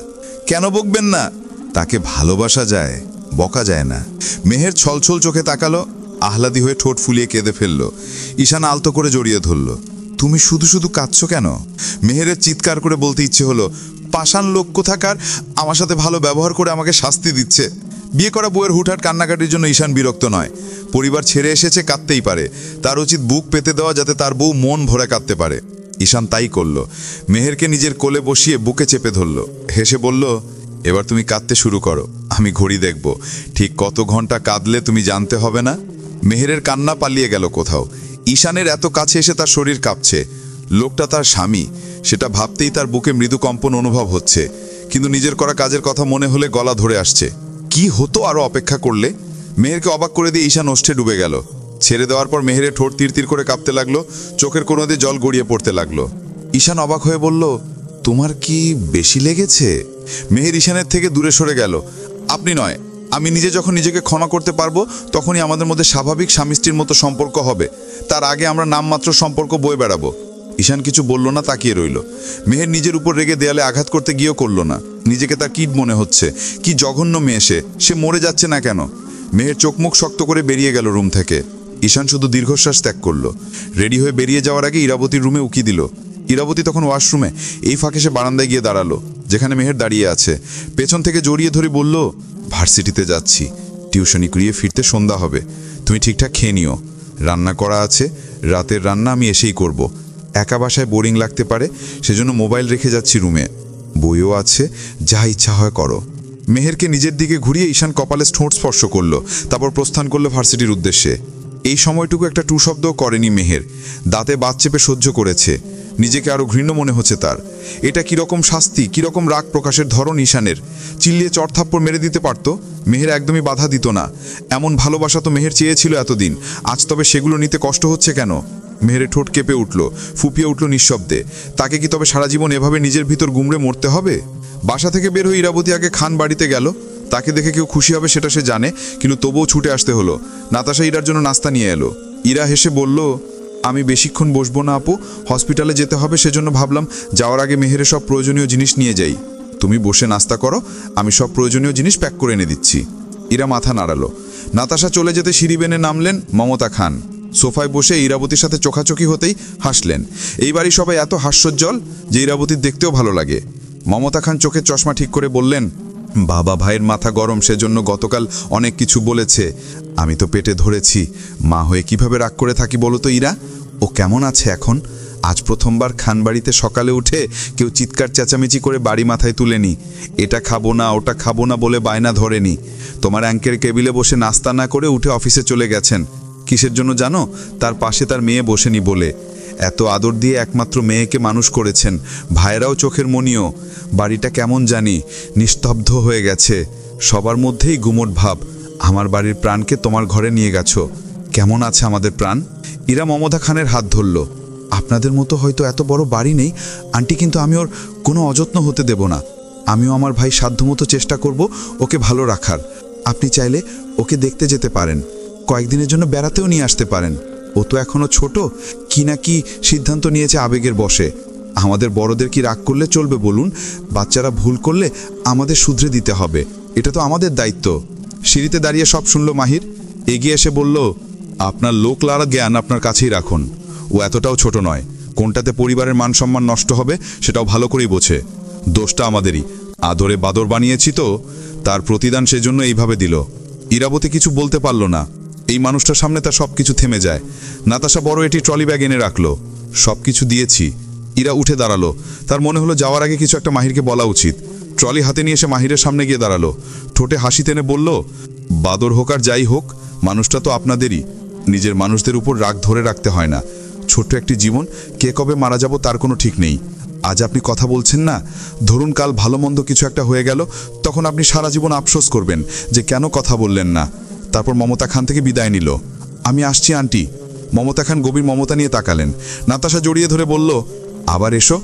কেন বকবেন না? তাকে ভালোবাসা যায়, বকা যায় না। মেহের ছলছল চোখে তাকালো, আহ্লাদি হয়ে ঠোঁট ফুলিয়ে কেঁদে ফেলল। ঈশান আলতো করে জড়িয়ে ধরল। তুমি শুধু শুধু কাঁদছো কেন? মেহেরের চিৎকার করে বলতে ইচ্ছে হলো, পাষাণ লোক কোথাকার আমার সাথে ভালো ব্যবহার করে আমাকে শাস্তি দিচ্ছে। বিয়ে করা বউয়ের হুটহাট কান্নাকাটির জন্য ঈশান বিরক্ত নয়। পরিবার ছেড়ে এসেছে, কাঁদতেই পারে। তার উচিত বুক পেতে দেওয়া, যাতে তার বউ মন ভরে কাঁদতে পারে। ঈশান তাই করল। মেহেরকে নিজের কোলে বসিয়ে বুকে চেপে ধরল, হেসে বলল, এবার তুমি কাঁদতে শুরু করো, আমি ঘড়ি দেখব। ঠিক কত ঘন্টা কাঁদলে তুমি জানতে হবে না। মেহেরের কান্না পালিয়ে গেল কোথাও। ঈশানের এত কাছে এসে তার শরীর কাঁপছে। লোকটা তার স্বামী, সেটা ভাবতেই তার বুকে মৃদু কম্পন অনুভব হচ্ছে। কিন্তু নিজের করা কাজের কথা মনে হলে গলা ধরে আসছে। কি হতো আরো অপেক্ষা করলে? মেহেরকে অবাক করে দিয়ে ঈশান ওষ্ঠে ডুবে গেল। ছেড়ে দেওয়ার পর মেহেরের ঠোঁট তীর তীর করে কাঁপতে লাগলো, চোখের কোণে দিয়ে জল গড়িয়ে পড়তে লাগলো। ঈশান অবাক হয়ে বলল, তোমার কি বেশি লেগেছে? মেহের ঈশানের থেকে দূরে সরে গেল। আপনি নয়, আমি নিজে যখন নিজেকে ক্ষমা করতে পারবো, তখনই আমাদের মধ্যে স্বাভাবিক স্বামী স্ত্রীর মতো সম্পর্ক হবে। তার আগে আমরা নামমাত্র সম্পর্ক বয়ে বেড়াবো। ঈশান কিছু বলল না, তাকিয়ে রইল। মেহের নিজের উপর রেগে দেয়ালে আঘাত করতে গিয়েও করল না। নিজেকে তার কীট মনে হচ্ছে। কি জঘন্য মেয়ে সে মরে যাচ্ছে না কেন? মেহের চোখ মুখ শক্ত করে বেরিয়ে গেল রুম থেকে। ঈশান শুধু দীর্ঘশ্বাস ত্যাগ করল। রেডি হয়ে বেরিয়ে যাওয়ার আগে ইরাবতীর রুমে উকি দিল। ইরাবতী তখন ওয়াশরুমে। এই ফাঁকে সে বারান্দায় গিয়ে দাঁড়ালো, যেখানে মেহের দাঁড়িয়ে আছে। পেছন থেকে জড়িয়ে ধরে বলল, ভার্সিটিতে যাচ্ছি, টিউশনি করিয়ে ফিরতে সন্ধ্যা হবে। তুমি ঠিকঠাক খেয়ে নিও। রান্না করা আছে, রাতের রান্না আমি এসেই করব। একা বাসায় বোরিং লাগতে পারে, সেজন্য মোবাইল রেখে যাচ্ছি রুমে। বইও আছে, যা ইচ্ছা হয় করো। মেহেরকে নিজের দিকে ঘুরিয়ে ঈশান কপালে ঠোঁট স্পর্শ করলো, তারপর প্রস্থান করলো ভার্সিটির উদ্দেশ্যে। এই সময়টুকু একটা টু শব্দও করেনি মেহের। দাঁতে বাত চেপে সহ্য করেছে। নিজেকে আরও ঘৃণ্য মনে হচ্ছে তার। এটা কীরকম শাস্তি, কীরকম রাগ প্রকাশের ধরন ঈশানের। চিল্লিয়ে চড়থাপ্পড় মেরে দিতে পারত, মেহের একদমই বাধা দিত না। এমন ভালোবাসা তো মেহের চেয়েছিল এতদিন, আজ তবে সেগুলো নিতে কষ্ট হচ্ছে কেন? মেহেরের ঠোঁট কেঁপে উঠল, ফুপিয়ে উঠল নিঃশব্দে। তাকে কি তবে সারা জীবন এভাবে নিজের ভিতর গুমড়ে মরতে হবে? বাসা থেকে বের হয়ে ইরাবতী আগে খান বাড়িতে গেল। তাকে দেখে কেউ খুশি হবে সেটা সে জানে, কিন্তু তবুও ছুটে আসতে হলো। নাতাশা ইরার জন্য নাস্তা নিয়ে এলো। ইরা হেসে বলল, আমি বেশিক্ষণ বসবো না আপু, হসপিটালে যেতে হবে, সেজন্য ভাবলাম যাওয়ার আগে মেহেরের সব প্রয়োজনীয় জিনিস নিয়ে যাই। তুমি বসে নাস্তা করো, আমি সব প্রয়োজনীয় জিনিস প্যাক করে এনে দিচ্ছি। ইরা মাথা নাড়ালো। নাতাশা চলে যেতে সিঁড়ি বেনে নামলেন মমতা খান। সোফায় বসে ইরাবতীর সাথে চোখাচোখি হতেই হাসলেন। এই বাড়ি সবাই এত হাস্যোজ্জ্বল যে ইরাবতীর দেখতেও ভালো লাগে। মমতা খান চোখের চশমা ঠিক করে বললেন, বাবা ভাইয়ের মাথা গরম, সেজন্য গতকাল অনেক কিছু বলেছে। আমি তো পেটে ধরেছি। মা হয়ে কিভাবে রাগ করে থাকি বলো তো ইরা? ও কেমন আছে এখন? আজ প্রথমবার খানবাড়িতে সকালে উঠে কেউ চিৎকার চেঁচামেচি করে বাড়ি মাথায় তুলেনি। এটা খাবো না, ওটা খাবো না বলে বায়না ধরেনি। তোমার অ্যাঙ্কের কেবিলে বসে নাস্তা না করে উঠে অফিসে চলে গেছেন। কিসের জন্য জানো? তার পাশে তার মেয়ে বসেনি বলে। এত আদর দিয়ে একমাত্র মেয়েকে মানুষ করেছেন। ভাইয়েরাও চোখের মনিও। বাড়িটা কেমন জানি নিস্তব্ধ হয়ে গেছে। সবার মধ্যেই গুমট ভাব। আমার বাড়ির প্রাণকে তোমার ঘরে নিয়ে গেছো। কেমন আছে আমাদের প্রাণ? ইরা মমতা খানের হাত ধরল। আপনাদের মতো হয়তো এত বড় বাড়ি নেই আন্টি, কিন্তু আমি ওর কোনো অযত্ন হতে দেব না। আমিও আমার ভাই সাধ্যমতো চেষ্টা করব ওকে ভালো রাখার। আপনি চাইলে ওকে দেখতে যেতে পারেন, কয়েকদিনের জন্য বেড়াতেও নিয়ে আসতে পারেন। ও তো এখনো ছোট, কি না কি সিদ্ধান্ত নিয়েছে আবেগের বশে। আমাদের বড়দের কি রাগ করলে চলবে বলুন? বাচ্চারা ভুল করলে আমাদের শুধরে দিতে হবে। এটা তো আমাদের দায়িত্ব। সিঁড়িতে দাঁড়িয়ে সব শুনল মাহির। এগিয়ে এসে বলল, আপনার লোক লাড়া জ্ঞান আপনার কাছেই রাখুন। ও এতটাও ছোট নয়। কোনটাতে পরিবারের মান সম্মান নষ্ট হবে সেটাও ভালো করেই বোঝে। দোষটা আমাদেরই। আদরে বাদর বানিয়েছি তো, তার প্রতিদান সেজন্য এইভাবে দিল। ইরাবতী কিছু বলতে পারল না। এই মানুষটার সামনে তার সব কিছু থেমে যায়। নাতাশা বড় এটি ট্রলি ব্যাগ এনে রাখলো। সব কিছু দিয়েছি। ইরা উঠে দাঁড়ালো। তার মনে হলো যাওয়ার আগে কিছু একটা মাহিরকে বলা উচিত। ট্রলি হাতে নিয়ে এসে মাহিরের সামনে গিয়ে দাঁড়ালো। ঠোঁটে হাসি টেনে বলল, বাদর হোক আর যাই হোক, মানুষটা তো আপনাদেরই। নিজের মানুষদের উপর রাগ ধরে রাখতে হয় না। ছোট্ট একটি জীবন, কে কবে মারা যাব তার কোনো ঠিক নেই। আজ আপনি কথা বলছেন না, ধরুন কাল ভালো মন্দ কিছু একটা হয়ে গেল, তখন আপনি সারা জীবন আফসোস করবেন যে কেন কথা বললেন না। তারপর মমতা খান থেকে বিদায় নিল। আমি আসছি আন্টি। মমতা খান গভীর মমতা নিয়ে তাকালেন। নাতাশা জড়িয়ে ধরে বলল, আবার এসো।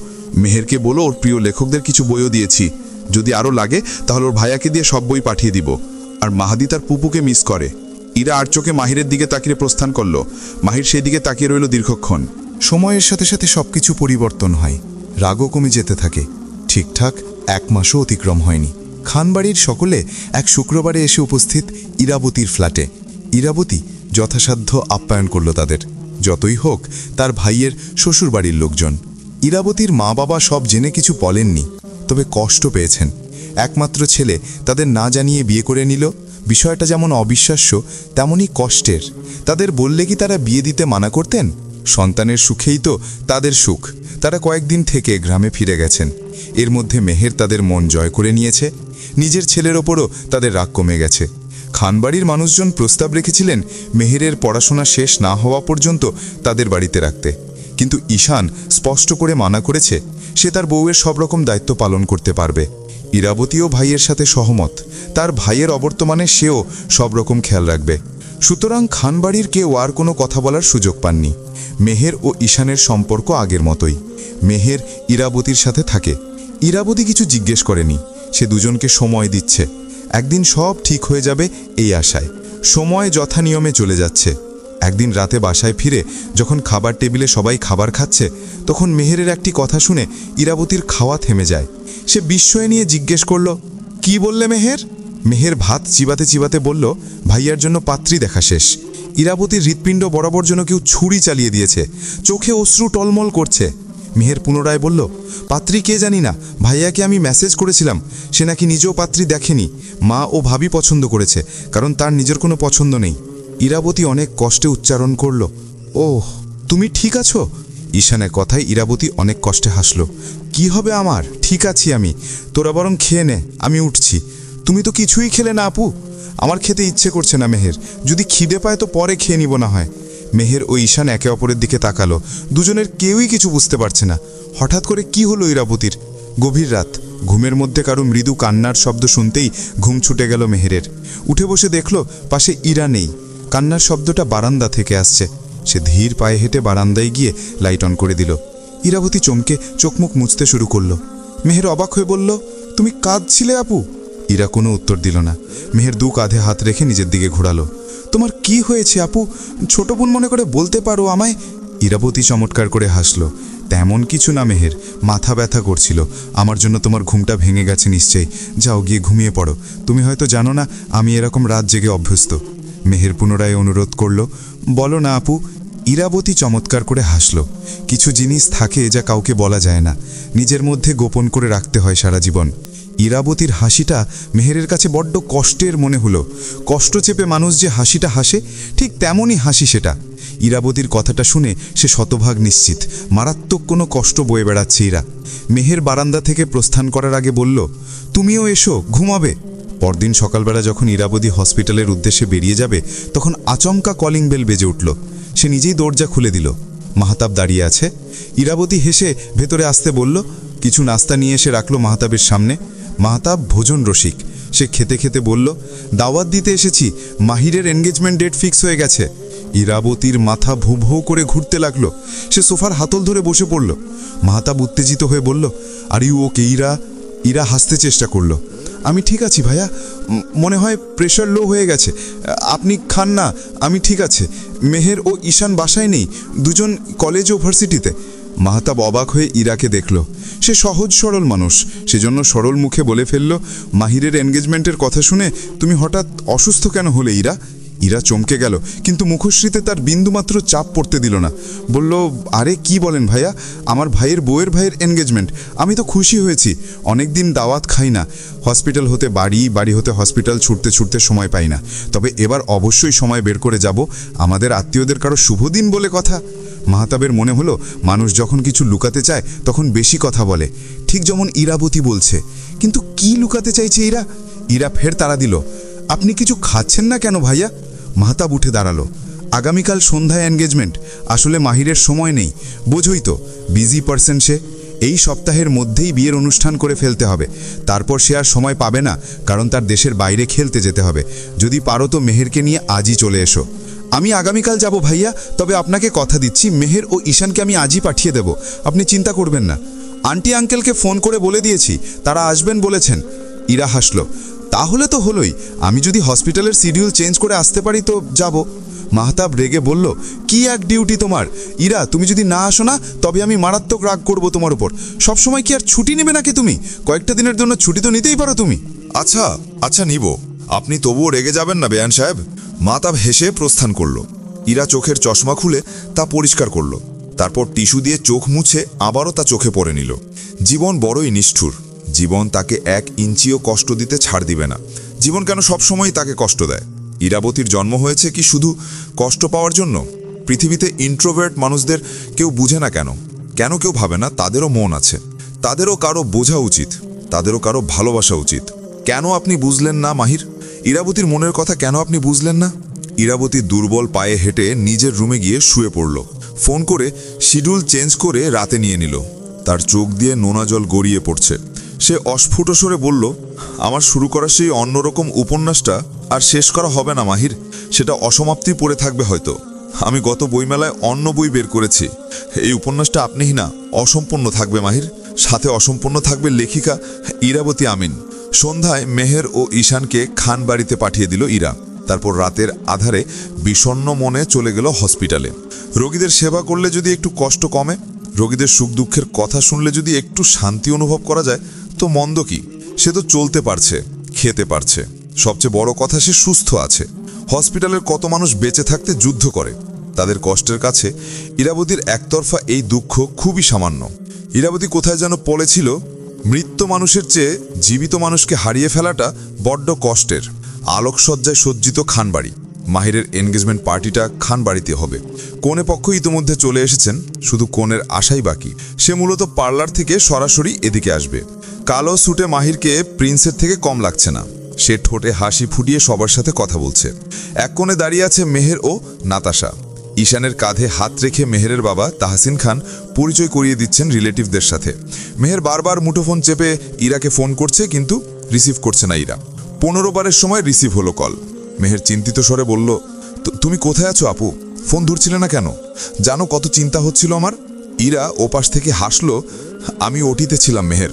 মেহেরকে বলো ওর প্রিয় লেখকদের কিছু বইও দিয়েছি। যদি আরও লাগে তাহলে ওর ভাইয়াকে দিয়ে সব বই পাঠিয়ে দিব। আর মাহাদি তার পুপুকে মিস করে। ইরা আর চোখে মাহিরের দিকে তাকিয়ে প্রস্থান করল। মাহির সেই দিকে তাকিয়ে রইল দীর্ঘক্ষণ। সময়ের সাথে সাথে সবকিছু পরিবর্তন হয়, রাগও কমে যেতে থাকে। ঠিকঠাক 1 মাসও অতিক্রম হয়নি। খানবাড়ির সকলে এক শুক্রবারে এসে উপস্থিত ইরাবতীর ফ্ল্যাটে। ইরাবতী যথাসাধ্য আপ্যায়ন করল তাদের। যতই হোক তার ভাইয়ের শ্বশুরবাড়ির লোকজন। ইরাবতীর মা বাবা সব জেনে কিছু বলেননি, তবে কষ্ট পেয়েছেন। একমাত্র ছেলে তাদের না জানিয়ে বিয়ে করে নিল। বিষয়টা যেমন অবিশ্বাস্য তেমনই কষ্টের। তাদের বললে কি তারা বিয়ে দিতে মানা করতেন? সন্তানের সুখেই তো তাদের সুখ। তারা কয়েকদিন থেকে গ্রামে ফিরে গেছেন। এর মধ্যে মেহের তাদের মন জয় করে নিয়েছে। নিজের ছেলের ওপরও তাদের রাগ কমে গেছে। খানবাড়ির মানুষজন প্রস্তাব রেখেছিলেন মেহেরের পড়াশোনা শেষ না হওয়া পর্যন্ত তাদের বাড়িতে রাখতে, কিন্তু ঈশান স্পষ্ট করে মানা করেছে সে তার বউয়ের সব রকম দায়িত্ব পালন করতে পারবে। ইরাবতীও ভাইয়ের সাথে সহমত। তার ভাইয়ের অবর্তমানে সেও সব রকম খেয়াল রাখবে। সুতরাং খানবাড়ির কেউ আর কোনো কথা বলার সুযোগ পাননি। মেহের ও ঈশানের সম্পর্ক আগের মতোই। মেহের ইরাবতীর সাথে থাকে। ইরাবতী কিছু জিজ্ঞেস করেনি। সে দুজনকে সময় দিচ্ছে। একদিন সব ঠিক হয়ে যাবে এই আশায়। সময় যথা নিয়মে চলে যাচ্ছে। একদিন রাতে বাসায় ফিরে যখন খাবার টেবিলে সবাই খাবার খাচ্ছে, তখন মেহেরের একটি কথা শুনে ইরাবতীর খাওয়া থেমে যায়। সে বিস্ময় নিয়ে জিজ্ঞেস করল, কি বললে মেহের? মেহের ভাত চিবাতে চিবাতে বলল, ভাইয়ার জন্য পাত্রী দেখা শেষ। ইরাবতীর হৃৎপিণ্ড বরাবর যেন কেউ ছুরি চালিয়ে দিয়েছে। চোখে অশ্রু টলমল করছে। মেহের পুনরায় বলল, পাত্রী কে জানি না, ভাইয়াকে আমি মেসেজ করেছিলাম। সে নাকি নিজেও পাত্রী দেখেনি। মা ও ভাবি পছন্দ করেছে, কারণ তার নিজের কোনো পছন্দ নেই। ইরাবতী অনেক কষ্টে উচ্চারণ করল, ওহ, তুমি ঠিক আছো? ঈশানের কথায় ইরাবতী অনেক কষ্টে হাসল। কি হবে আমার? ঠিক আছি আমি। তোরা বরং খেয়ে নে, আমি উঠছি। তুমি তো কিছুই খেলে না আপু। আমার খেতে ইচ্ছে করছে না মেহের। যদি খিদে পায় তো পরে খেয়ে নিব না হয়। মেহের ও ঈশান একে অপরের দিকে তাকালো। দুজনের কেউই কিছু বুঝতে পারছে না হঠাৎ করে কি হলো ইরাবতীর। গভীর রাত। ঘুমের মধ্যে কারো মৃদু কান্নার শব্দ শুনতেই ঘুম ছুটে গেল মেহেরের। উঠে বসে দেখল পাশে ইরা নেই। কান্নার শব্দটা বারান্দা থেকে আসছে। সে ধীর পায়ে হেঁটে বারান্দায় গিয়ে লাইট অন করে দিল। ইরাবতী চমকে চোখমুখ মুছতে শুরু করলো। মেহের অবাক হয়ে বলল, তুমি কাঁদছিলে আপু? ইরা কোনো উত্তর দিল না। মেহের দু কাঁধে হাত রেখে নিজের দিকে ঘোরালো। তোমার কি হয়েছে আপু? ছোট বোন মনে করে বলতে পারো আমায়। ইরাবতী চমৎকার করে হাসল। তেমন কিছু না মেহের, মাথা ব্যথা করছিল। আমার জন্য তোমার ঘুমটা ভেঙে গেছে নিশ্চয়ই। যাও গিয়ে ঘুমিয়ে পড়ো। তুমি হয়তো জানো না আমি এরকম রাত জেগে অভ্যস্ত। মেহের পুনরায় অনুরোধ করল, বলো না আপু। ইরাবতী চমৎকার করে হাসল। কিছু জিনিস থাকে যা কাউকে বলা যায় না, নিজের মধ্যে গোপন করে রাখতে হয় সারা জীবন। ইরাবতীর হাসিটা মেহেরের কাছে বড্ড কষ্টের মনে হলো। কষ্ট চেপে মানুষ যে হাসিটা হাসে, ঠিক তেমনই হাসি সেটা। ইরাবতীর কথাটা শুনে সে শতভাগ নিশ্চিত মারাত্মক কোনো কষ্ট বয়ে বেড়াচ্ছে ইরা। মেহের বারান্দা থেকে প্রস্থান করার আগে বলল, তুমিও এসো, ঘুমাবে। পরদিন সকালবেলা যখন ইরাবতী হসপিটালের উদ্দেশ্যে বেরিয়ে যাবে, তখন আচমকা কলিং বেল বেজে উঠল। সে নিজেই দরজা খুলে দিল। মাহতাব দাঁড়িয়ে আছে। ইরাবতী হেসে ভেতরে আসতে বলল। কিছু নাস্তা নিয়ে এসে রাখল মাহতাবের সামনে। মাহতাব ভোজন রসিক। সে খেতে খেতে বলল, দাওয়াত দিতে এসেছি, মাহিরের এনগেজমেন্ট ডেট ফিক্স হয়ে গেছে। ইরাবতীর মাথা ভু ভু করে ঘুরতে লাগলো। সে সোফার হাতল ধরে বসে পড়ল। মাহতাব উত্তেজিত হয়ে বলল, are you okay Ira? Ira হাসতে চেষ্টা করল। আমি ঠিক আছি ভাইয়া, মনে হয় প্রেশার লো হয়ে গেছে। আপনি খান না, আমি ঠিক আছে। মেহের ও ঈশান বাসায় নেই, দুজন কলেজ ও ভার্সিটিতে। মাহতাব অবাক হয়ে ইরাকে দেখল। সে সহজ সরল মানুষ, সেজন্য সরল মুখে বলে ফেলল, মাহিরের এনগেজমেন্টের কথা শুনে তুমি হঠাৎ অসুস্থ কেন হলে ইরা? ইরা চমকে গেল, কিন্তু মুখশ্রীতে তার বিন্দুমাত্র চাপ পড়তে দিল না। বলল, আরে কি বলেন ভাইয়া, আমার ভাইয়ের বউয়ের ভাইয়ের এনগেজমেন্ট, আমি তো খুশি হয়েছি। অনেক দিন দাওয়াত খাই না, হসপিটাল হতে বাড়ি, বাড়ি হতে হসপিটাল ছুটতে ছুটতে সময় পাই না। তবে এবার অবশ্যই সময় বের করে যাব, আমাদের আত্মীয়দের কারো শুভ দিন বলে কথা। মাহতাবের মনে হলো, মানুষ যখন কিছু লুকাতে চায় তখন বেশি কথা বলে, ঠিক যেমন ইরাবতী বলছে। কিন্তু কি লুকাতে চাইছে ইরা? ইরা ফের তাড়া দিল, আপনি কিছু খাচ্ছেন না কেন ভাইয়া? মাহতাব উঠে দাঁড়ালো। আগামীকাল সন্ধ্যায় এনগেজমেন্ট, আসলে মাহিরের সময় নেই, বোঝই তো, বিজি পারসন সে। এই সপ্তাহের মধ্যেই বিয়ের অনুষ্ঠান করে ফেলতে হবে, তারপর সে আর সময় পাবে না, কারণ তার দেশের বাইরে খেলতে যেতে হবে। যদি পারো তো মেহেরকে নিয়ে আজই চলে এসো। আমি আগামীকাল যাব ভাইয়া, তবে আপনাকে কথা দিচ্ছি মেহের ও ঈশানকে আমি আজই পাঠিয়ে দেব, আপনি চিন্তা করবেন না। আন্টি আঙ্কেলকে ফোন করে বলে দিয়েছি, তারা আসবেন বলেছেন। ইরা হাসল, তাহলে তো হলোই, আমি যদি হসপিটালের শিডিউল চেঞ্জ করে আসতে পারি তো যাব। মাহতাব রেগে বলল, কি এক ডিউটি তোমার ইরা, তুমি যদি না আসো না তবে আমি মারাত্মক রাগ করব তোমার উপর। সবসময় কি আর ছুটি নেবে নাকি তুমি? কয়েকটা দিনের জন্য ছুটি তো নিতেই পারো তুমি। আচ্ছা আচ্ছা নিব, আপনি তবুও রেগে যাবেন না বেয়ান সাহেব। মাহতাব হেসে প্রস্থান করল। ইরা চোখের চশমা খুলে তা পরিষ্কার করল, তারপর টিস্যু দিয়ে চোখ মুছে আবারও তা চোখে পরে নিল। জীবন বড়ই নিষ্ঠুর, জীবন তাকে 1 ইঞ্চিও কষ্ট দিতে ছাড় দিবে না। জীবন কেন সবসময় তাকে কষ্ট দেয়? ইরাবতীর জন্ম হয়েছে কি শুধু কষ্ট পাওয়ার জন্য? পৃথিবীতে ইন্ট্রোভার্ট মানুষদের কেউ বুঝে না কেন? কেন কেউ ভাবে না তাদেরও মন আছে, তাদেরও কারো বোঝা উচিত, তাদেরও কারো ভালোবাসা উচিত? কেন আপনি বুঝলেন না মাহির? ইরাবতীর মনের কথা কেন আপনি বুঝলেন না? ইরাবতী দুর্বল পায়ে হেঁটে নিজের রুমে গিয়ে শুয়ে পড়ল। ফোন করে শিডিউল চেঞ্জ করে রাতে নিয়ে নিল। তার চোখ দিয়ে নোনা জল গড়িয়ে পড়ছে। সে অস্ফুট স্বরে বলল, আমার শুরু করা সেই অন্যরকম উপন্যাসটা আর শেষ করা হবে না মাহির, সেটা অসমাপ্তি পড়ে থাকবে হয়তো। আমি গত বইমেলায় অন্য বই বের করেছি, এই উপন্যাসটা আপনিই না অসম্পূর্ণ থাকবে মাহির, সাথে অসম্পূর্ণ থাকবে লেখিকা ইরাবতী আমিন। সন্ধ্যায় মেহের ও ঈশানকে খান বাড়িতে পাঠিয়ে দিল ইরা। তারপর রাতের আধারে বিষণ্ণ মনে চলে গেল হসপিটালে। রোগীদের সেবা করলে যদি একটু কষ্ট কমে, রোগীদের সুখ দুঃখের কথা শুনলে যদি একটু শান্তি অনুভব করা যায় তো মন্দ কি? সে তো চলতে পারছে, খেতে পারছে, সবচেয়ে বড় কথা সে সুস্থ আছে। হসপিটালের কত মানুষ বেঁচে থাকতে যুদ্ধ করে, তাদের কষ্টের কাছে ইরাবতীর একতরফা এই দুঃখ খুবই সামান্য। ইরাবতী কোথায় যেন বলেছিল, মৃত মানুষের চেয়ে জীবিত মানুষকে হারিয়ে ফেলাটা বড্ড কষ্টের। আলোকসজ্জায় সজ্জিত খানবাড়ি, মাহিরের এনগেজমেন্ট পার্টিটা খানবাড়িতে হবে। কনে পক্ষ ইতিমধ্যে চলে এসেছেন, শুধু কনের আশাই বাকি। সে মূলত পার্লার থেকে সরাসরি এদিকে আসবে। কালো স্যুটে মাহিরকে প্রিন্সের থেকে কম লাগছে না। সে ঠোঁটে হাসি ফুটিয়ে সবার সাথে কথা বলছে। এক কোণে দাঁড়িয়ে আছে মেহের ও নাতাশা। ঈশানের কাঁধে হাত রেখে মেহেরের বাবা তাহসিন খান পরিচয় করিয়ে দিচ্ছেন রিলেটিভদের সাথে। মেহের বারবার মুঠোফোন চেপে ইরাকে ফোন করছে, কিন্তু রিসিভ করছে না ইরা। 15 বারের সময় রিসিভ হলো কল। মেহের চিন্তিত স্বরে বলল, তুমি কোথায় আছো আপু? ফোন ধরছিলে না কেন? জানো কত চিন্তা হচ্ছিল আমার। ইরা ওপাশ থেকে হাসলো, আমি ওটিতে ছিলাম মেহের।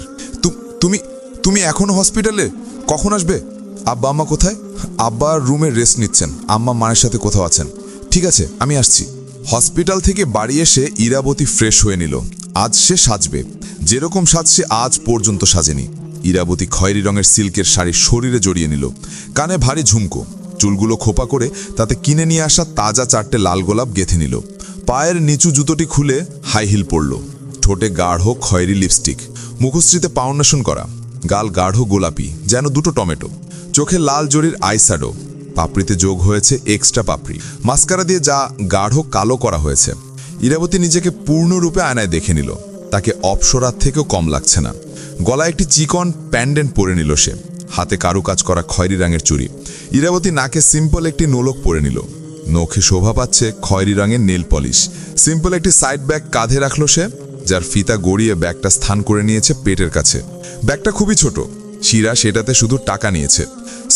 তুমি তুমি এখনো হসপিটালে? কখন আসবে? আব্বা আম্মা কোথায়? আব্বা রুমে রেস্ট নিচ্ছেন, আম্মা মায়ের সাথে কোথাও আছেন। ঠিক আছে, আমি আসছি। হসপিটাল থেকে বাড়ি এসে ইরাবতী ফ্রেশ হয়ে নিল। আজ সে সাজবে, যেরকম সাজ সে আজ পর্যন্ত সাজেনি। ইরাবতী খয়েরি রঙের সিল্কের শাড়ি শরীরে জড়িয়ে নিল, কানে ভারী ঝুমকো, চুলগুলো খোপা করে তাতে কিনে নিয়ে আসা তাজা 4টে লাল গোলাপ গেঁথে নিল। পায়ের নিচু জুতোটি খুলে হাই হিল পরল। ঠোঁটে গাঢ় খয়েরি লিপস্টিক, মুখশ্রীতে ফাউন্ডেশন করা, গাল গাঢ় গোলাপি যেন দুটো টমেটো, চোখে লাল জরির আইশ্যাডো, পাপড়িতে যোগ হয়েছে এক্সট্রা পাপড়ি, মাস্কারা দিয়ে যা গাঢ় কালো করা হয়েছে। ইরাবতী নিজেকে পূর্ণরূপে আয়নায় দেখে নিল। তাকে অপসরার থেকেও কম লাগছে না। গলায় একটি চিকন প্যান্ডেন্ট পরে নিল সে, হাতে কারুকাজ করা খয়েরি রঙের চুড়ি। ইরাবতী নাকে সিম্পল একটি নোলক পরে নিল। নখে শোভা পাচ্ছে খয়েরি রঙের নেল পলিশ। সিম্পল একটি সাইড ব্যাগ কাঁধে রাখল সে, যার ফিতা গড়িয়ে ব্যাগটা স্থান করে নিয়েছে পেটের কাছে। ব্যাগটা খুবই ছোট, শিরা সেটাতে শুধু টাকা নিয়েছে।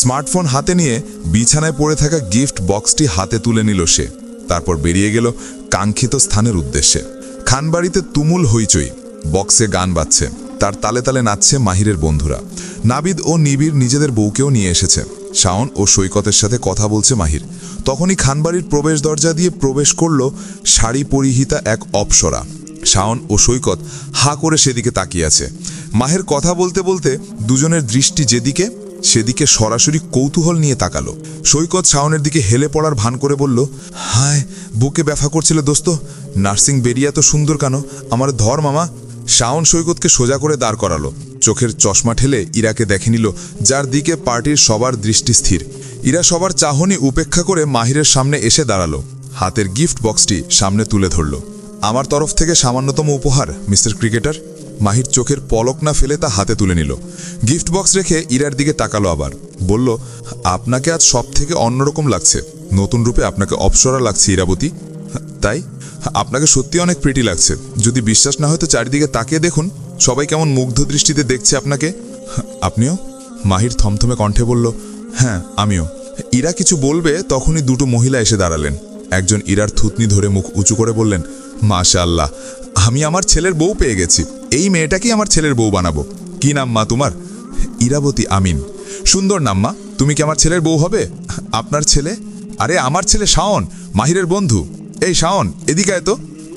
স্মার্টফোন হাতে নিয়ে বিছানায় পড়ে থাকা গিফট বক্সটি হাতে তুলে নিল সে। তারপর বেরিয়ে গেল কাঙ্ক্ষিত স্থানের উদ্দেশ্যে। খানবাড়িতে তুমুল হইচই, বক্সে গান বাজছে, তার তালে তালে নাচছে মাহিরের বন্ধুরা। নাবিদ ও নিবিড় নিজেদের বউকেও নিয়ে এসেছে। শাওন ও সৈকতের সাথে কথা বলছে মাহির। তখনই খানবাড়ির প্রবেশ দরজা দিয়ে প্রবেশ করল শাড়ি পরিহিতা এক অপ্সরা। শাওন ও সৈকত হা করে সেদিকে তাকিয়ে আছে। মাহের কথা বলতে বলতে দুজনের দৃষ্টি যেদিকে সেদিকে সরাসরি কৌতূহল নিয়ে তাকালো। সৈকত শাওনের দিকে হেলে পড়ার ভান করে বলল, হায় বুকে ব্যথা করছিল দোস্ত, নার্সিং বেরিয়ে এত সুন্দর কেন, আমার ধর মামা। শাওন সৈকতকে সোজা করে দাঁড় করালো, চোখের চশমা ঠেলে ইরাকে দেখে নিল, যার দিকে পার্টির সবার দৃষ্টি স্থির। ইরা সবার চাহনি উপেক্ষা করে মাহিরের সামনে এসে দাঁড়ালো, হাতের গিফট বক্সটি সামনে তুলে ধরল। আমার তরফ থেকে সামান্যতম উপহার মিস্টার ক্রিকেটার। মাহির চোখের পলক না ফেলে তা হাতে তুলে নিল। গিফট বক্স রেখে ইরার দিকে তাকালো, আবার বলল, আপনাকে আজ সব থেকে অন্যরকম লাগছে, নতুন রূপে আপনাকে অপসরা লাগছে ইরাবতী। তাই? আপনাকে সত্যি অনেক প্রিটি লাগছে। যদি বিশ্বাস না হয় তো চারিদিকে তাকিয়ে দেখুন, সবাই কেমন মুগ্ধ দৃষ্টিতে দেখছে আপনাকে। আপনিও? মাহির থমথমে কণ্ঠে বলল, হ্যাঁ আমিও। ইরা কিছু বলবে তখনই দুটো মহিলা এসে দাঁড়ালেন। একজন ইরার থুতনি ধরে মুখ উঁচু করে বললেন, মাশাআল্লাহ, আমি আমার ছেলের বউ পেয়ে গেছি, এই মেয়েটাকেই আমার ছেলের বউ বানাবো। কি নাম মা তোমার? ইরাবতী আমিন। সুন্দর নাম মা, তুমি কি আমার ছেলের বউ হবে? আপনার ছেলে? আরে আমার ছেলে শাওন, মাহিরের বন্ধু। এই শাওন এদিকে আয় তো।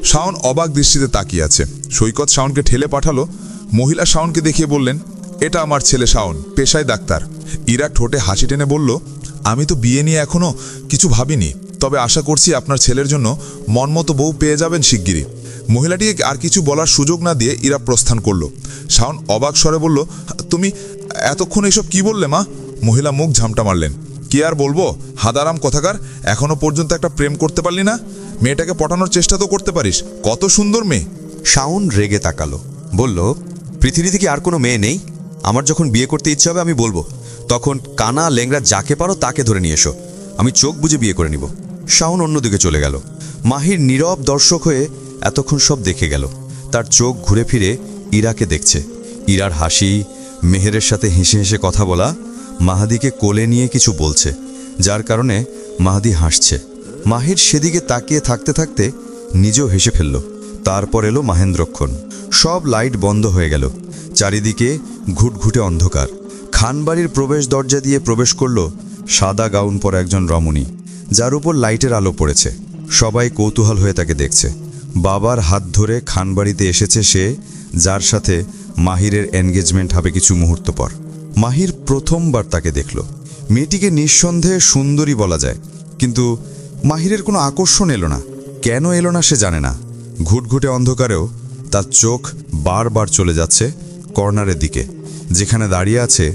শাওন অবাক দৃষ্টিতে তাকিয়ে আছে। সৈকত শাওনকে ঠেলে পাঠালো। মহিলা শাওনকে দেখিয়ে বললেন, এটা আমার ছেলে শাওন, পেশায় ডাক্তার। ইরা ঠোঁটে হাসি টেনে বলল, আমি তো বিয়ে নিয়ে এখনো কিছু ভাবিনি, তবে আশা করছি আপনার ছেলের জন্য মনমতো বউ পেয়ে যাবেন শিগগিরই। মহিলাটিকে আর কিছু বলার সুযোগ না দিয়ে ইরা প্রস্থান করলো। শাওন অবাক স্বরে বলল, তুমি এতক্ষণ এসব কি বললে মা? মহিলা মুখ ঝামটা মারলেন, কি আর বলবো, হাদারাম কথাকার, এখনো পর্যন্ত একটা প্রেম করতে পারলি না? মেয়েটাকে পটানোর চেষ্টা তো করতে পারিস, কত সুন্দর মেয়ে। শাওন রেগে তাকালো, বলল, পৃথিবীতে কি আর কোনো মেয়ে নেই? আমার যখন বিয়ে করতে ইচ্ছে হবে আমি বলবো, তখন কানা লেংরা যাকে পারো তাকে ধরে নিয়ে এসো, আমি চোখ বুজে বিয়ে করে নিব। শাওন অন্যদিকে চলে গেল। মাহির নীরব দর্শক হয়ে এতক্ষণ সব দেখে গেল। তার চোখ ঘুরে ফিরে ইরাকে দেখছে। ইরার হাসি, মেহেরের সাথে হেসে হেসে কথা বলা, মাহাদিকে কোলে নিয়ে কিছু বলছে, যার কারণে মাহাদি হাসছে। মাহির সেদিকে তাকিয়ে থাকতে থাকতে নিজেও হেসে ফেলল। তারপর এলো মাহেন্দ্রক্ষণ। সব লাইট বন্ধ হয়ে গেল। চারিদিকে ঘুটঘুটে অন্ধকার। খানবাড়ির প্রবেশ দরজা দিয়ে প্রবেশ করল সাদা গাউন পরা একজন রমণী, যার উপর লাইটের আলো পড়েছে। সবাই কৌতূহল হয়ে তাকে দেখছে। বাবার হাত ধরে খানবাড়িতে এসেছে সে, যার সাথে মাহিরের এনগেজমেন্ট হবে কিছু মুহূর্ত পর। মাহির প্রথমবার তাকে দেখল। মেয়েটিকে নিঃসন্দেহে সুন্দরী বলা যায়, কিন্তু মাহিরের কোনো আকর্ষণ এলো না। কেন এলো না সে জানে না। ঘুটঘুটে অন্ধকারেও তার চোখ বারবার চলে যাচ্ছে কর্নারের দিকে, যেখানে দাঁড়িয়ে আছে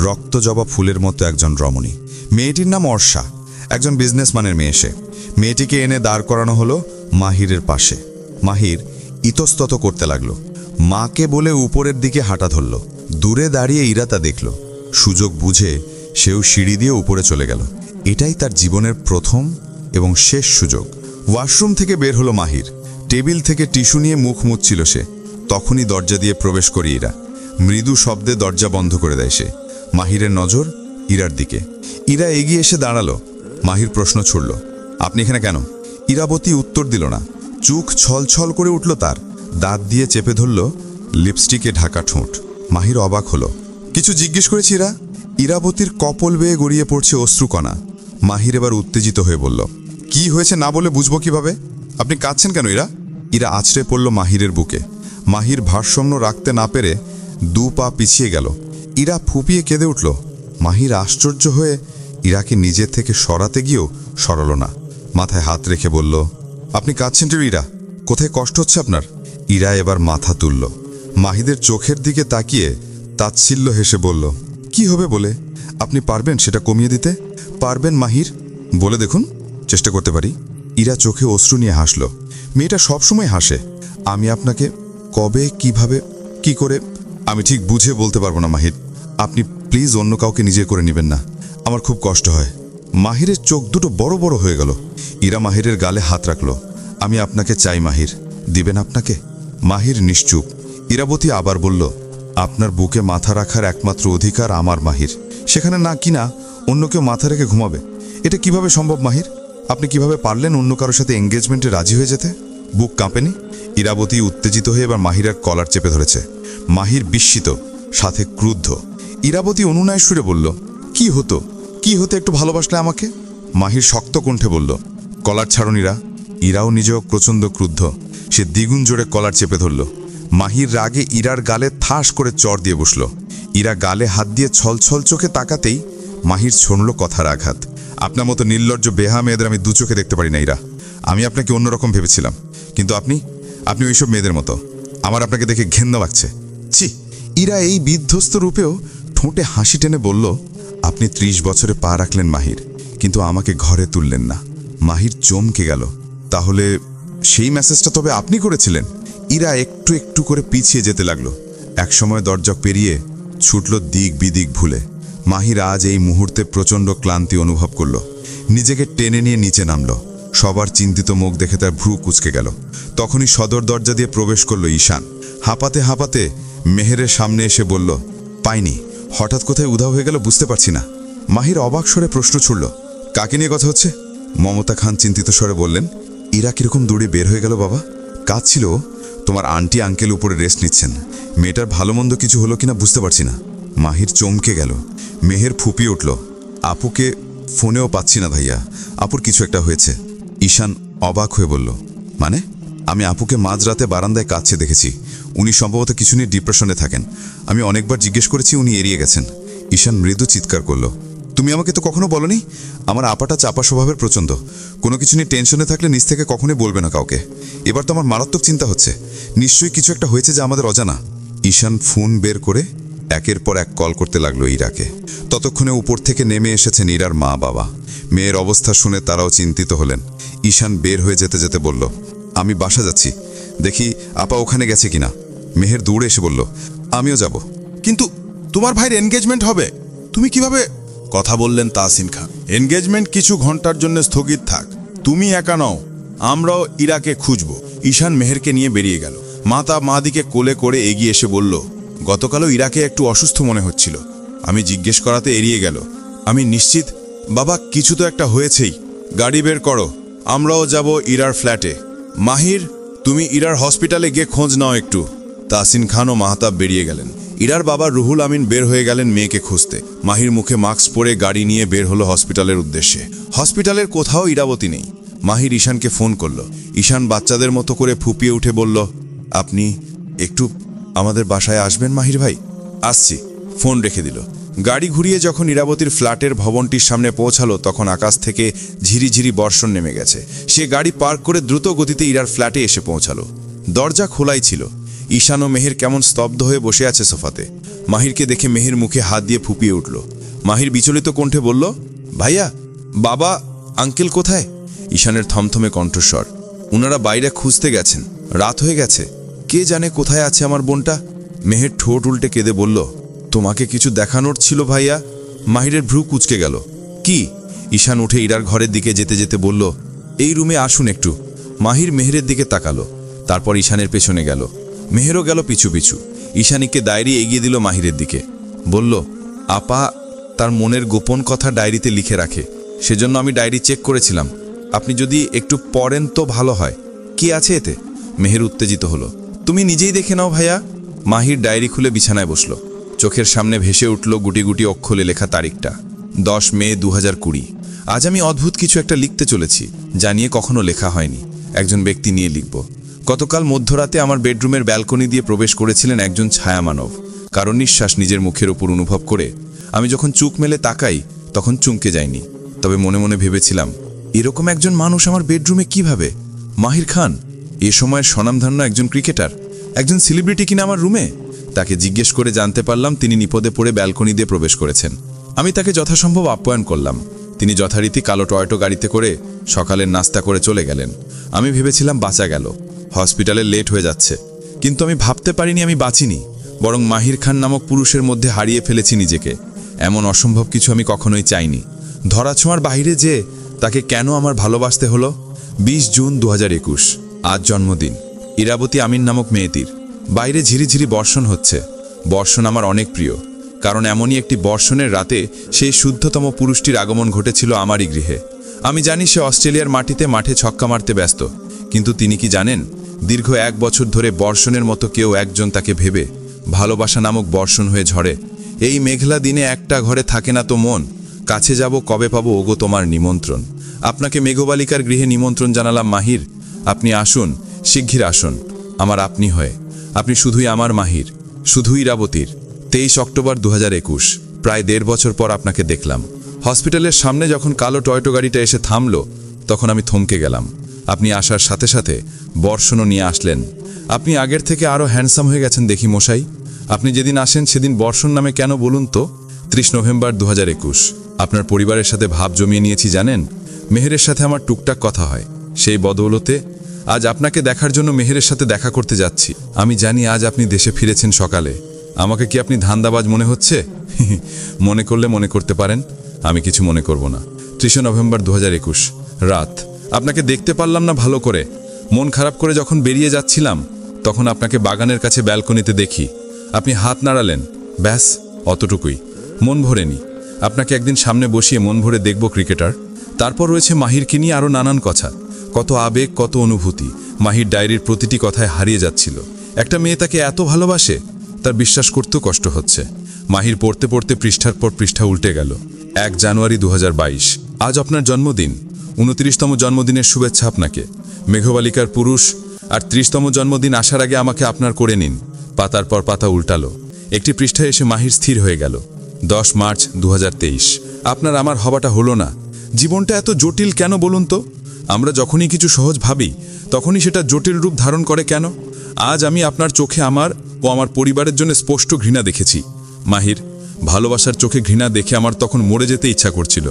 রক্তজবা ফুলের মতো একজন রমণী। মেয়েটির নাম অর্ষা, একজন বিজনেসম্যানের মেয়ে সে। মেয়েটিকে এনে দাঁড় করানো হলো মাহিরের পাশে। মাহির ইতস্তত করতে লাগলো। মাকে বলে উপরের দিকে হাঁটা ধরল। দূরে দাঁড়িয়ে ইরা তা দেখল। সুযোগ বুঝে সেও সিঁড়ি দিয়ে উপরে চলে গেল। এটাই তার জীবনের প্রথম এবং শেষ সুযোগ। ওয়াশরুম থেকে বের হলো মাহির। টেবিল থেকে টিস্যু নিয়ে মুখ মুছছিল সে। তখনই দরজা দিয়ে প্রবেশ করে ইরা। মৃদু শব্দে দরজা বন্ধ করে দেয় সে। মাহিরের নজর ইরার দিকে। ইরা এগিয়ে এসে দাঁড়ালো। মাহির প্রশ্ন ছুড়ল, আপনি এখানে কেন? ইরাবতী উত্তর দিল না। চোখ ছলছল করে উঠল তার। দাঁত দিয়ে চেপে ধরল লিপস্টিকে ঢাকা ঠোঁট। মাহির অবাক হলো। কিছু জিজ্ঞেস করেছি ইরা? ইরাবতীর কপল বেয়ে গড়িয়ে পড়ছে অশ্রুকণা। মাহির এবার উত্তেজিত হয়ে বলল, কি হয়েছে না বলে বুঝবো কিভাবে? আপনি কাঁদছেন কেন ইরা? ইরা আছড়ে পড়ল মাহিরের বুকে। মাহির ভারসাম্য রাখতে না পেরে দু পা পিছিয়ে গেল। ইরা ফুপিয়ে কেঁদে উঠল। মাহির আশ্চর্য হয়ে ইরাকে নিজে থেকে সরাতে গিয়েও সরালো না। মাথায় হাত রেখে বলল, আপনি কাঁদছেন যে ইরা? কোথায় কষ্ট হচ্ছে আপনার? ইরা এবার মাথা তুলল। মাহিদের চোখের দিকে তাকিয়ে তাচ্ছিল্য হেসে বলল, কি হবে বলে? আপনি পারবেন সেটা কমিয়ে দিতে? পারবেন মাহির? বলে দেখুন, চেষ্টা করতে পারি। ইরা চোখে অশ্রু নিয়ে হাসল। মেয়েটা সবসময় হাসে। আমি আপনাকে কবে, কিভাবে, কি করে আমি ঠিক বুঝে বলতে পারবো না মাহির। আপনি প্লিজ অন্য কাউকে নিজে করে নেবেন না, আমার খুব কষ্ট হয়। মাহিরের চোখ দুটো বড় বড় হয়ে গেল। ইরা মাহিরের গালে হাত রাখল। আমি আপনাকে চাই মাহির, দিবেন আপনাকে? মাহির নিশ্চুপ। ইরাবতী আবার বলল, আপনার বুকে মাথা রাখার একমাত্র অধিকার আমার মাহির। সেখানে না কিনা অন্য কেউ মাথা রেখে ঘুমাবে। এটা কিভাবে সম্ভব মাহির? আপনি কিভাবে পারলেন অন্য কারোর সাথে এঙ্গেজমেন্টে রাজি হয়ে যেতে? বুক কাঁপেনি? ইরাবতী উত্তেজিত হয়ে এবার মাহিরের কলার চেপে ধরেছে। মাহির বিস্মিত, সাথে ক্রুদ্ধ। ইরাবতী অনুনয় সুরে বলল, কি হতো, কি হতো একটু ভালোবাসলে আমাকে? মাহির শক্ত কণ্ঠে বলল, কলার ছাড়ুন ইরা। ইরাও নিজেও প্রচণ্ড ক্রুদ্ধ। সে দ্বিগুণ জোরে কলার চেপে ধরল। মাহির রাগে ইরার গালে ঠাস করে চর দিয়ে বসল। ইরা গালে হাত দিয়ে ছলছল চোখে তাকাতেই মাহির ছড়ল কথার আঘাত। আপনার মতো নির্লজ্জ বেহা মেয়েদের আমি দু চোখে দেখতে পারি না ইরা। আমি আপনাকে অন্যরকম ভেবেছিলাম, কিন্তু আপনি ওইসব মেয়েদের মতো। আমার আপনাকে দেখে ঘেন্না লাগছে। ছি! ইরা এই বিধ্বস্ত রূপেও ঠোঁটে হাসি টেনে বলল, আপনি 30 বছরে পা রাখলেন মাহির, কিন্তু আমাকে ঘরে তুললেন না। মাহির চমকে গেল। তাহলে সেই মেসেজটা তবে আপনি করেছিলেন? ইরা একটু একটু করে পিছিয়ে যেতে লাগলো। একসময় দরজা পেরিয়ে ছুটল দিক বিদিক ভুলে। মাহির আজ এই মুহূর্তে প্রচণ্ড ক্লান্তি অনুভব করল। নিজেকে টেনে নিয়ে নিচে নামল। সবার চিন্তিত মুখ দেখে তার ভ্রু কুঁচকে গেল। তখনই সদর দরজা দিয়ে প্রবেশ করল ঈশান। হাঁপাতে হাঁপাতে মেহেরের সামনে এসে বলল, পাইনি, হঠাৎ কোথায় উধাও হয়ে গেল বুঝতে পারছি না। মাহির অবাক স্বরে প্রশ্ন ছুড়ল, কাকে নিয়ে কথা হচ্ছে? মমতা খান চিন্তিত স্বরে বললেন, ইরা কিরকম দূরে বের হয়ে গেল বাবা? কাজ ছিল, তোমার আন্টি আঙ্কেল উপরে রেস্ট নিচ্ছেন। মেয়েটার ভালো মন্দ কিছু হলো কিনা বুঝতে পারছি না। মাহির চমকে গেল। মেহের ফুপিয়ে উঠল, আপুকে ফোনেও পাচ্ছি না ভাইয়া, আপুর কিছু একটা হয়েছে। ঈশান অবাক হয়ে বলল, মানে? আমি আপুকে মাঝরাতে বারান্দায় কাঁদছে দেখেছি। উনি সম্ভবত কিছু নিয়ে ডিপ্রেশনে থাকেন। আমি অনেকবার জিজ্ঞেস করেছি, উনি এড়িয়ে গেছেন। ঈশান মৃদু চিৎকার করল, তুমি আমাকে তো কখনো বলনি? আমার আপাটা চাপা স্বভাবের প্রচণ্ড। কোনো কিছু নিয়ে টেনশনে থাকলে নিজ থেকে কখনোই বলবে না কাউকে। এবার তো আমার মারাত্মক চিন্তা হচ্ছে। নিশ্চয়ই কিছু একটা হয়েছে যা আমাদের অজানা। ঈশান ফোন বের করে একের পর এক কল করতে লাগলো ইরাকে। ততক্ষণে উপর থেকে নেমে এসেছেন ইরার মা বাবা। মেয়ের অবস্থা শুনে তারাও চিন্তিত হলেন। ঈশান বের হয়ে যেতে যেতে বলল, আমি বাসা যাচ্ছি, দেখি আপা ওখানে গেছে কিনা। মেহের দৌড়ে এসে বলল, আমিও যাব। কিন্তু তোমার ভাইয়ের এনগেজমেন্ট হবে, তুমি কিভাবে? কথা বললেন তাহসিন খান, এনগেজমেন্ট কিছু ঘন্টার জন্য স্থগিত থাক। তুমি একা নও, আমরাও ইরাকে খুঁজব। ঈশান মেহেরকে নিয়ে বেরিয়ে গেল। মাদিকে কোলে করে এগিয়ে এসে বলল, গতকালও ইরাকে একটু অসুস্থ মনে হচ্ছিল। আমি জিজ্ঞেস করাতে এড়িয়ে গেল। আমি নিশ্চিত বাবা কিছু তো একটা হয়েছেই। গাড়ি বের করো, আমরাও যাব ইরার ফ্ল্যাটে। মাহির, তুমি ইরার হসপিটালে গিয়ে খোঁজ নাও একটু। তাহসিন খান ও মাহতাব বেরিয়ে গেলেন। ইরার বাবা রুহুল আমিন বের হয়ে গেলেন মেয়েকে খুঁজতে। মাহির মুখে মাস্ক পরে গাড়ি নিয়ে বের হলো হসপিটালের উদ্দেশ্যে। হসপিটালের কোথাও ইরাবতী নেই। মাহির ঈশানকে ফোন করলো। ঈশান বাচ্চাদের মতো করে ফুপিয়ে উঠে বলল, আপনি একটু আমাদের বাসায় আসবেন মাহির ভাই? আসছি। ফোন রেখে দিল। গাড়ি ঘুরিয়ে যখন ইরাবতীর ফ্ল্যাটের ভবনটির সামনে পৌঁছালো তখন আকাশ থেকে ঝিরিঝিরি বর্ষণ নেমে গেছে। সে গাড়ি পার্ক করে দ্রুত গতিতে ইরার ফ্ল্যাটে এসে পৌঁছালো। দরজা খোলাই ছিল। ঈশান ও মেহের কেমন স্তব্ধ হয়ে বসে আছে সোফাতে। মাহিরকে দেখে মেহের মুখে হাত দিয়ে ফুপিয়ে উঠল। মাহির বিচলিত কণ্ঠে বলল, ভাইয়া, বাবা, আঙ্কেল কোথায়? ঈশানের থমথমে কণ্ঠস্বর, উনারা বাইরে খুঁজতে গেছেন, রাত হয়ে গেছে। কে জানে কোথায় আছে আমার বোনটা? মেহের ঠোঁট উল্টে কেঁদে বলল, তোমাকে কিছু দেখানোর ছিল ভাইয়া। মাহিরের ভ্রু কুঁচকে গেল। কি? ঈশান উঠে ইরার ঘরের দিকে যেতে যেতে বলল, এই রুমে আসুন একটু। মাহির মেহেরের দিকে তাকালো, তারপর ঈশানের পেছনে গেল। মেহেরও গেল পিছু পিছু। ঈশানীকে ডায়েরি এগিয়ে দিল মাহিরের দিকে। বলল, আপা তার মনের গোপন কথা ডায়েরিতে লিখে রাখে, সেজন্য আমি ডায়েরি চেক করেছিলাম। আপনি যদি একটু পড়েন তো ভালো হয়। কি আছে এতে? মেহের উত্তেজিত হলো। তুমি নিজেই দেখে নাও ভাইয়া। মাহির ডায়েরি খুলে বিছানায় বসল। চোখের সামনে ভেসে উঠল গুটি গুটি অক্ষরে লেখা তারিখটা, 10 মে 2020। আজ আমি অদ্ভুত কিছু একটা লিখতে চলেছি, যা নিয়ে কখনো লেখা হয়নি। একজন ব্যক্তি নিয়ে লিখব। গতকাল মধ্যরাতে আমার বেডরুমের ব্যালকনি দিয়ে প্রবেশ করেছিলেন একজন ছায়ামানব। কারণ নিঃশ্বাস নিজের মুখের ওপর অনুভব করে আমি যখন চোখ মেলে তাকাই তখন চমকে যাইনি। তবে মনে মনে ভেবেছিলাম, এরকম একজন মানুষ আমার বেডরুমে কিভাবে? মাহির খান, এ সময়ের স্বনামধন্য একজন ক্রিকেটার, একজন সেলিব্রিটি কিনা আমার রুমে? তাকে জিজ্ঞেস করে জানতে পারলাম তিনি নিপদে পড়ে ব্যালকনি দিয়ে প্রবেশ করেছেন। আমি তাকে যথাসম্ভব আপ্যায়ন করলাম। তিনি যথারীতি কালো টয়টো গাড়িতে করে সকালের নাস্তা করে চলে গেলেন। আমি ভেবেছিলাম বাঁচা গেল, হসপিটালে লেট হয়ে যাচ্ছে। কিন্তু আমি ভাবতে পারিনি আমি বাঁচিনি, বরং মাহির খান নামক পুরুষের মধ্যে হারিয়ে ফেলেছি নিজেকে। এমন অসম্ভব কিছু আমি কখনোই চাইনি। ধরাছোঁয়ার বাইরে যে তাকে কেন আমার ভালোবাসতে হলো? 20 জুন 2021, আজ জন্মদিন ইরাবতী আমিন নামক মেয়েটির। বাইরে ঝিরিঝিরি বর্ষণ হচ্ছে। বর্ষণ আমার অনেক প্রিয়, কারণ এমনই একটি বর্ষণের রাতে সেই শুদ্ধতম পুরুষটির আগমন ঘটেছিল আমারই গৃহে। আমি জানি সে অস্ট্রেলিয়ার মাঠে ছক্কা মারতে ব্যস্ত, কিন্তু তিনি কি জানেন, দীর্ঘ 1 বছর ধরে বর্ষণের মতো কেউ একজন তাকে ভেবে ভালোবাসা নামক বর্ষণ হয়ে ঝরে। এই মেঘলা দিনে একটা ঘরে থাকে না তো মন, কাছে যাব কবে পাবো ওগো তোমার নিমন্ত্রণ। আপনাকে মেঘবালিকার গৃহে নিমন্ত্রণ জানালাম মাহির। আপনি আসুন, শিগগির আসুন আমার আপনি হয়ে। আপনি শুধুই আমার মাহির, শুধুই ইরাবতীর। 23 অক্টোবর 2021, প্রায় 1.5 বছর পর আপনাকে দেখলাম। হসপিটালের সামনে যখন কালো টয়টো গাড়িটা এসে থামলো, তখন আমি থমকে গেলাম। আপনি আসার সাথে সাথে বর্ষণও নিয়ে আসলেন। আপনি আগের থেকে আরও হ্যান্ডসাম হয়ে গেছেন দেখি মশাই। আপনি যেদিন আসেন সেদিন বর্ষণ নামে কেন বলুন তো? 30 নভেম্বর 2021, আপনার পরিবারের সাথে ভাব জমিয়ে নিয়েছি জানেন। মেহেরের সাথে আমার টুকটাক কথা হয়, সেই বদৌলতে আজ আপনাকে দেখার জন্য মেহেরের সাথে দেখা করতে যাচ্ছি। আমি জানি আজ আপনি দেশে ফিরেছেন সকালে। আমাকে কি আপনি ধান্দাবাজ মনে হচ্ছে? মনে করলে মনে করতে পারেন, আমি কিছু মনে করব না। 30 নভেম্বর 2021, রাত। আপনাকে দেখতে পারলাম না ভালো করে। মন খারাপ করে যখন বেরিয়ে যাচ্ছিলাম, তখন আপনাকে বাগানের কাছে ব্যালকনিতে দেখি। আপনি হাত নাড়ালেন, ব্যাস অতটুকুই। মন ভরেনি। আপনাকে একদিন সামনে বসিয়ে মন ভরে দেখব ক্রিকেটার। তারপর রয়েছে মাহিরকে নিয়ে আরও নানান কথা, কত আবেগ, কত অনুভূতি। মাহির ডায়েরির প্রতিটি কথায় হারিয়ে যাচ্ছিল। একটা মেয়ে তাকে এত ভালোবাসে, তার বিশ্বাস করতেও কষ্ট হচ্ছে। মাহির পড়তে পড়তে পৃষ্ঠার পর পৃষ্ঠা উল্টে গেল। 1 জানুয়ারি 2022, আজ আপনার জন্মদিন। 29তম জন্মদিনের শুভেচ্ছা আপনাকে। মেঘবালিকার পুরুষ। আর 30তম জন্মদিন আসার আগে আমাকে আপনার করে নিন। পাতার পর পাতা উল্টালো। একটি পৃষ্ঠায় এসে মাহির স্থির হয়ে গেল। 10 মার্চ 2023, আপনার আমার হওয়াটা হলো না। জীবনটা এত জটিল কেন বলুন তো? আমরা যখনই কিছু সহজ ভাবি, তখনই সেটা জটিল রূপ ধারণ করে কেন? আজ আমি আপনার চোখে আমার ও আমার পরিবারের জন্য স্পষ্ট ঘৃণা দেখেছি। মাহির, ভালোবাসার চোখে ঘৃণা দেখে আমার তখন মরে যেতে ইচ্ছা করছিল।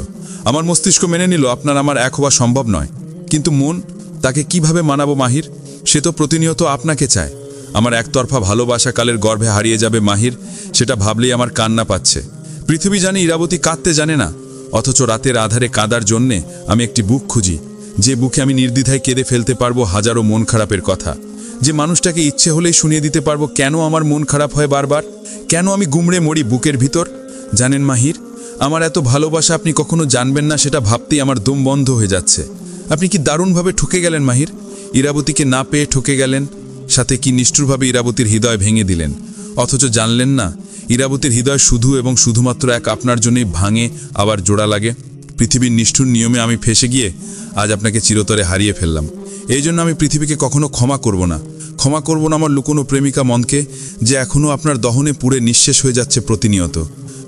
আমার মস্তিষ্ক মেনে নিল আপনার আমার এক হওয়া সম্ভব নয়, কিন্তু মন, তাকে কিভাবে মানাবো মাহির? সে তো প্রতিনিয়ত আপনাকে চায়। আমার একতরফা ভালোবাসা কালের গর্ভে হারিয়ে যাবে মাহির, সেটা ভাবলেই আমার কান্না পাচ্ছে। পৃথিবী জানে ইরাবতী কাঁদতে জানে না, অথচ রাতের আধারে কাঁদার জন্যে আমি একটি বুক খুঁজি, যে বুকে আমি নির্দ্বিধায় কেঁদে ফেলতে পারবো হাজারো মন খারাপের কথা। যে মানুষটাকে ইচ্ছে হলেই শুনিয়ে দিতে পারবো কেন আমার মন খারাপ হয় বারবার, কেন আমি গুমড়ে মরি বুকের ভিতর। জানেন মাহির, আমার এত ভালোবাসা আপনি কখনো জানবেন না, সেটা ভাবতেই আমার দম বন্ধ হয়ে যাচ্ছে। আপনি কি দারুণভাবে ঠকে গেলেন মাহির। ইরাবতীকে না পেয়ে ঠকে গেলেন, সাথে কি নিষ্ঠুরভাবে ইরাবতীর হৃদয় ভেঙে দিলেন। অথচ জানলেন না, ইরাবতীর হৃদয় শুধু এবং শুধুমাত্র এক আপনার জন্যই ভাঙে, আবার জোড়া লাগে। পৃথিবীর নিষ্ঠুর নিয়মে আমি ফেসে গিয়ে আজ আপনাকে চিরতরে হারিয়ে ফেললাম। এই জন্য আমি পৃথিবীকে কখনো ক্ষমা করব না। ক্ষমা করব না আমার লুকোনো প্রেমিকা মনকে, যে এখনও আপনার দহনে পুড়ে নিঃশেষ হয়ে যাচ্ছে প্রতিনিয়ত।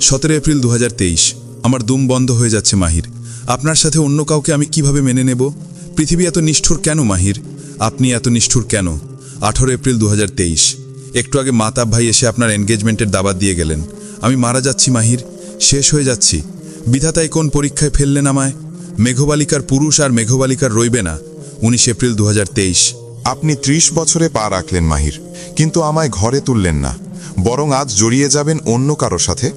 17 এপ্রিল 2023, আমার দুম বন্ধ হয়ে যাচ্ছে মাহির। আপনার সাথে অন্য কাউকে আমি কিভাবে মেনে নেব? পৃথিবী এত নিষ্ঠুর কেন মাহির? আপনি এত নিষ্ঠুর কেন? 18 এপ্রিল 2023, একটু আগে মাতাব ভাই এসে আপনার এনগেজমেন্টের দাবাত দিয়ে গেলেন। আমি মারা যাচ্ছি মাহির, শেষ হয়ে যাচ্ছি। বিধাতাই কোন পরীক্ষায় ফেললেন আমায়? মেঘবালিকার পুরুষ আর মেঘবালিকার রইবে না। 19 এপ্রিল 2023, আপনি 30 বছরে পা রাখলেন মাহির, কিন্তু আমায় ঘরে তুললেন না। বরং আজ জড়িয়ে যাবেন অন্য কারো সাথে।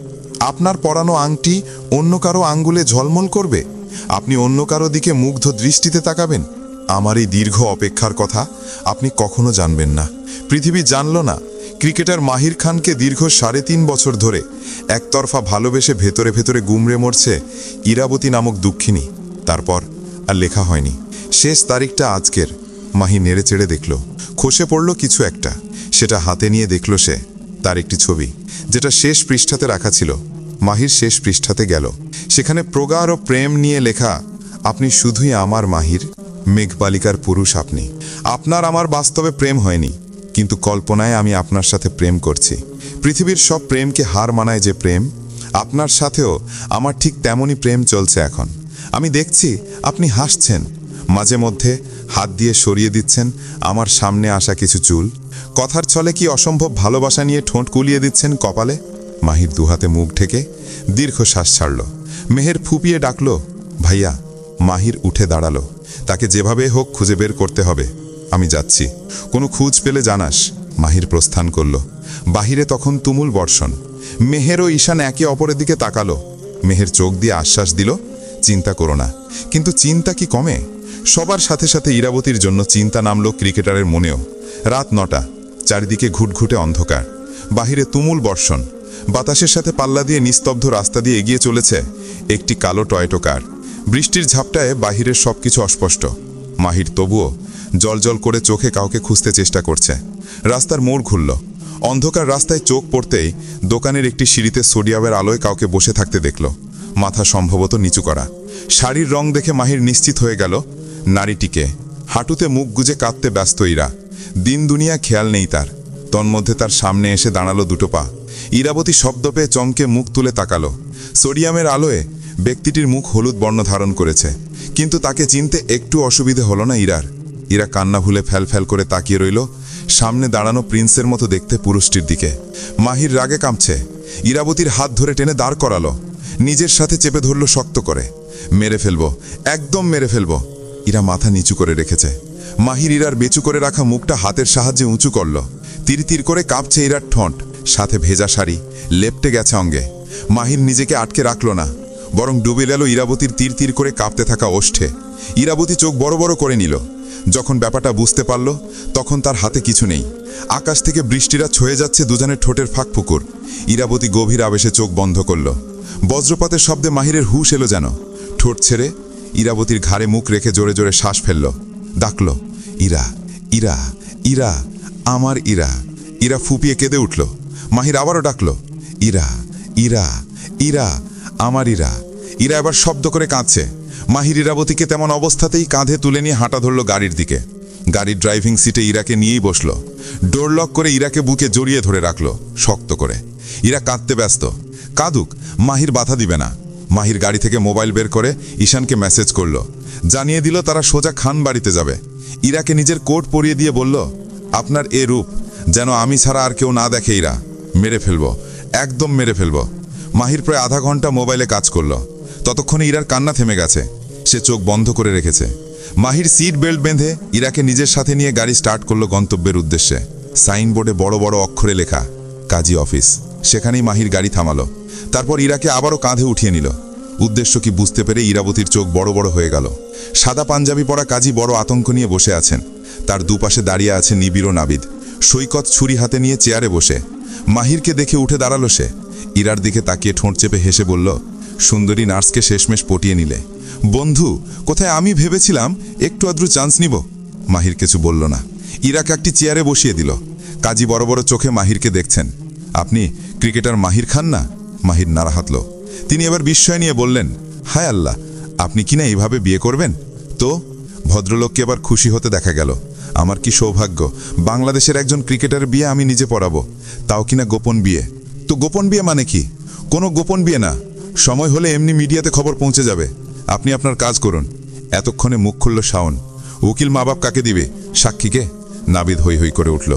আপনার পরানো আংটি অন্য কারো আঙ্গুলে ঝলমল করবে। আপনি অন্য কারো দিকে মুগ্ধ দৃষ্টিতে তাকাবেন। আমার এই দীর্ঘ অপেক্ষার কথা আপনি কখনো জানবেন না। পৃথিবী জানল না ক্রিকেটার মাহির খানকে দীর্ঘ 3.5 বছর ধরে একতরফা ভালোবেসে ভেতরে ভেতরে গুমড়ে মরছে ইরাবতী নামক দুঃখিনী। তারপর আর লেখা হয়নি। শেষ তারিখটা আজকের। মাহি নেড়ে চেড়ে দেখল, খসে পড়ল কিছু একটা। সেটা হাতে নিয়ে দেখল সে, তার একটি ছবি, যেটা শেষ পৃষ্ঠাতে রাখা ছিল। মাহির শেষ পৃষ্ঠাতে গেল। সেখানে প্রগাঢ় প্রেম নিয়ে লেখা, আপনি শুধুই আমার মাহির, মেঘবালিকার পুরুষ আপনি। আপনার আমার বাস্তবে প্রেম হয়নি, কিন্তু কল্পনায় আমি আপনার সাথে প্রেম করছি। পৃথিবীর সব প্রেমকে হার মানায় যে প্রেম, আপনার সাথেও আমার ঠিক তেমনই প্রেম চলছে এখন। আমি দেখছি আপনি হাসছেন, মাঝে মধ্যে হাত দিয়ে সরিয়ে দিচ্ছেন আমার সামনে আসা কিছু চুল। কথার ছলে কি অসম্ভব ভালোবাসা নিয়ে ঠোঁট কুলিয়ে দিচ্ছেন কপালে। মাহির দুহাতে মুখ ঢেকে দীর্ঘশ্বাস ছাড়ল। মেহের ফুপিয়ে ডাকল, ভাইয়া। মাহির উঠে দাঁড়ালো। তাকে যেভাবে হোক খুঁজে বের করতে হবে। আমি যাচ্ছি, কোনো খোঁজ পেলে জানাস। মাহির প্রস্থান করল। বাহিরে তখন তুমুল বর্ষণ। মেহের ও ঈশান একে অপরের দিকে তাকালো। মেহের চোখ দিয়ে আশ্বাস দিল, চিন্তা করো না। কিন্তু চিন্তা কি কমে? সবার সাথে সাথে ইরাবতীর জন্য চিন্তা নামল ক্রিকেটারের মনেও। রাত 9টা, চারিদিকে ঘুটঘুটে অন্ধকার। বাহিরে তুমুল বর্ষণ। বাতাসের সাথে পাল্লা দিয়ে নিস্তব্ধ রাস্তা দিয়ে এগিয়ে চলেছে একটি কালো টয়টো কার। বৃষ্টির ঝাপটায় বাহিরের সবকিছু অস্পষ্ট। মাহির তবুও জলজল করে চোখে কাউকে খুঁজতে চেষ্টা করছে। রাস্তার মোড় ঘুরল। অন্ধকার রাস্তায় চোখ পড়তেই দোকানের একটি সিঁড়িতে সোডিয়ামের আলোয় কাউকে বসে থাকতে দেখল। মাথা সম্ভবত নিচু করা। শাড়ির রং দেখে মাহির নিশ্চিত হয়ে গেল নারীটিকে। হাঁটুতে মুখ গুজে কাঁদতে ব্যস্ত ইরা। দিন দুনিয়া খেয়াল নেই তার। তন্মধ্যে তার সামনে এসে দাঁড়ালো দুটো পা। ইরাবতী শব্দ পেয়ে চমকে মুখ তুলে তাকালো। সোডিয়ামের আলোয় ব্যক্তিটির মুখ হলুদ বর্ণ ধারণ করেছে, কিন্তু তাকে চিনতে একটু অসুবিধে হলো না ইরার। ইরা কান্না ভুলে ফ্যাল করে তাকিয়ে রইল সামনে দাঁড়ানো প্রিন্সের মতো দেখতে পুরুষটির দিকে। মাহির রাগে কাঁপছে। ইরাবতীর হাত ধরে টেনে দাঁড় করালো, নিজের সাথে চেপে ধরল শক্ত করে। মেরে ফেলবো, একদম মেরে ফেলবো। ইরা মাথা নিচু করে রেখেছে। মাহির ইরার বেঁচু করে রাখা মুখটা হাতের সাহায্যে উঁচু করল। তির করে কাঁপছে ইরার ঠোঁট, সাথে ভেজা শাড়ি লেপটে গেছে অঙ্গে। মাহির নিজেকে আটকে রাখল না, বরং ডুবে গেল ইরাবতীর তীর করে কাঁপতে থাকা ওষ্ঠে। ইরাবতী চোখ বড় বড় করে নিল। যখন ব্যাপারটা বুঝতে পারল, তখন তার হাতে কিছু নেই। আকাশ থেকে বৃষ্টিরা ছয়ে যাচ্ছে দুজনের ঠোঁটের ফাঁক ফুকুর। ইরাবতী গভীর আবেশে চোখ বন্ধ করল। বজ্রপাতের শব্দে মাহিরের হুঁশ এলো যেন। ঠোঁট ছেড়ে ইরাবতীর ঘাড়ে মুখ রেখে জোরে জোরে শ্বাস ফেলল। ডাকল, ইরা, ইরা, ইরা, আমার ইরা। ইরা ফুপিয়ে কেঁদে উঠল। মাহির আবারও ডাকল, ইরা, ইরা, ইরা, আমার ইরা। ইরা এবার শব্দ করে কাঁদছে। মাহির ইরাবতীকে তেমন অবস্থাতেই কাঁধে তুলে নিয়ে হাঁটা ধরল গাড়ির দিকে। গাড়ির ড্রাইভিং সিটে ইরাকে নিয়েই বসল। ডোর লক করে ইরাকে বুকে জড়িয়ে ধরে রাখল শক্ত করে। ইরা কাঁদতে ব্যস্ত। কাঁদুক, মাহির বাধা দিবে না। মাহির গাড়ি থেকে মোবাইল বের করে ঈশানকে মেসেজ করল, জানিয়ে দিল তারা সোজা খান বাড়িতে যাবে। ইরাকে নিজের কোট পরিয়ে দিয়ে বলল, আপনার এ রূপ যেন আমি ছাড়া আর কেউ না দেখে ইরা। মেরে ফেলবো, একদম মেরে ফেলবো। মাহির প্রায় আধা ঘন্টা মোবাইলে কাজ করল। ততক্ষণে ইরার কান্না থেমে গেছে। সে চোখ বন্ধ করে রেখেছে। মাহির সিট বেল্ট বেঁধে ইরাকে নিজের সাথে নিয়ে গাড়ি স্টার্ট করলো গন্তব্যের উদ্দেশ্যে। সাইনবোর্ডে বড় বড় অক্ষরে লেখা কাজী অফিস। সেখানেই মাহির গাড়ি থামালো। তারপর ইরাকে আবারও কাঁধে উঠিয়ে নিল। উদ্দেশ্য কি বুঝতে পেরে ইরাবতীর চোখ বড় বড় হয়ে গেল। সাদা পাঞ্জাবি পরা কাজী বড় আতঙ্ক নিয়ে বসে আছেন। তার দুপাশে দাঁড়িয়ে আছে নিবিড় নাবিদ, সৈকত ছুরি হাতে নিয়ে চেয়ারে বসে। মাহিরকে দেখে উঠে দাঁড়ালো সে। ইরার দিকে তাকিয়ে ঠোঁট চেপে হেসে বলল, সুন্দরী নার্সকে শেষমেশ পটিয়ে নিলে। বন্ধু, কোথায় আমি ভেবেছিলাম একটু আদ্রু চান্স নিব। মাহির কিছু বলল না। ইরাকে একটি চেয়ারে বসিয়ে দিল। কাজী বড় বড় চোখে মাহিরকে দেখছেন। আপনি ক্রিকেটার মাহির খান না? মাহির নাড়া হাতল। তিনি এবার বিস্ময় নিয়ে বললেন, হায় আল্লাহ, আপনি কি না এইভাবে বিয়ে করবেন? তো ভদ্রলোককে এবার খুশি হতে দেখা গেল। আমার কি সৌভাগ্য, বাংলাদেশের একজন ক্রিকেটারের বিয়ে আমি নিজে পড়াবো, তাও কিনা গোপন বিয়ে। তো গোপন বিয়ে মানে কি? কোনো গোপন বিয়ে না, সময় হলে এমনি মিডিয়াতে খবর পৌঁছে যাবে। আপনি আপনার কাজ করুন। এতক্ষণে মুখ খুলল শাওন। উকিল মা বাপ কাকে দিবে? সাক্ষীকে? নাবিদ হৈ হৈ করে উঠল।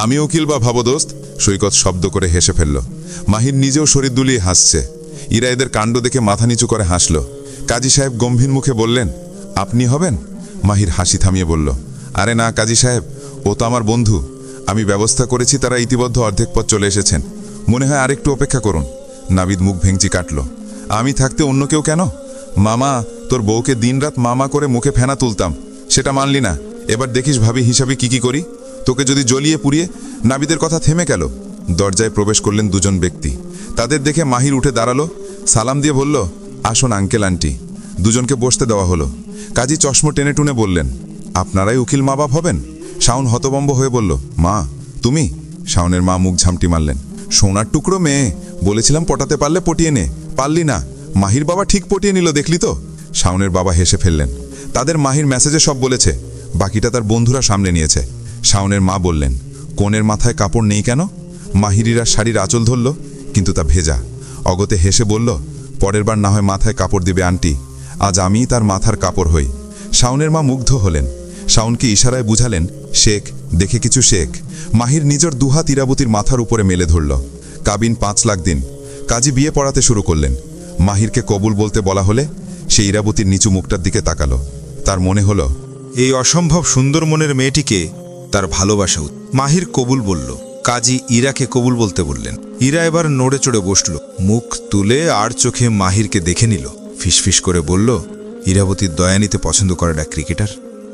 আমি উকিল বা ভাবো দোস্ত? সৈকত শব্দ করে হেসে ফেলল। মাহির নিজেও শরীর দুলিয়ে হাসছে। ইরা এদের কাণ্ড দেখে মাথা নিচু করে হাসল। কাজী সাহেব গম্ভীর মুখে বললেন, আপনি হবেন? মাহির হাসি থামিয়ে বলল, আরে না কাজী সাহেব, ও তো আমার বন্ধু। আমি ব্যবস্থা করেছি, তারা ইতিমধ্যে অর্ধেক পথ চলে এসেছেন। মনে হয় আরেকটু অপেক্ষা করুন। নাবিদ মুখ ভেঙচি কাটল। আমি থাকতে অন্য কেউ কেন? মামা, তোর বউকে দিনরাত মামা করে মুখে ফেনা তুলতাম, সেটা মানলি না। এবার দেখিস ভাবি হিসাবে কি করি। তোকে যদি জ্বলিয়ে পুড়িয়ে। নাবিদের কথা থেমে গেল। দরজায় প্রবেশ করলেন দুজন ব্যক্তি। তাদের দেখে মাহির উঠে দাঁড়ালো, সালাম দিয়ে বলল, আসুন আঙ্কেল আন্টি। দুজনকে বসতে দেওয়া হলো। কাজী চশমা টেনে টুনে বললেন, আপনারাই উকিল মা বাপ হবেন? শাওন হতবম্ব হয়ে বলল, মা তুমি? শাওনের মা মুখ ঝামটি মারলেন, সোনার টুকরো মেয়ে, বলেছিলাম পটাতে পারলে পটিয়ে নে, পারলি না। মাহির বাবা ঠিক পটিয়ে নিল, দেখলি তো? শাওনের বাবা হেসে ফেললেন। তাদের মাহির মেসেজে সব বলেছে, বাকিটা তার বন্ধুরা সামলে নিয়েছে। শাওনের মা বললেন, কোনের মাথায় কাপড় নেই কেন? মাহিরিরা শাড়ির আঁচল ধরল, কিন্তু তা ভেজা। অগতে হেসে বলল, পরের বার না হয় মাথায় কাপড় দিবে আন্টি, আজ আমিই তার মাথার কাপড় হই। শাওনের মা মুগ্ধ হলেন। শাওনকে ইশারায় বুঝালেন, শেখ, দেখে কিছু শেখ। মাহির নিজের দুহাত ইরাবতীর মাথার উপরে মেলে ধরল। কাবিন 5 লাখ দিন। কাজী বিয়ে পড়াতে শুরু করলেন। মাহিরকে কবুল বলতে বলা হলে সে ইরাবতীর নিচু মুখটার দিকে তাকালো। তার মনে হলো, এই অসম্ভব সুন্দর মনের মেয়েটিকে তার ভালোবাসা। মাহির কবুল বলল। কাজী ইরাকে কবুল বলতে বললেন। ইরা এবার নড়ে চড়ে বসল, মুখ তুলে আর চোখে মাহিরকে দেখে নিল। ফিসফিস করে বলল, ইরাবতীর দয়া নিতে পছন্দ করে না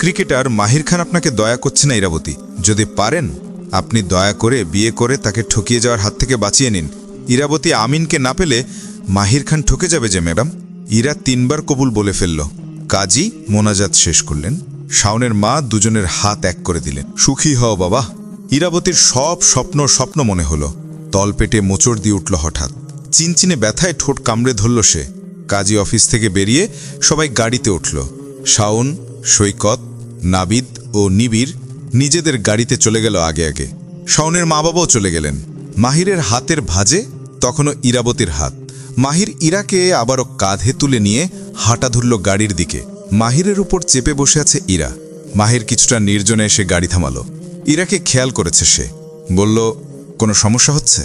ক্রিকেটার মাহির খান আপনাকে দয়া করছে না ইরাবতী। যদি পারেন আপনি দয়া করে বিয়ে করে তাকে ঠকিয়ে যাওয়ার হাত থেকে বাঁচিয়ে নিন। ইরাবতী আমিনকে না পেলে মাহির খান ঠকে যাবে যে ম্যাডাম। ইরা 3 বার কবুল বলে ফেলল। কাজী মোনাজাত শেষ করলেন। শাওনের মা দুজনের হাত এক করে দিলেন। সুখী হও বাবা। ইরাবতীর সব স্বপ্ন মনে হলো। তলপেটে মোচড় দিয়ে উঠল হঠাৎ। চিনচিনে ব্যথায় ঠোঁট কামড়ে ধরল সে। কাজী অফিস থেকে বেরিয়ে সবাই গাড়িতে উঠল। শাওন, সৈকত, নাবিদ ও নিবিড় নিজেদের গাড়িতে চলে গেল আগে আগে। শাওনের মা বাবাও চলে গেলেন। মাহিরের হাতের ভাঁজে তখনও ইরাবতীর হাত। মাহির ইরাকে আবারও কাঁধে তুলে নিয়ে হাঁটা ধরল গাড়ির দিকে। মাহিরের উপর চেপে বসে আছে ইরা। মাহির কিছুটা নির্জনে এসে গাড়ি থামালো। ইরাকে খেয়াল করেছে সে। বলল, কোনো সমস্যা হচ্ছে?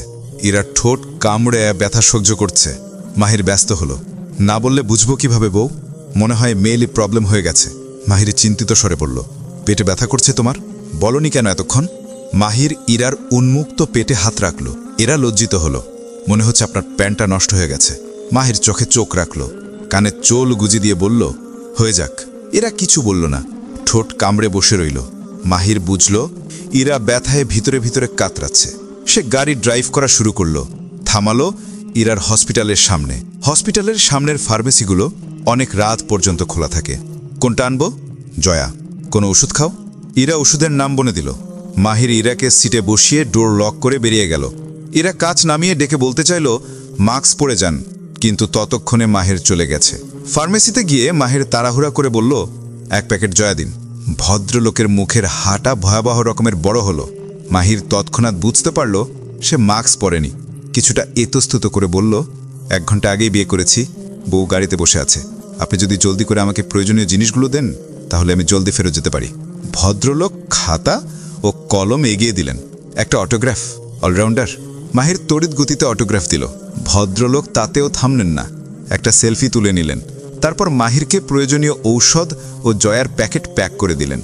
ইরার ঠোঁট কামড়ে ব্যথা সহ্য করছে। মাহির ব্যস্ত হলো। না বললে বুঝবো কিভাবে বউ? মনে হয় মেয়েলি প্রবলেম হয়ে গেছে। মাহির চিন্তিত স্বরে বলল, পেটে ব্যথা করছে তোমার? বলনি কেন এতক্ষণ? মাহির ইরার উন্মুক্ত পেটে হাত রাখল। এরা লজ্জিত হলো। মনে হচ্ছে আপনার প্যান্টটা নষ্ট হয়ে গেছে। মাহির চোখে চোখ রাখল, কানে চোল গুজি দিয়ে বলল, হয়ে যাক। এরা কিছু বলল না, ঠোঁট কামড়ে বসে রইল। মাহির বুঝল ইরা ব্যথায় ভিতরে ভিতরে কাতরাচ্ছে। সে গাড়ি ড্রাইভ করা শুরু করল। থামালো ইরার হসপিটালের সামনে। হসপিটালের সামনের ফার্মেসিগুলো অনেক রাত পর্যন্ত খোলা থাকে। কোনটা আনবো? জয়া, কোনো ওষুধ খাও? ইরা ওষুধের নাম বলে দিল। মাহির ইরাকে সিটে বসিয়ে ডোর লক করে বেরিয়ে গেল। ইরা কাঁচ নামিয়ে ডেকে বলতে চাইল, মাস্ক পরে যান, কিন্তু ততক্ষণে মাহির চলে গেছে। ফার্মেসিতে গিয়ে মাহির তাড়াহুড়া করে বলল, এক প্যাকেট জয়া দিন। ভদ্রলোকের মুখের হাঁটা ভয়াবহ রকমের বড় হলো। মাহির তৎক্ষণাৎ বুঝতে পারল সে মাস্ক পরেনি। কিছুটা এতস্তুত করে বলল, 1 ঘন্টা আগেই বিয়ে করেছি, বউ গাড়িতে বসে আছে। আপনি যদি জলদি করে আমাকে প্রয়োজনীয় জিনিসগুলো দেন তাহলে আমি জলদি ফেরত যেতে পারি। ভদ্রলোক খাতা ও কলম এগিয়ে দিলেন। একটা অটোগ্রাফ? অলরাউন্ডার। মাহির তড়িৎ গতিতে অটোগ্রাফ দিল। ভদ্রলোক তাতেও থামলেন না, একটা সেলফি তুলে নিলেন। তারপর মাহিরকে প্রয়োজনীয় ঔষধ ও জয়ার প্যাকেট প্যাক করে দিলেন।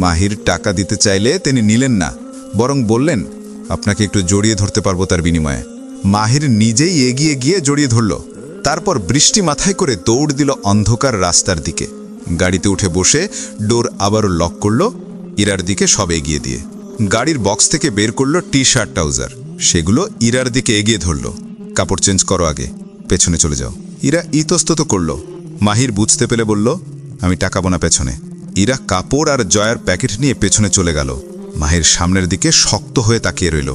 মাহির টাকা দিতে চাইলে তিনি নিলেন না, বরং বললেন, আপনাকে একটু জড়িয়ে ধরতে পারবো তার বিনিময়ে। মাহির নিজেই এগিয়ে গিয়ে জড়িয়ে ধরল। তারপর বৃষ্টি মাথায় করে দৌড় দিল অন্ধকার রাস্তার দিকে। গাড়িতে উঠে বসে ডোর আবারও লক করল, ইরার দিকে সব এগিয়ে দিয়ে। গাড়ির বক্স থেকে বের করলো টি শার্ট ট্রাউজার। সেগুলো ইরার দিকে এগিয়ে ধরল। কাপড় চেঞ্জ করো আগে, পেছনে চলে যাও। ইরা ইতস্তত করল। মাহির বুঝতে পেরে বলল, আমি টাকা বোনা পেছনে। ইরা কাপড় আর জয়ার প্যাকেট নিয়ে পেছনে চলে গেল। মাহির সামনের দিকে শক্ত হয়ে তাকিয়ে রইল।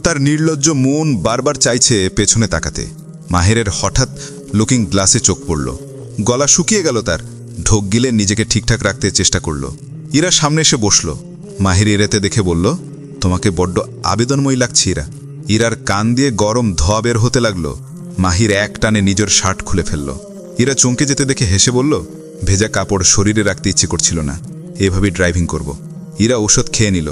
তার নির্লজ্জ মন বারবার চাইছে পেছনে তাকাতে। মাহিরের হঠাৎ লুকিং গ্লাসে চোখ পড়ল। গলা শুকিয়ে গেল তার। ঢোক গিলে নিজেকে ঠিকঠাক রাখতে চেষ্টা করল। ইরা সামনে এসে বসল। মাহির ইরাতে দেখে বলল, তোমাকে বড্ড আবেদনময়ী লাগছে ইরা। ইরার কান দিয়ে গরম ধোঁয়া বের হতে লাগলো। মাহির এক টানে নিজের শার্ট খুলে ফেলল। ইরা চমকে যেতে দেখে হেসে বলল, ভেজা কাপড় শরীরে রাখতে ইচ্ছে করছিল না, এভাবেই ড্রাইভিং করব। ইরা ওষুধ খেয়ে নিল।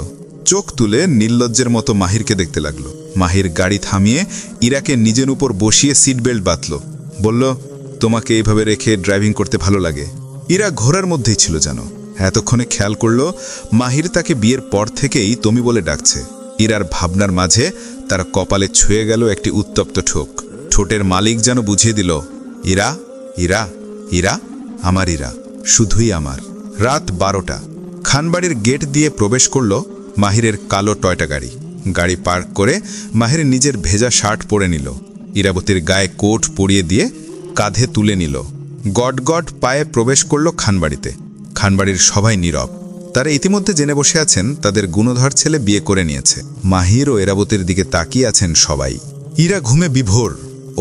চোখ তুলে নির্লজ্জের মতো মাহিরকে দেখতে লাগলো। মাহির গাড়ি থামিয়ে ইরাকে নিজের উপর বসিয়ে সিট বেল্ট বাঁধল। বলল, তোমাকে এইভাবে রেখে ড্রাইভিং করতে ভালো লাগে। ইরা ঘোড়ার মধ্যেই ছিল যেন। এতক্ষণে খেয়াল করল মাহির তাকে বিয়ের পর থেকেই তুমি বলে ডাকছে। ইরার ভাবনার মাঝে তার কপালে ছুঁয়ে গেল একটি উত্তপ্ত ঠোক। ঠোঁটের মালিক যেন বুঝিয়ে দিল, ইরা, ইরা, ইরা, আমার ইরা, শুধুই আমার। রাত 12টা। খানবাড়ির গেট দিয়ে প্রবেশ করল মাহিরের কালো টয়টা গাড়ি। গাড়ি পার্ক করে মাহির নিজের ভেজা শার্ট পরে নিল। ইরাবতীর গায়ে কোট পরিয়ে দিয়ে কাঁধে তুলে নিল। গট গট পায়ে প্রবেশ করল খানবাড়িতে। খানবাড়ির সবাই নীরব। তারা ইতিমধ্যে জেনে বসে আছেন তাদের গুণধর ছেলে বিয়ে করে নিয়েছে। মাহির ও ইরাবতীর দিকে তাকিয়ে আছেন সবাই। ইরা ঘুমে বিভোর।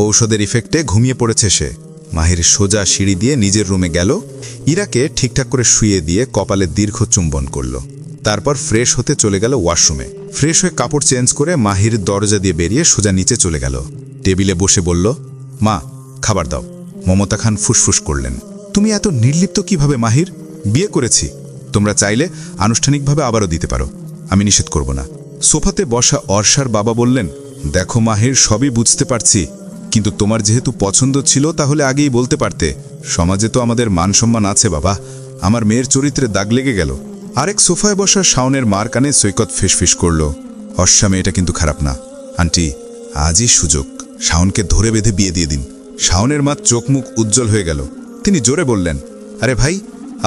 ঔষধের ইফেক্টে ঘুমিয়ে পড়েছে সে। মাহির সোজা সিঁড়ি দিয়ে নিজের রুমে গেল। ইরাকে ঠিকঠাক করে শুয়ে দিয়ে কপালে দীর্ঘ চুম্বন করল। তারপর ফ্রেশ হতে চলে গেল ওয়াশরুমে। ফ্রেশ হয়ে কাপড় চেঞ্জ করে মাহির দরজা দিয়ে বেরিয়ে সোজা নিচে চলে গেল। টেবিলে বসে বলল, মা, খাবার দাও। মমতা খান ফুসফুস করলেন, তুমি এত নির্লিপ্ত কিভাবে মাহির? বিয়ে করেছি, তোমরা চাইলে আনুষ্ঠানিকভাবে আবারও দিতে পারো, আমি নিষেধ করব না। সোফাতে বসা অর্ষার বাবা বললেন, দেখো মাহির, সবই বুঝতে পারছি, কিন্তু তোমার যেহেতু পছন্দ ছিল তাহলে আগেই বলতে পারতে। সমাজে তো আমাদের মান সম্মান আছে বাবা, আমার মেয়ের চরিত্রে দাগ লেগে গেল। আরেক সোফায় বসা শাওনের মার কানে সৈকত ফিসফিস করল, অর্ষা মেয়েটা কিন্তু খারাপ না। আন্টি, আজই সুযোগ, শাওনকে ধরে বেঁধে বিয়ে দিয়ে দিন। শাওনের মা চোখ মুখ উজ্জ্বল হয়ে গেল। তিনি জোরে বললেন, আরে ভাই,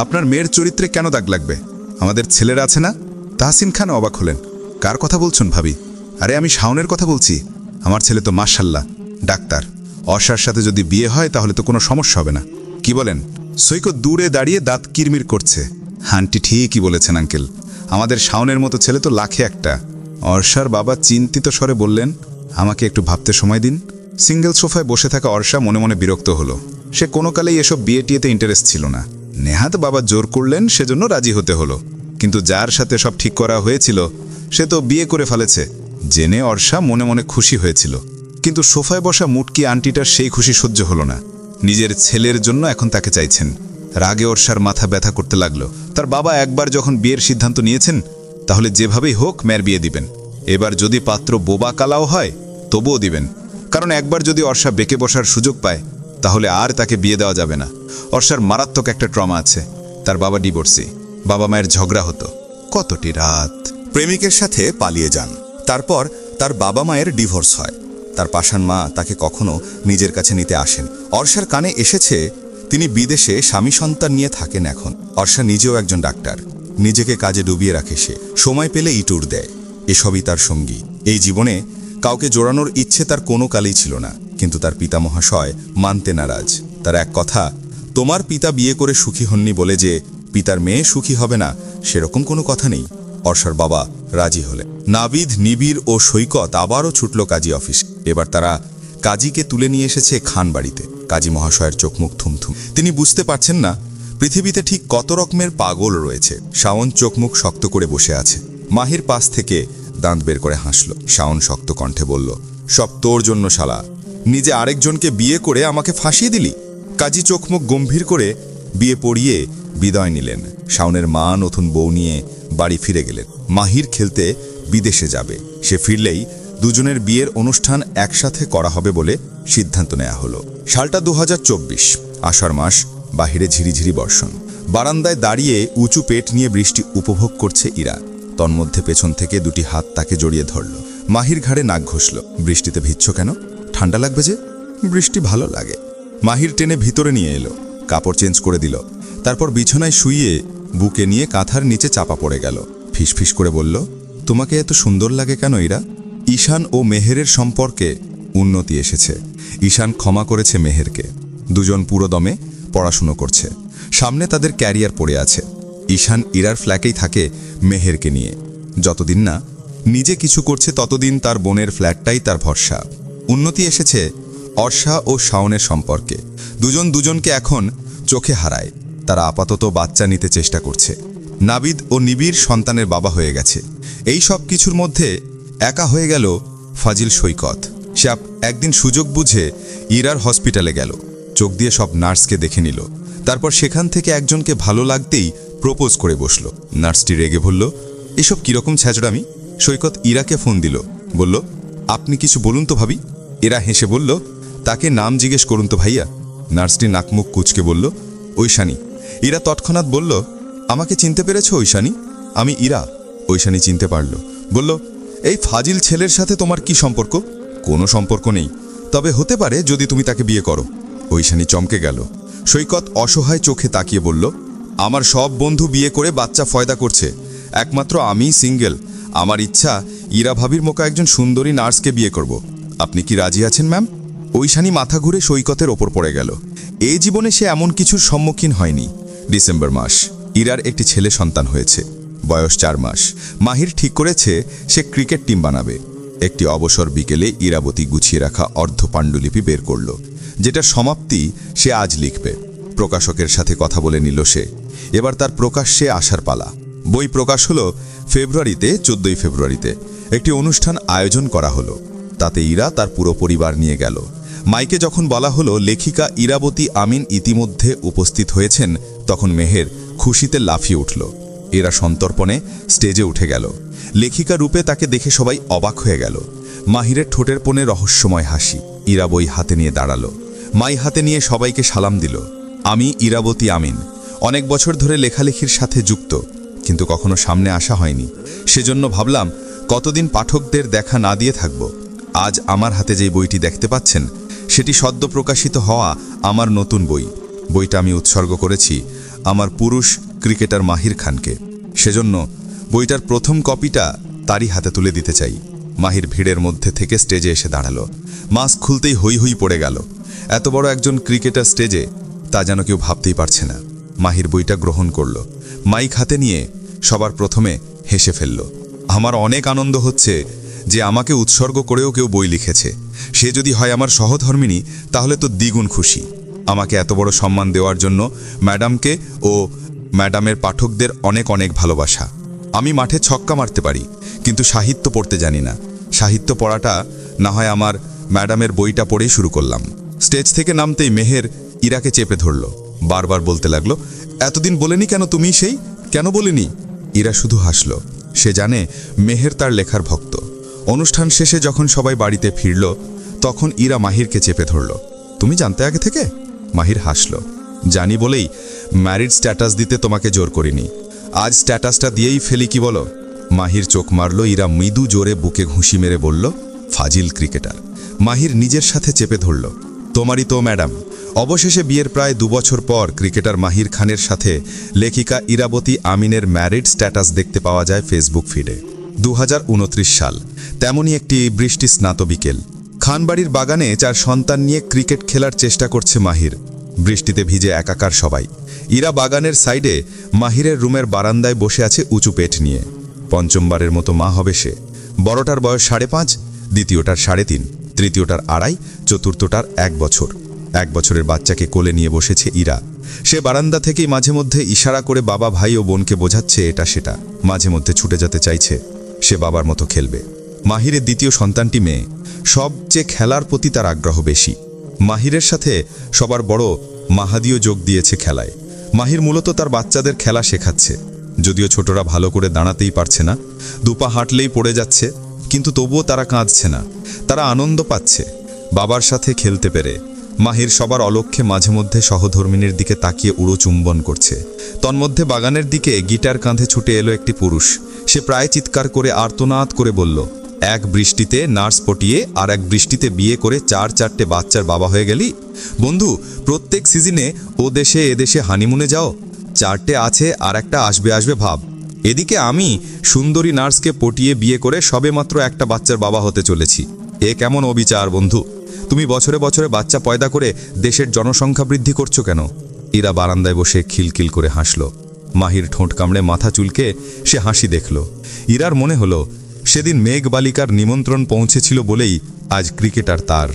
আপনার মেয়ের চরিত্রে কেন দাগ লাগবে? আমাদের ছেলেরা আছে না? তাহসিন খান অবাক হলেন, কার কথা বলছেন ভাবি? আরে আমি শাওনের কথা বলছি। আমার ছেলে তো মাশাল্লাহ ডাক্তার। অর্ষার সাথে যদি বিয়ে হয় তাহলে তো কোনো সমস্যা হবে না। কি বলেন? সৈকত দূরে দাঁড়িয়ে দাঁত কিরমির করছে। আন্টি ঠিকই বলেছেন আঙ্কেল, আমাদের শাওনের মতো ছেলে তো লাখে একটা। অর্ষার বাবা চিন্তিত স্বরে বললেন, আমাকে একটু ভাবতে সময় দিন। সিঙ্গেল সোফায় বসে থাকা অর্ষা মনে মনে বিরক্ত হলো। সে কোনো কালেই এসব বিয়ে টিয়েতে ইন্টারেস্ট ছিল না। নেহাত বাবা জোর করলেন, সেজন্য রাজি হতে হলো। কিন্তু যার সাথে সব ঠিক করা হয়েছিল সে তো বিয়ে করে ফেলেছে। জেনে অর্ষা মনে মনে খুশি হয়েছিল, কিন্তু সোফায় বসা মুটকি আন্টিটার সেই খুশি সহ্য হলো না। নিজের ছেলের জন্য এখন তাকে চাইছেন। রাগে অর্ষার মাথা ব্যথা করতে লাগলো। তার বাবা একবার যখন বিয়ের সিদ্ধান্ত নিয়েছেন, তাহলে যেভাবেই হোক মেয়ের বিয়ে দিবেন। এবার যদি পাত্র বোবা কালাও হয় তবুও দিবেন, কারণ একবার যদি অর্ষা বেঁকে বসার সুযোগ পায় তাহলে আর তাকে বিয়ে দেওয়া যাবে না। অর্ষার মারাত্মক একটা ট্রমা আছে, তার বাবা ডিভোর্সি, বাবা মায়ের ঝগড়া হতো। কতটি রাত প্রেমিকের সাথে পালিয়ে যান, তারপর তার বাবা মায়ের ডিভোর্স হয়। তার পাষাণ মা তাকে কখনো নিজের কাছে নিতে আসেন। অর্ষার কানে এসেছে তিনি বিদেশে স্বামী সন্তান নিয়ে থাকেন এখন। অর্ষা নিজেও একজন ডাক্তার, নিজেকে কাজে ডুবিয়ে রাখে সে, সময় পেলে ইটুর দেয়। এসবই তার সঙ্গী। এই জীবনে কাউকে জোড়ানোর ইচ্ছে তার কোনো কালেই ছিল না, কিন্তু তার পিতা মহাশয় মানতে নারাজ। তার এক কথা, তোমার পিতা বিয়ে করে সুখী হননি বলে যে পিতার মেয়ে সুখী হবে না সেরকম কোনো কথা নেই। অর্ষার বাবা রাজি হলেন। নাবিদ, নিবিড় ও সৈকত আবারও ছুটল কাজী অফিস। এবার তারা কাজীকে তুলে নিয়ে এসেছে খান বাড়িতে। কাজী মহাশয়ের চোখমুখ থুমথুম। তিনি বুঝতে পারছেন না পৃথিবীতে ঠিক কত রকমের পাগল রয়েছে। শাওন চোখমুখ শক্ত করে বসে আছে। মাহির পাশ থেকে দাঁত বের করে হাসল। শাওন শক্ত কণ্ঠে বলল, সব তোর জন্য শালা, নিজে আরেকজনকে বিয়ে করে আমাকে ফাঁসিয়ে দিলি। কাজী চোখমুখ গম্ভীর করে বিয়ে পড়িয়ে বিদায় নিলেন। শাওনের মা নতুন বউ নিয়ে বাড়ি ফিরে গেলেন। মাহির খেলতে বিদেশে যাবে। সে ফিরলেই দুজনের বিয়ের অনুষ্ঠান একসাথে করা হবে বলে সিদ্ধান্ত নেওয়া হলো। সালটা 2024, আষাঢ় মাস। বাহিরে ঝিরিঝিরি বর্ষণ। বারান্দায় দাঁড়িয়ে উঁচু পেট নিয়ে বৃষ্টি উপভোগ করছে ইরা। তন্মধ্যে পেছন থেকে দুটি হাত তাকে জড়িয়ে ধরল। মাহির ঘাড়ে নাক ঘষল। বৃষ্টিতে ভিজছ কেন? ঠান্ডা লাগবে যে। বৃষ্টি ভালো লাগে। মাহির টেনে ভিতরে নিয়ে এলো, কাপড় চেঞ্জ করে দিল। তারপর বিছানায় শুইয়ে বুকে নিয়ে কাঁথার নিচে চাপা পড়ে গেল। ফিসফিস করে বলল, তোমাকে এত সুন্দর লাগে কেন ইরা? ঈশান ও মেহেরের সম্পর্কে উন্নতি এসেছে। ঈশান ক্ষমা করেছে মেহেরকে। দুজন পুরো দমে পড়াশুনো করছে। সামনে তাদের ক্যারিয়ার পড়ে আছে। ঈশান ইরার ফ্ল্যাটেই থাকে মেহেরকে নিয়ে। যতদিন না নিজে কিছু করছে ততদিন তার বোনের ফ্ল্যাটটাই তার ভরসা। উন্নতি এসেছে অর্ষা ও শাওনের সম্পর্কে। দুজন দুজনকে এখন চোখে হারায়। তারা আপাতত বাচ্চা নিতে চেষ্টা করছে। নাবিদ ও নিবিড় সন্তানের বাবা হয়ে গেছে। এই সব কিছুর মধ্যে একা হয়ে গেল ফাজিল সৈকত। সে একদিন সুযোগ বুঝে ইরার হসপিটালে গেল। চোখ দিয়ে সব নার্সকে দেখে নিল। তারপর সেখান থেকে একজনকে ভালো লাগতেই প্রপোজ করে বসল। নার্সটি রেগে বলল, এসব কীরকম ছ্যাচড়ামি? সৈকত ইরাকে ফোন দিল, বলল, আপনি কিছু বলুন তো ভাবি। এরা হেসে বলল, তাকে নাম জিজ্ঞেস করুন তো ভাইয়া। নার্সটি নাকমুখ কুচকে বলল, ঐশানী। ইরা তৎক্ষণাৎ বলল, আমাকে চিনতে পেরেছ ঐশানী? আমি ইরা। ঐশানী চিনতে পারল। বলল, এই ফাজিল ছেলের সাথে তোমার কি সম্পর্ক? কোনো সম্পর্ক নেই, তবে হতে পারে যদি তুমি তাকে বিয়ে করো। ঐশানী চমকে গেল। সৈকত অসহায় চোখে তাকিয়ে বলল, আমার সব বন্ধু বিয়ে করে বাচ্চা ফয়দা করছে, একমাত্র আমিই সিঙ্গেল। আমার ইচ্ছা ইরা ভাবির মতো একজন সুন্দরী নার্সকে বিয়ে করব। আপনি কি রাজি আছেন ম্যাম? ঐশানী মাথা ঘুরে সৈকতের ওপর পড়ে গেল। এই জীবনে সে এমন কিছুর সম্মুখীন হয়নি। ডিসেম্বর মাস। ইরার একটি ছেলে সন্তান হয়েছে, বয়স 4 মাস। মাহির ঠিক করেছে সে ক্রিকেট টিম বানাবে। একটি অবসর বিকেলে ইরাবতী গুছিয়ে রাখা অর্ধ পাণ্ডুলিপি বের করল, যেটার সমাপ্তি সে আজ লিখবে। প্রকাশকের সাথে কথা বলে নিল সে। এবার তার প্রকাশ্যে আসার পালা। বই প্রকাশ হলো ফেব্রুয়ারিতে। 14 ফেব্রুয়ারিতে একটি অনুষ্ঠান আয়োজন করা হলো। তাতে ইরা তার পুরো পরিবার নিয়ে গেল। মাইকে যখন বলা হলো লেখিকা ইরাবতী আমিন ইতিমধ্যে উপস্থিত হয়েছেন, তখন মেহের খুশিতে লাফিয়ে উঠল। এরা সন্তর্পণে স্টেজে উঠে গেল। লেখিকা রূপে তাকে দেখে সবাই অবাক হয়ে গেল। মাহিরের ঠোঁটের কোণে রহস্যময় হাসি। ইরা বই হাতে নিয়ে দাঁড়ালো। মাই হাতে নিয়ে সবাইকে সালাম দিল। আমি ইরাবতী আমিন, অনেক বছর ধরে লেখালেখির সাথে যুক্ত, কিন্তু কখনো সামনে আসা হয়নি। সেজন্য ভাবলাম কতদিন পাঠকদের দেখা না দিয়ে থাকব। আজ আমার হাতে যেই বইটি দেখতে পাচ্ছেন সেটি সদ্য প্রকাশিত হওয়া আমার নতুন বই। বইটা আমি উৎসর্গ করেছি আমার পুরুষ ক্রিকেটার মাহির খানকে। সেজন্য বইটার প্রথম কপিটা তারই হাতে তুলে দিতে চাই। মাহির ভিড়ের মধ্যে থেকে স্টেজে এসে দাঁড়ালো। মাস্ক খুলতেই হই হই পড়ে গেল। এত বড় একজন ক্রিকেটার স্টেজে, তা যেন কেউ ভাবতেই পারছে না। মাহির বইটা গ্রহণ করল। মাইক হাতে নিয়ে সবার প্রথমে হেসে ফেলল। আমার অনেক আনন্দ হচ্ছে যে আমাকে উৎসর্গ করেও কেউ বই লিখেছে। সে যদি হয় আমার সহধর্মিণী তাহলে তো দ্বিগুণ খুশি। আমাকে এত বড় সম্মান দেওয়ার জন্য ম্যাডামকে ও ম্যাডামের পাঠকদের অনেক অনেক ভালোবাসা। আমি মাঠে ছক্কা মারতে পারি, কিন্তু সাহিত্য পড়তে জানি না। সাহিত্য পড়াটা না হয় আমার ম্যাডামের বইটা পড়েই শুরু করলাম। স্টেজ থেকে নামতেই মেহের ইরাকে চেপে ধরল, বারবার বলতে লাগলো, এতদিন বলেনি কেন তুমি? সেই কেন বলেনি? ইরা শুধু হাসল। সে জানে মেহের তার লেখার ভক্ত। অনুষ্ঠান শেষে যখন সবাই বাড়িতে ফিরল, তখন ইরা মাহিরকে চেপে ধরল। তুমি জানতে আগে থেকে? মাহির হাসল। জানি বলেই ম্যারিড স্ট্যাটাস দিতে তোমাকে জোর করিনি। আজ স্ট্যাটাসটা দিয়েই ফেলি কি বলো? মাহির চোখ মারল। ইরা মৃদু জোরে বুকে ঘুষি মেরে বলল, ফাজিল ক্রিকেটার। মাহির নিজের সাথে চেপে ধরল। তোমারই তো ম্যাডাম। অবশেষে বিয়ের প্রায় 2 বছর পর ক্রিকেটার মাহির খানের সাথে লেখিকা ইরাবতী আমিনের ম্যারিড স্ট্যাটাস দেখতে পাওয়া যায় ফেসবুক ফিডে। 2029 সাল, তেমনই একটি বৃষ্টি স্নাত বিকেল। খানবাড়ির বাগানে 4 সন্তান নিয়ে ক্রিকেট খেলার চেষ্টা করছে মাহির। বৃষ্টিতে ভিজে একাকার সবাই। ইরা বাগানের সাইডে মাহিরের রুমের বারান্দায় বসে আছে উঁচু পেট নিয়ে। পঞ্চমবারের মতো মা হবে সে। বড়টার বয়স 5.5, দ্বিতীয়টার 3.5, তৃতীয়টার 2.5, চতুর্থটার 1 বছর। 1 বছরের বাচ্চাকে কোলে নিয়ে বসেছে ইরা। সে বারান্দা থেকেই মাঝে মধ্যে ইশারা করে বাবা, ভাই ও বোনকে বোঝাচ্ছে এটা সেটা। মাঝে মধ্যে ছুটে যেতে চাইছে, সে বাবার মতো খেলবে। মাহিরের দ্বিতীয় সন্তানটি মেয়ে। সবচেয়ে খেলার প্রতি তার আগ্রহ বেশি। মাহিরের সাথে সবার বড় মাহাদিও যোগ দিয়েছে খেলায়। মাহির মূলত তার বাচ্চাদের খেলা শেখাচ্ছে। যদিও ছোটরা ভালো করে দাঁড়াতেই পারছে না, দুপা হাঁটলেই পড়ে যাচ্ছে, কিন্তু তবুও তারা কাঁদছে না। তারা আনন্দ পাচ্ছে বাবার সাথে খেলতে পেরে। মাহির সবার অলক্ষ্যে মাঝে মধ্যে সহধর্মিনীর দিকে তাকিয়ে উড়ো চুম্বন করছে। তন্মধ্যে বাগানের দিকে গিটার কাঁধে ছুটে এলো একটি পুরুষ। সে প্রায় চিৎকার করে আর্তনাদ করে বলল, এক বৃষ্টিতে নার্স পটিয়ে আর এক বৃষ্টিতে বিয়ে করে 4-4টে বাচ্চার বাবা হয়ে গেলি? বন্ধু, প্রত্যেক সিজনে ও দেশে এদেশে হানিমুনে যাও, 4টে আছে আর একটা আসবে আসবে ভাব। এদিকে আমি সুন্দরী নার্সকে পটিয়ে বিয়ে করে সবেমাত্র একটা বাচ্চার বাবা হতে চলেছি। এ কেমন অবিচার বন্ধু? তুমি বছরে বছরে বাচ্চা পয়দা করে দেশের জনসংখ্যা বৃদ্ধি করছো কেন? ইরা বারান্দায় বসে খিলখিল করে হাসল। মাহির ঠোঁট কামড়ে মাথা চুলকে সে হাসি দেখল। ইরার মনে হলো সেদিন মেঘ বালিকার নিমন্ত্রণ পৌঁছেছিল বলেই আজ ক্রিকেটার তার।